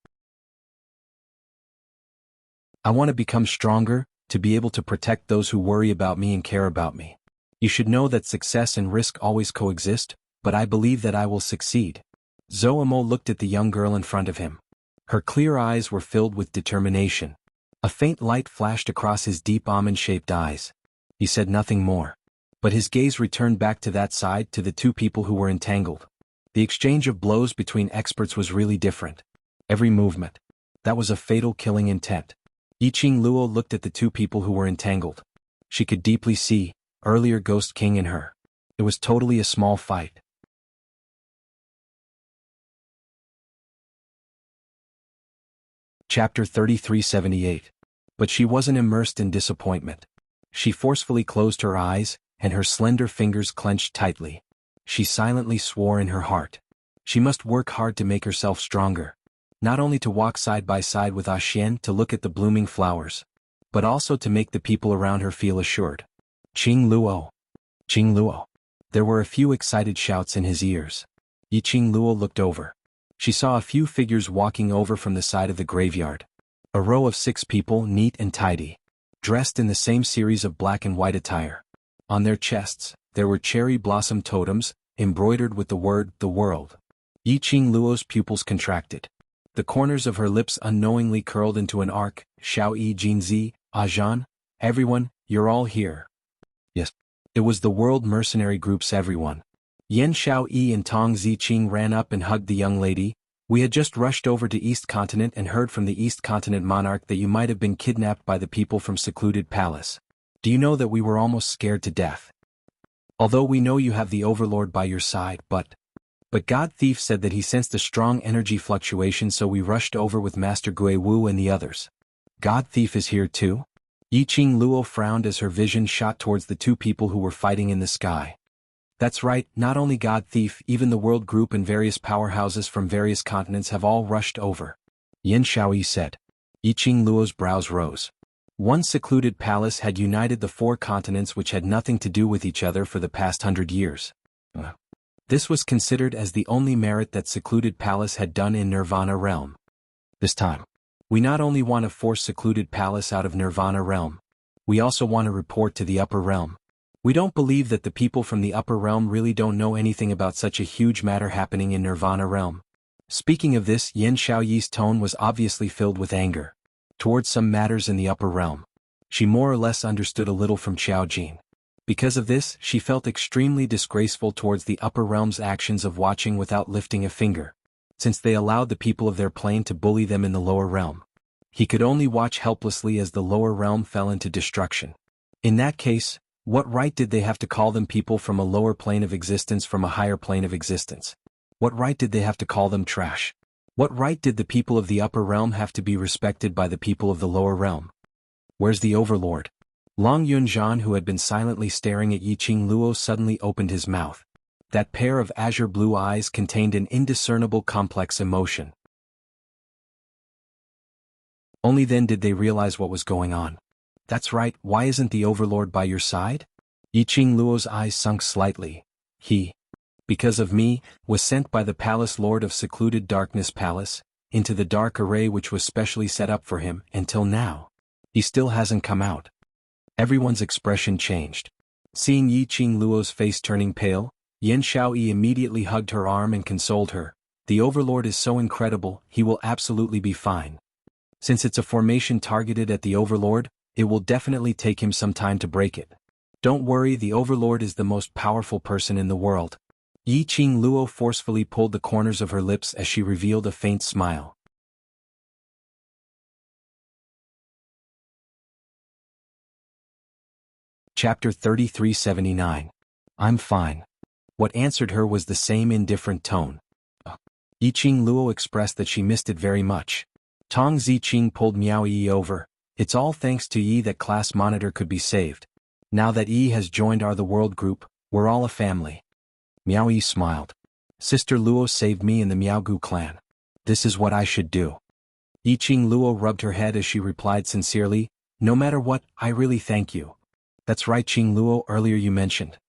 I want to become stronger, to be able to protect those who worry about me and care about me. You should know that success and risk always coexist, but I believe that I will succeed. Zhou Mo looked at the young girl in front of him. Her clear eyes were filled with determination. A faint light flashed across his deep almond-shaped eyes. He said nothing more. But his gaze returned back to that side, to the 2 people who were entangled. The exchange of blows between experts was really different. Every movement. That was a fatal killing intent. Yiqing Luo looked at the 2 people who were entangled. She could deeply see, earlier Ghost King in her. It was totally a small fight. Chapter 3378. But she wasn't immersed in disappointment. She forcefully closed her eyes, and her slender fingers clenched tightly. She silently swore in her heart. She must work hard to make herself stronger. Not only to walk side by side with Ah Xian to look at the blooming flowers, but also to make the people around her feel assured. Qing Luo. Qing Luo. There were a few excited shouts in his ears. Yiqing Luo looked over. She saw a few figures walking over from the side of the graveyard. A row of 6 people, neat and tidy, dressed in the same series of black and white attire. On their chests, there were cherry blossom totems, embroidered with the word, the world. Yiqing Luo's pupils contracted. The corners of her lips unknowingly curled into an arc. Xiao Yi Jinzi, Ajan, everyone, you're all here. Yes. It was the world mercenary group's everyone. Yan Xiao Yi and Tong Ziqing ran up and hugged the young lady. We had just rushed over to East Continent and heard from the East Continent monarch that you might have been kidnapped by the people from Secluded Palace. Do you know that we were almost scared to death? Although we know you have the Overlord by your side, but God Thief said that he sensed a strong energy fluctuation, so we rushed over with Master Gui Wu and the others. God Thief is here too? Yiqing Luo frowned as her vision shot towards the 2 people who were fighting in the sky. That's right, not only God Thief, even the World Group and various powerhouses from various continents have all rushed over. Yin Xiaoyi said. Yiqing Luo's brows rose. One secluded palace had united the 4 continents which had nothing to do with each other for the past 100 years. This was considered as the only merit that Secluded Palace had done in Nirvana Realm. This time, we not only want to force Secluded Palace out of Nirvana Realm, we also want to report to the Upper Realm. We don't believe that the people from the Upper Realm really don't know anything about such a huge matter happening in Nirvana Realm. Speaking of this, Yin Xiaoyi's tone was obviously filled with anger towards some matters in the Upper Realm. She more or less understood a little from Xiao Jin. Because of this, she felt extremely disgraceful towards the Upper Realm's actions of watching without lifting a finger, since they allowed the people of their plane to bully them in the Lower Realm. He could only watch helplessly as the Lower Realm fell into destruction. In that case, What right did they have to call them people from a lower plane of existence from a higher plane of existence? What right did they have to call them trash? What right did the people of the upper realm have to be respected by the people of the lower realm? Where's the overlord? Long Yunzhan, who had been silently staring at Yiqing Luo, suddenly opened his mouth. That pair of azure blue eyes contained an indiscernible complex emotion. Only then did they realize what was going on. That's right, why isn't the overlord by your side? Yiqing Luo's eyes sunk slightly. He, because of me, was sent by the palace lord of secluded Darkness Palace, into the dark array which was specially set up for him, until now. He still hasn't come out. Everyone's expression changed. Seeing Yiqing Luo's face turning pale, Yan Shaoyi immediately hugged her arm and consoled her. The overlord is so incredible, he will absolutely be fine. Since it's a formation targeted at the overlord, it will definitely take him some time to break it. Don't worry, the overlord is the most powerful person in the world. Yiqing Luo forcefully pulled the corners of her lips as she revealed a faint smile. Chapter 3379. I'm fine. What answered her was the same indifferent tone. Yiqing Luo expressed that she missed it very much. Tong Ziqing pulled Miao Yi over. It's all thanks to Yi that Class Monitor could be saved. Now that Yi has joined our The World group, we're all a family. Miao Yi smiled. Sister Luo saved me and the Miaogu clan. This is what I should do. Yiqing Luo rubbed her head as she replied sincerely, no matter what, I really thank you. That's right, Qing Luo, earlier you mentioned.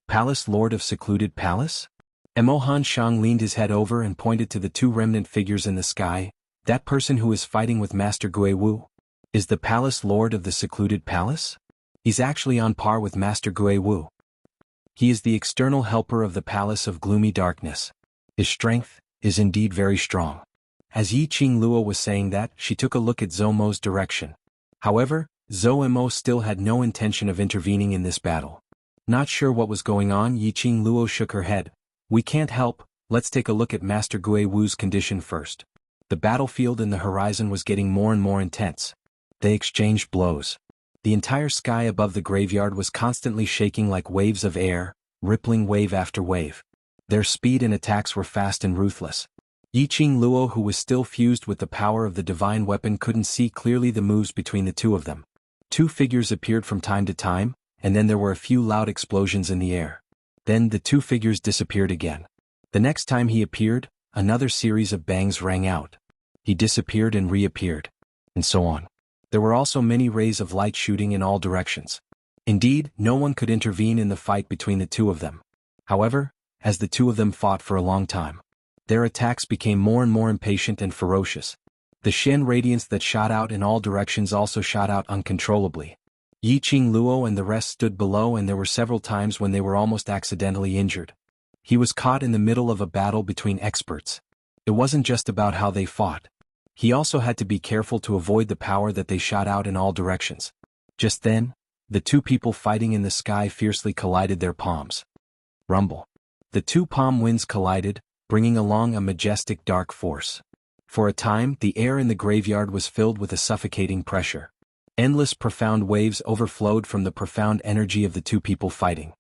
Palace Lord of Secluded Palace? Emohan Shang leaned his head over and pointed to the two remnant figures in the sky. That person who is fighting with Master Gui Wu is the Palace Lord of the Secluded Palace? He's actually on par with Master Gui Wu. He is the external helper of the Palace of Gloomy Darkness. His strength is indeed very strong. As Yiqing Luo was saying that, she took a look at Zhou Mo's direction. However, Zhou Mo still had no intention of intervening in this battle. Not sure what was going on, Yiqing Luo shook her head. We can't help, let's take a look at Master Gui Wu's condition first. The battlefield in the horizon was getting more and more intense. They exchanged blows. The entire sky above the graveyard was constantly shaking like waves of air, rippling wave after wave. Their speed and attacks were fast and ruthless. Yiqing Luo, who was still fused with the power of the divine weapon, couldn't see clearly the moves between the two of them. Two figures appeared from time to time, and then there were a few loud explosions in the air. Then the two figures disappeared again. The next time he appeared, another series of bangs rang out. He disappeared and reappeared. And so on. There were also many rays of light shooting in all directions. Indeed, no one could intervene in the fight between the two of them. However, as the two of them fought for a long time, their attacks became more and more impatient and ferocious. The Shen radiance that shot out in all directions also shot out uncontrollably. Yiqing Luo and the rest stood below, and there were several times when they were almost accidentally injured. He was caught in the middle of a battle between experts. It wasn't just about how they fought. He also had to be careful to avoid the power that they shot out in all directions. Just then, the two people fighting in the sky fiercely collided their palms. Rumble. The two palm winds collided, bringing along a majestic dark force. For a time, the air in the graveyard was filled with a suffocating pressure. Endless profound waves overflowed from the profound energy of the two people fighting.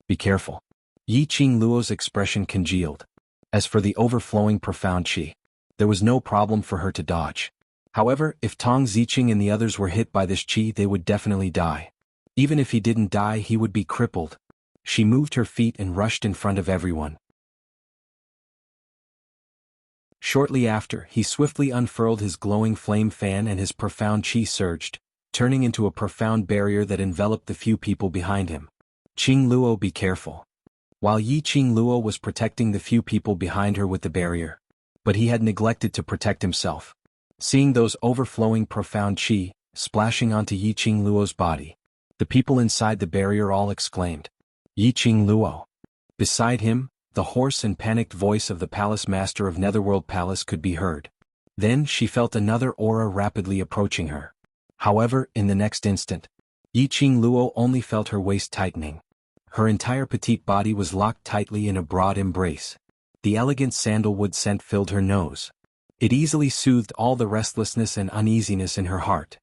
Be careful. Yiqing Luo's expression congealed. As for the overflowing profound qi, there was no problem for her to dodge. However, if Tong Ziqing and the others were hit by this qi, they would definitely die. Even if he didn't die, he would be crippled. She moved her feet and rushed in front of everyone. Shortly after, he swiftly unfurled his glowing flame fan and his profound qi surged, turning into a profound barrier that enveloped the few people behind him. Qing Luo, be careful. While Yiqing Luo was protecting the few people behind her with the barrier, but he had neglected to protect himself. Seeing those overflowing profound qi splashing onto Yiqing Luo's body, the people inside the barrier all exclaimed, Yiqing Luo. Beside him, the hoarse and panicked voice of the palace master of Netherworld Palace could be heard. Then she felt another aura rapidly approaching her. However, in the next instant, Yiqing Luo only felt her waist tightening. Her entire petite body was locked tightly in a broad embrace. The elegant sandalwood scent filled her nose. It easily soothed all the restlessness and uneasiness in her heart.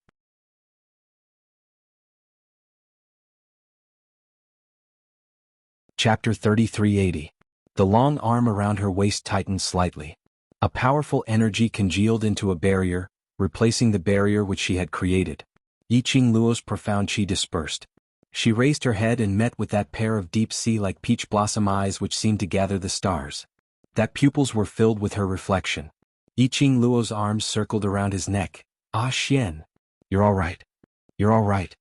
Chapter 3380. The long arm around her waist tightened slightly. A powerful energy congealed into a barrier, replacing the barrier which she had created. Yi Qingluo's profound chi dispersed. She raised her head and met with that pair of deep-sea like peach blossom eyes which seemed to gather the stars. That pupils were filled with her reflection. Yi Qingluo's arms circled around his neck. Ah Xian. You're all right. You're all right.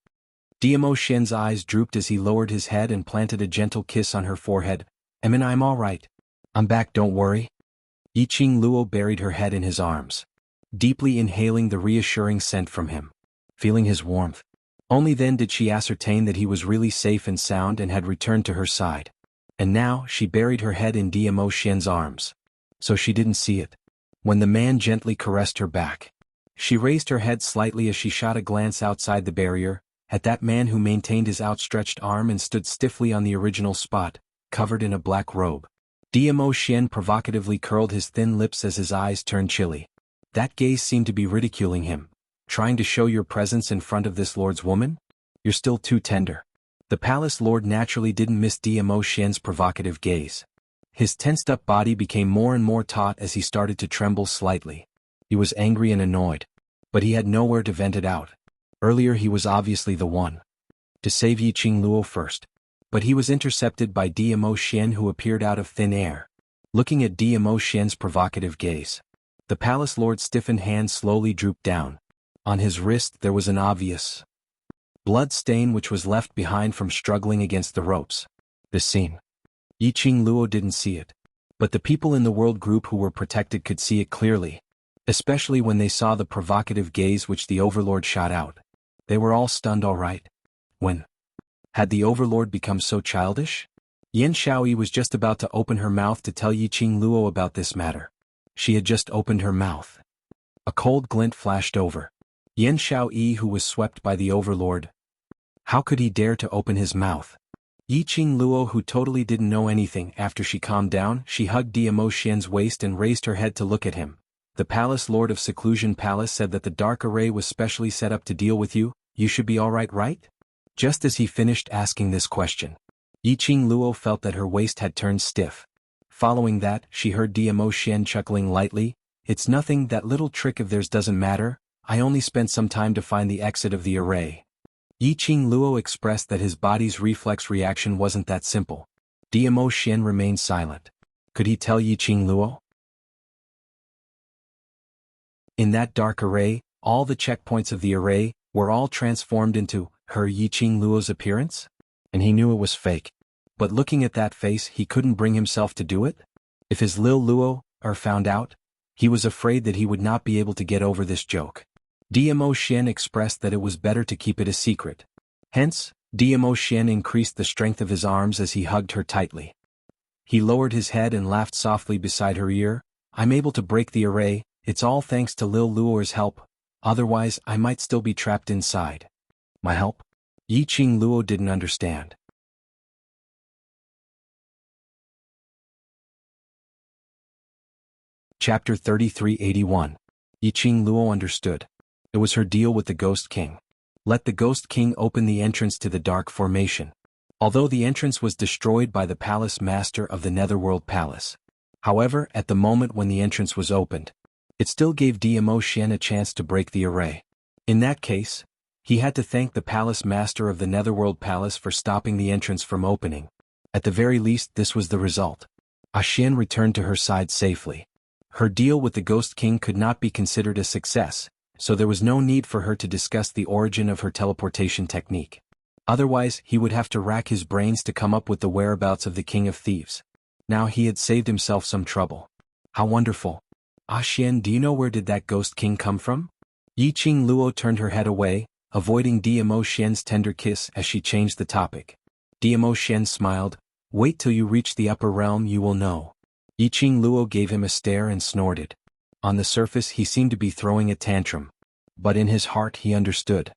Diamo Xian's eyes drooped as he lowered his head and planted a gentle kiss on her forehead. I'm all right. I'm back, don't worry. Yi Qingluo buried her head in his arms, deeply inhaling the reassuring scent from him, feeling his warmth. Only then did she ascertain that he was really safe and sound and had returned to her side. And now she buried her head in Diamo Xian's arms. So she didn't see it. When the man gently caressed her back, she raised her head slightly as she shot a glance outside the barrier, at that man who maintained his outstretched arm and stood stiffly on the original spot, covered in a black robe. Diamo Xian provocatively curled his thin lips as his eyes turned chilly. That gaze seemed to be ridiculing him. Trying to show your presence in front of this lord's woman? You're still too tender. The palace lord naturally didn't miss Diamo Xian's provocative gaze. His tensed-up body became more and more taut as he started to tremble slightly. He was angry and annoyed. But he had nowhere to vent it out. Earlier he was obviously the one to save Yi Qingluo first. But he was intercepted by Diamo Xian, who appeared out of thin air. Looking at Diamo Xian's provocative gaze, the palace lord's stiffened hand slowly drooped down. On his wrist there was an obvious blood stain which was left behind from struggling against the ropes. This scene. Yi Qingluo didn't see it. But the people in the world group who were protected could see it clearly. Especially when they saw the provocative gaze which the overlord shot out. They were all stunned. All right. When had the overlord become so childish? Yan Shaoyi was just about to open her mouth to tell Yi Qingluo about this matter. She had just opened her mouth. A cold glint flashed over Yan Shaoyi, who was swept by the overlord. How could he dare to open his mouth? Yi Qingluo, who totally didn't know anything, after she calmed down, she hugged Diamo Xian's waist and raised her head to look at him. The palace lord of Seclusion Palace said that the dark array was specially set up to deal with you. You should be all right, right? Just as he finished asking this question, Yi Qingluo felt that her waist had turned stiff. Following that, she heard Diamo Xian chuckling lightly. It's nothing, that little trick of theirs doesn't matter. I only spent some time to find the exit of the array. Yi Qingluo expressed that his body's reflex reaction wasn't that simple. Diamo Xian remained silent. Could he tell Yi Qingluo? In that dark array, all the checkpoints of the array were all transformed into her Yi Qingluo's appearance? And he knew it was fake. But looking at that face, he couldn't bring himself to do it? If his Lil Luo found out, he was afraid that he would not be able to get over this joke. Diamo Xian expressed that it was better to keep it a secret. Hence, Diamo Xian increased the strength of his arms as he hugged her tightly. He lowered his head and laughed softly beside her ear. I'm able to break the array. It's all thanks to Lil Luo's help. Otherwise, I might still be trapped inside. My help? Yi Qingluo didn't understand. Chapter 3381. Yi Qingluo understood. It was her deal with the Ghost King. Let the Ghost King open the entrance to the Dark Formation. Although the entrance was destroyed by the Palace Master of the Netherworld Palace. However, at the moment when the entrance was opened, it still gave Diamo Xian a chance to break the array. In that case, he had to thank the Palace Master of the Netherworld Palace for stopping the entrance from opening. At the very least, this was the result. Xian returned to her side safely. Her deal with the Ghost King could not be considered a success, so there was no need for her to discuss the origin of her teleportation technique. Otherwise, he would have to rack his brains to come up with the whereabouts of the King of Thieves. Now he had saved himself some trouble. How wonderful. Xian, do you know where did that Ghost King come from? Yi Qingluo turned her head away, avoiding Diamo Xian's tender kiss as she changed the topic. Diamo Xian smiled. Wait till you reach the upper realm, you will know. Yi Qingluo gave him a stare and snorted. On the surface he seemed to be throwing a tantrum. But in his heart he understood.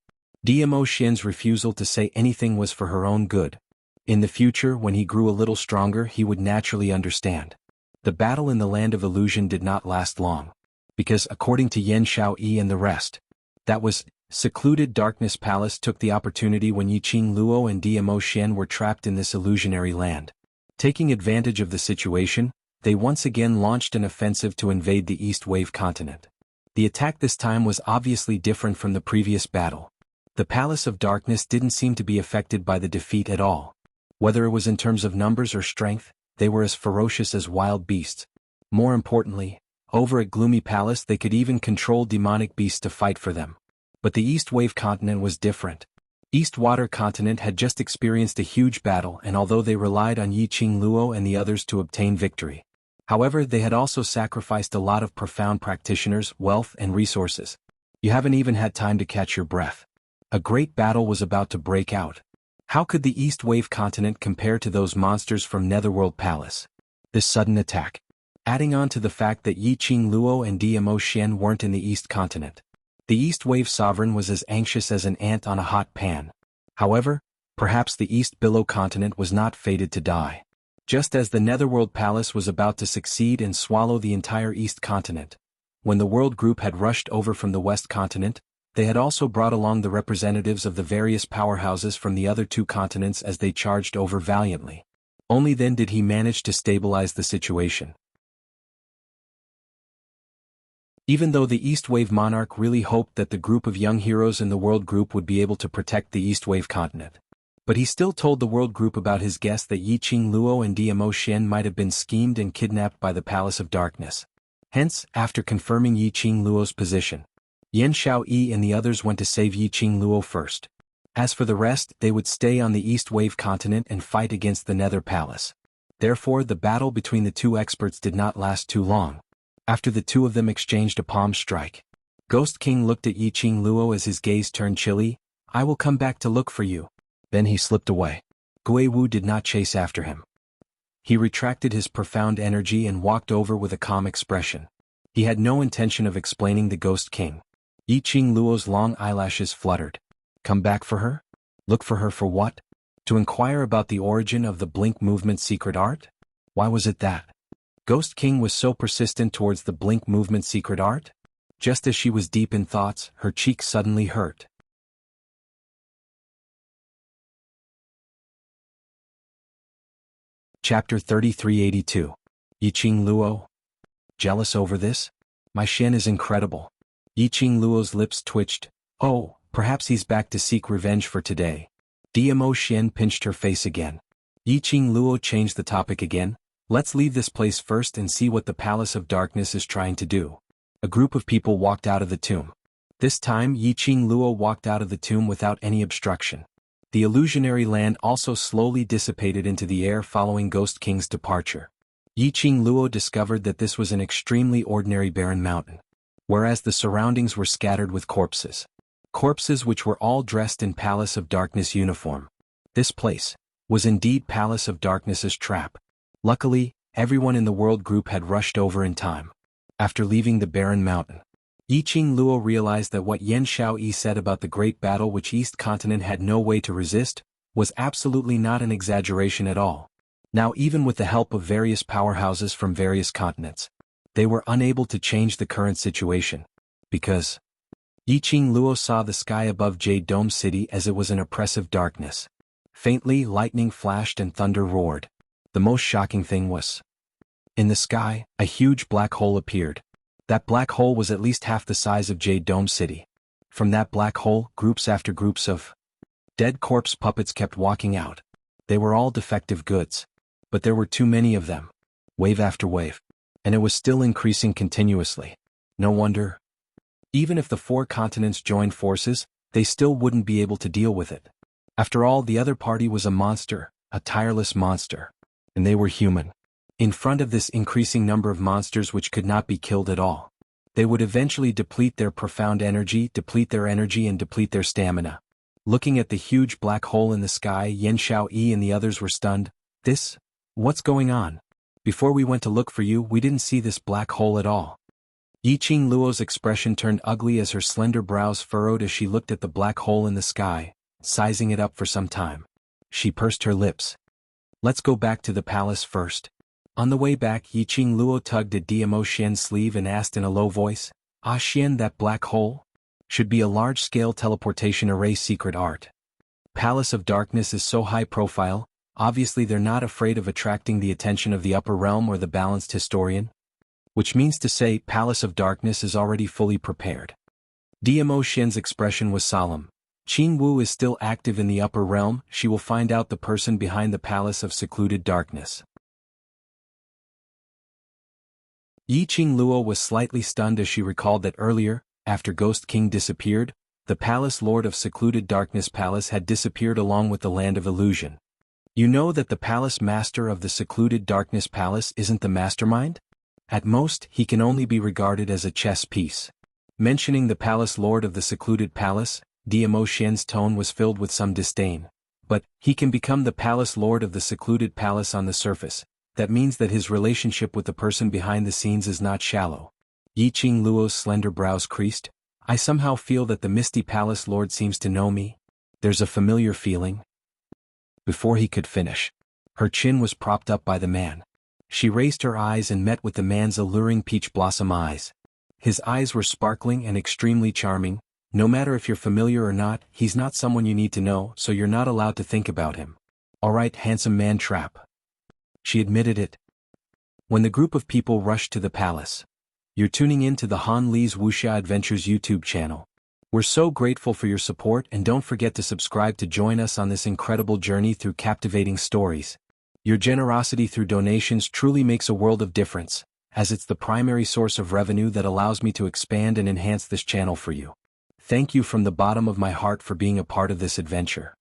Diamo Xian's refusal to say anything was for her own good. In the future, when he grew a little stronger, he would naturally understand. The battle in the Land of Illusion did not last long. Because according to Yan Shaoyi and the rest, that was, Secluded Darkness Palace took the opportunity when Yi Qingluo and Diamo Xian were trapped in this illusionary land. Taking advantage of the situation, they once again launched an offensive to invade the East Wave continent. The attack this time was obviously different from the previous battle. The Palace of Darkness didn't seem to be affected by the defeat at all. Whether it was in terms of numbers or strength, they were as ferocious as wild beasts. More importantly, over at Gloomy Palace they could even control demonic beasts to fight for them. But the East Wave continent was different. East Water Continent had just experienced a huge battle, and although they relied on Yiqing Luo and the others to obtain victory, however, they had also sacrificed a lot of profound practitioners, wealth, and resources. You haven't even had time to catch your breath. A great battle was about to break out. How could the East Wave continent compare to those monsters from Netherworld Palace? This sudden attack, adding on to the fact that Yiqing Luo and Dmo Xian weren't in the East continent. The East Wave sovereign was as anxious as an ant on a hot pan. However, perhaps the East Billow continent was not fated to die. Just as the Netherworld Palace was about to succeed and swallow the entire East continent, when the World Group had rushed over from the West continent, they had also brought along the representatives of the various powerhouses from the other two continents as they charged over valiantly. Only then did he manage to stabilize the situation. Even though the East Wave monarch really hoped that the group of young heroes in the World Group would be able to protect the East Wave continent, but he still told the World Group about his guess that Yiqing Luo and Dmo Xian might have been schemed and kidnapped by the Palace of Darkness. Hence, after confirming Yiqing Luo's position, Yan Xiaoyi and the others went to save Yiqing Luo first. As for the rest, they would stay on the East Wave continent and fight against the Nether Palace. Therefore, the battle between the two experts did not last too long. After the two of them exchanged a palm strike, Ghost King looked at Yiqing Luo as his gaze turned chilly. "I will come back to look for you." Then he slipped away. Gui Wu did not chase after him. He retracted his profound energy and walked over with a calm expression. He had no intention of explaining the Ghost King. Yiqing Luo's long eyelashes fluttered. Come back for her? Look for her for what? To inquire about the origin of the Blink Movement secret art? Why was it that Ghost King was so persistent towards the Blink Movement secret art? Just as she was deep in thoughts, her cheek suddenly hurt. Chapter 3382. Yiqing Luo. Jealous over this? My Xian is incredible. Yiqing Luo's lips twitched. Oh, perhaps he's back to seek revenge for today. Dmo Xian pinched her face again. Yiqing Luo changed the topic again. Let's leave this place first and see what the Palace of Darkness is trying to do. A group of people walked out of the tomb. This time Yiqing Luo walked out of the tomb without any obstruction. The illusionary land also slowly dissipated into the air following Ghost King's departure. Yiqing Luo discovered that this was an extremely ordinary barren mountain, whereas the surroundings were scattered with corpses. Corpses which were all dressed in Palace of Darkness uniform. This place was indeed Palace of Darkness's trap. Luckily, everyone in the World Group had rushed over in time. After leaving the barren mountain, Yiqing Luo realized that what Yan Xiaoyi said about the great battle which East Continent had no way to resist was absolutely not an exaggeration at all. Now, even with the help of various powerhouses from various continents, they were unable to change the current situation, because Yiqing Luo saw the sky above Jade Dome City as it was an oppressive darkness. Faintly, lightning flashed and thunder roared. The most shocking thing was, in the sky, a huge black hole appeared. That black hole was at least half the size of Jade Dome City. From that black hole, groups after groups of dead corpse puppets kept walking out. They were all defective goods. But there were too many of them. Wave after wave. And it was still increasing continuously. No wonder. Even if the 4 continents joined forces, they still wouldn't be able to deal with it. After all, the other party was a monster, a tireless monster. And they were human. In front of this increasing number of monsters which could not be killed at all, they would eventually deplete their profound energy, deplete their stamina. Looking at the huge black hole in the sky, Yan Xiaoyi and the others were stunned. What's going on? Before we went to look for you, we didn't see this black hole at all. Yiqing Luo's expression turned ugly as her slender brows furrowed as she looked at the black hole in the sky, sizing it up for some time. She pursed her lips. Let's go back to the palace first. On the way back, Yiqing Luo tugged at Dmo Xian's sleeve and asked in a low voice, Ah Xian, that black hole? Should be a large-scale teleportation array secret art. Palace of Darkness is so high profile, Obviously they're not afraid of attracting the attention of the upper realm or the balanced historian. Which means to say, Palace of Darkness is already fully prepared. Dmo Shin's expression was solemn. Jianghu is still active in the upper realm, she will find out the person behind the Palace of Secluded Darkness. Yi Qingluo was slightly stunned as she recalled that earlier, after Ghost King disappeared, the Palace Lord of Secluded Darkness Palace had disappeared along with the Land of Illusion. You know that the Palace Master of the Secluded Darkness Palace isn't the mastermind? At most, he can only be regarded as a chess piece. Mentioning the Palace Lord of the Secluded Palace, Dmo Shin's tone was filled with some disdain. But, he can become the Palace Lord of the Secluded Palace on the surface. That means that his relationship with the person behind the scenes is not shallow. Yi Qingluo's slender brows creased. I somehow feel that the Misty Palace Lord seems to know me. There's a familiar feeling. Before he could finish, her chin was propped up by the man. She raised her eyes and met with the man's alluring peach blossom eyes. His eyes were sparkling and extremely charming. No matter if you're familiar or not, he's not someone you need to know, so you're not allowed to think about him. Alright, handsome man trap. She admitted it. When the group of people rushed to the palace. You're tuning in to the Han Li's Wuxia Adventures YouTube channel. We're so grateful for your support, and don't forget to subscribe to join us on this incredible journey through captivating stories. Your generosity through donations truly makes a world of difference, as it's the primary source of revenue that allows me to expand and enhance this channel for you. Thank you from the bottom of my heart for being a part of this adventure.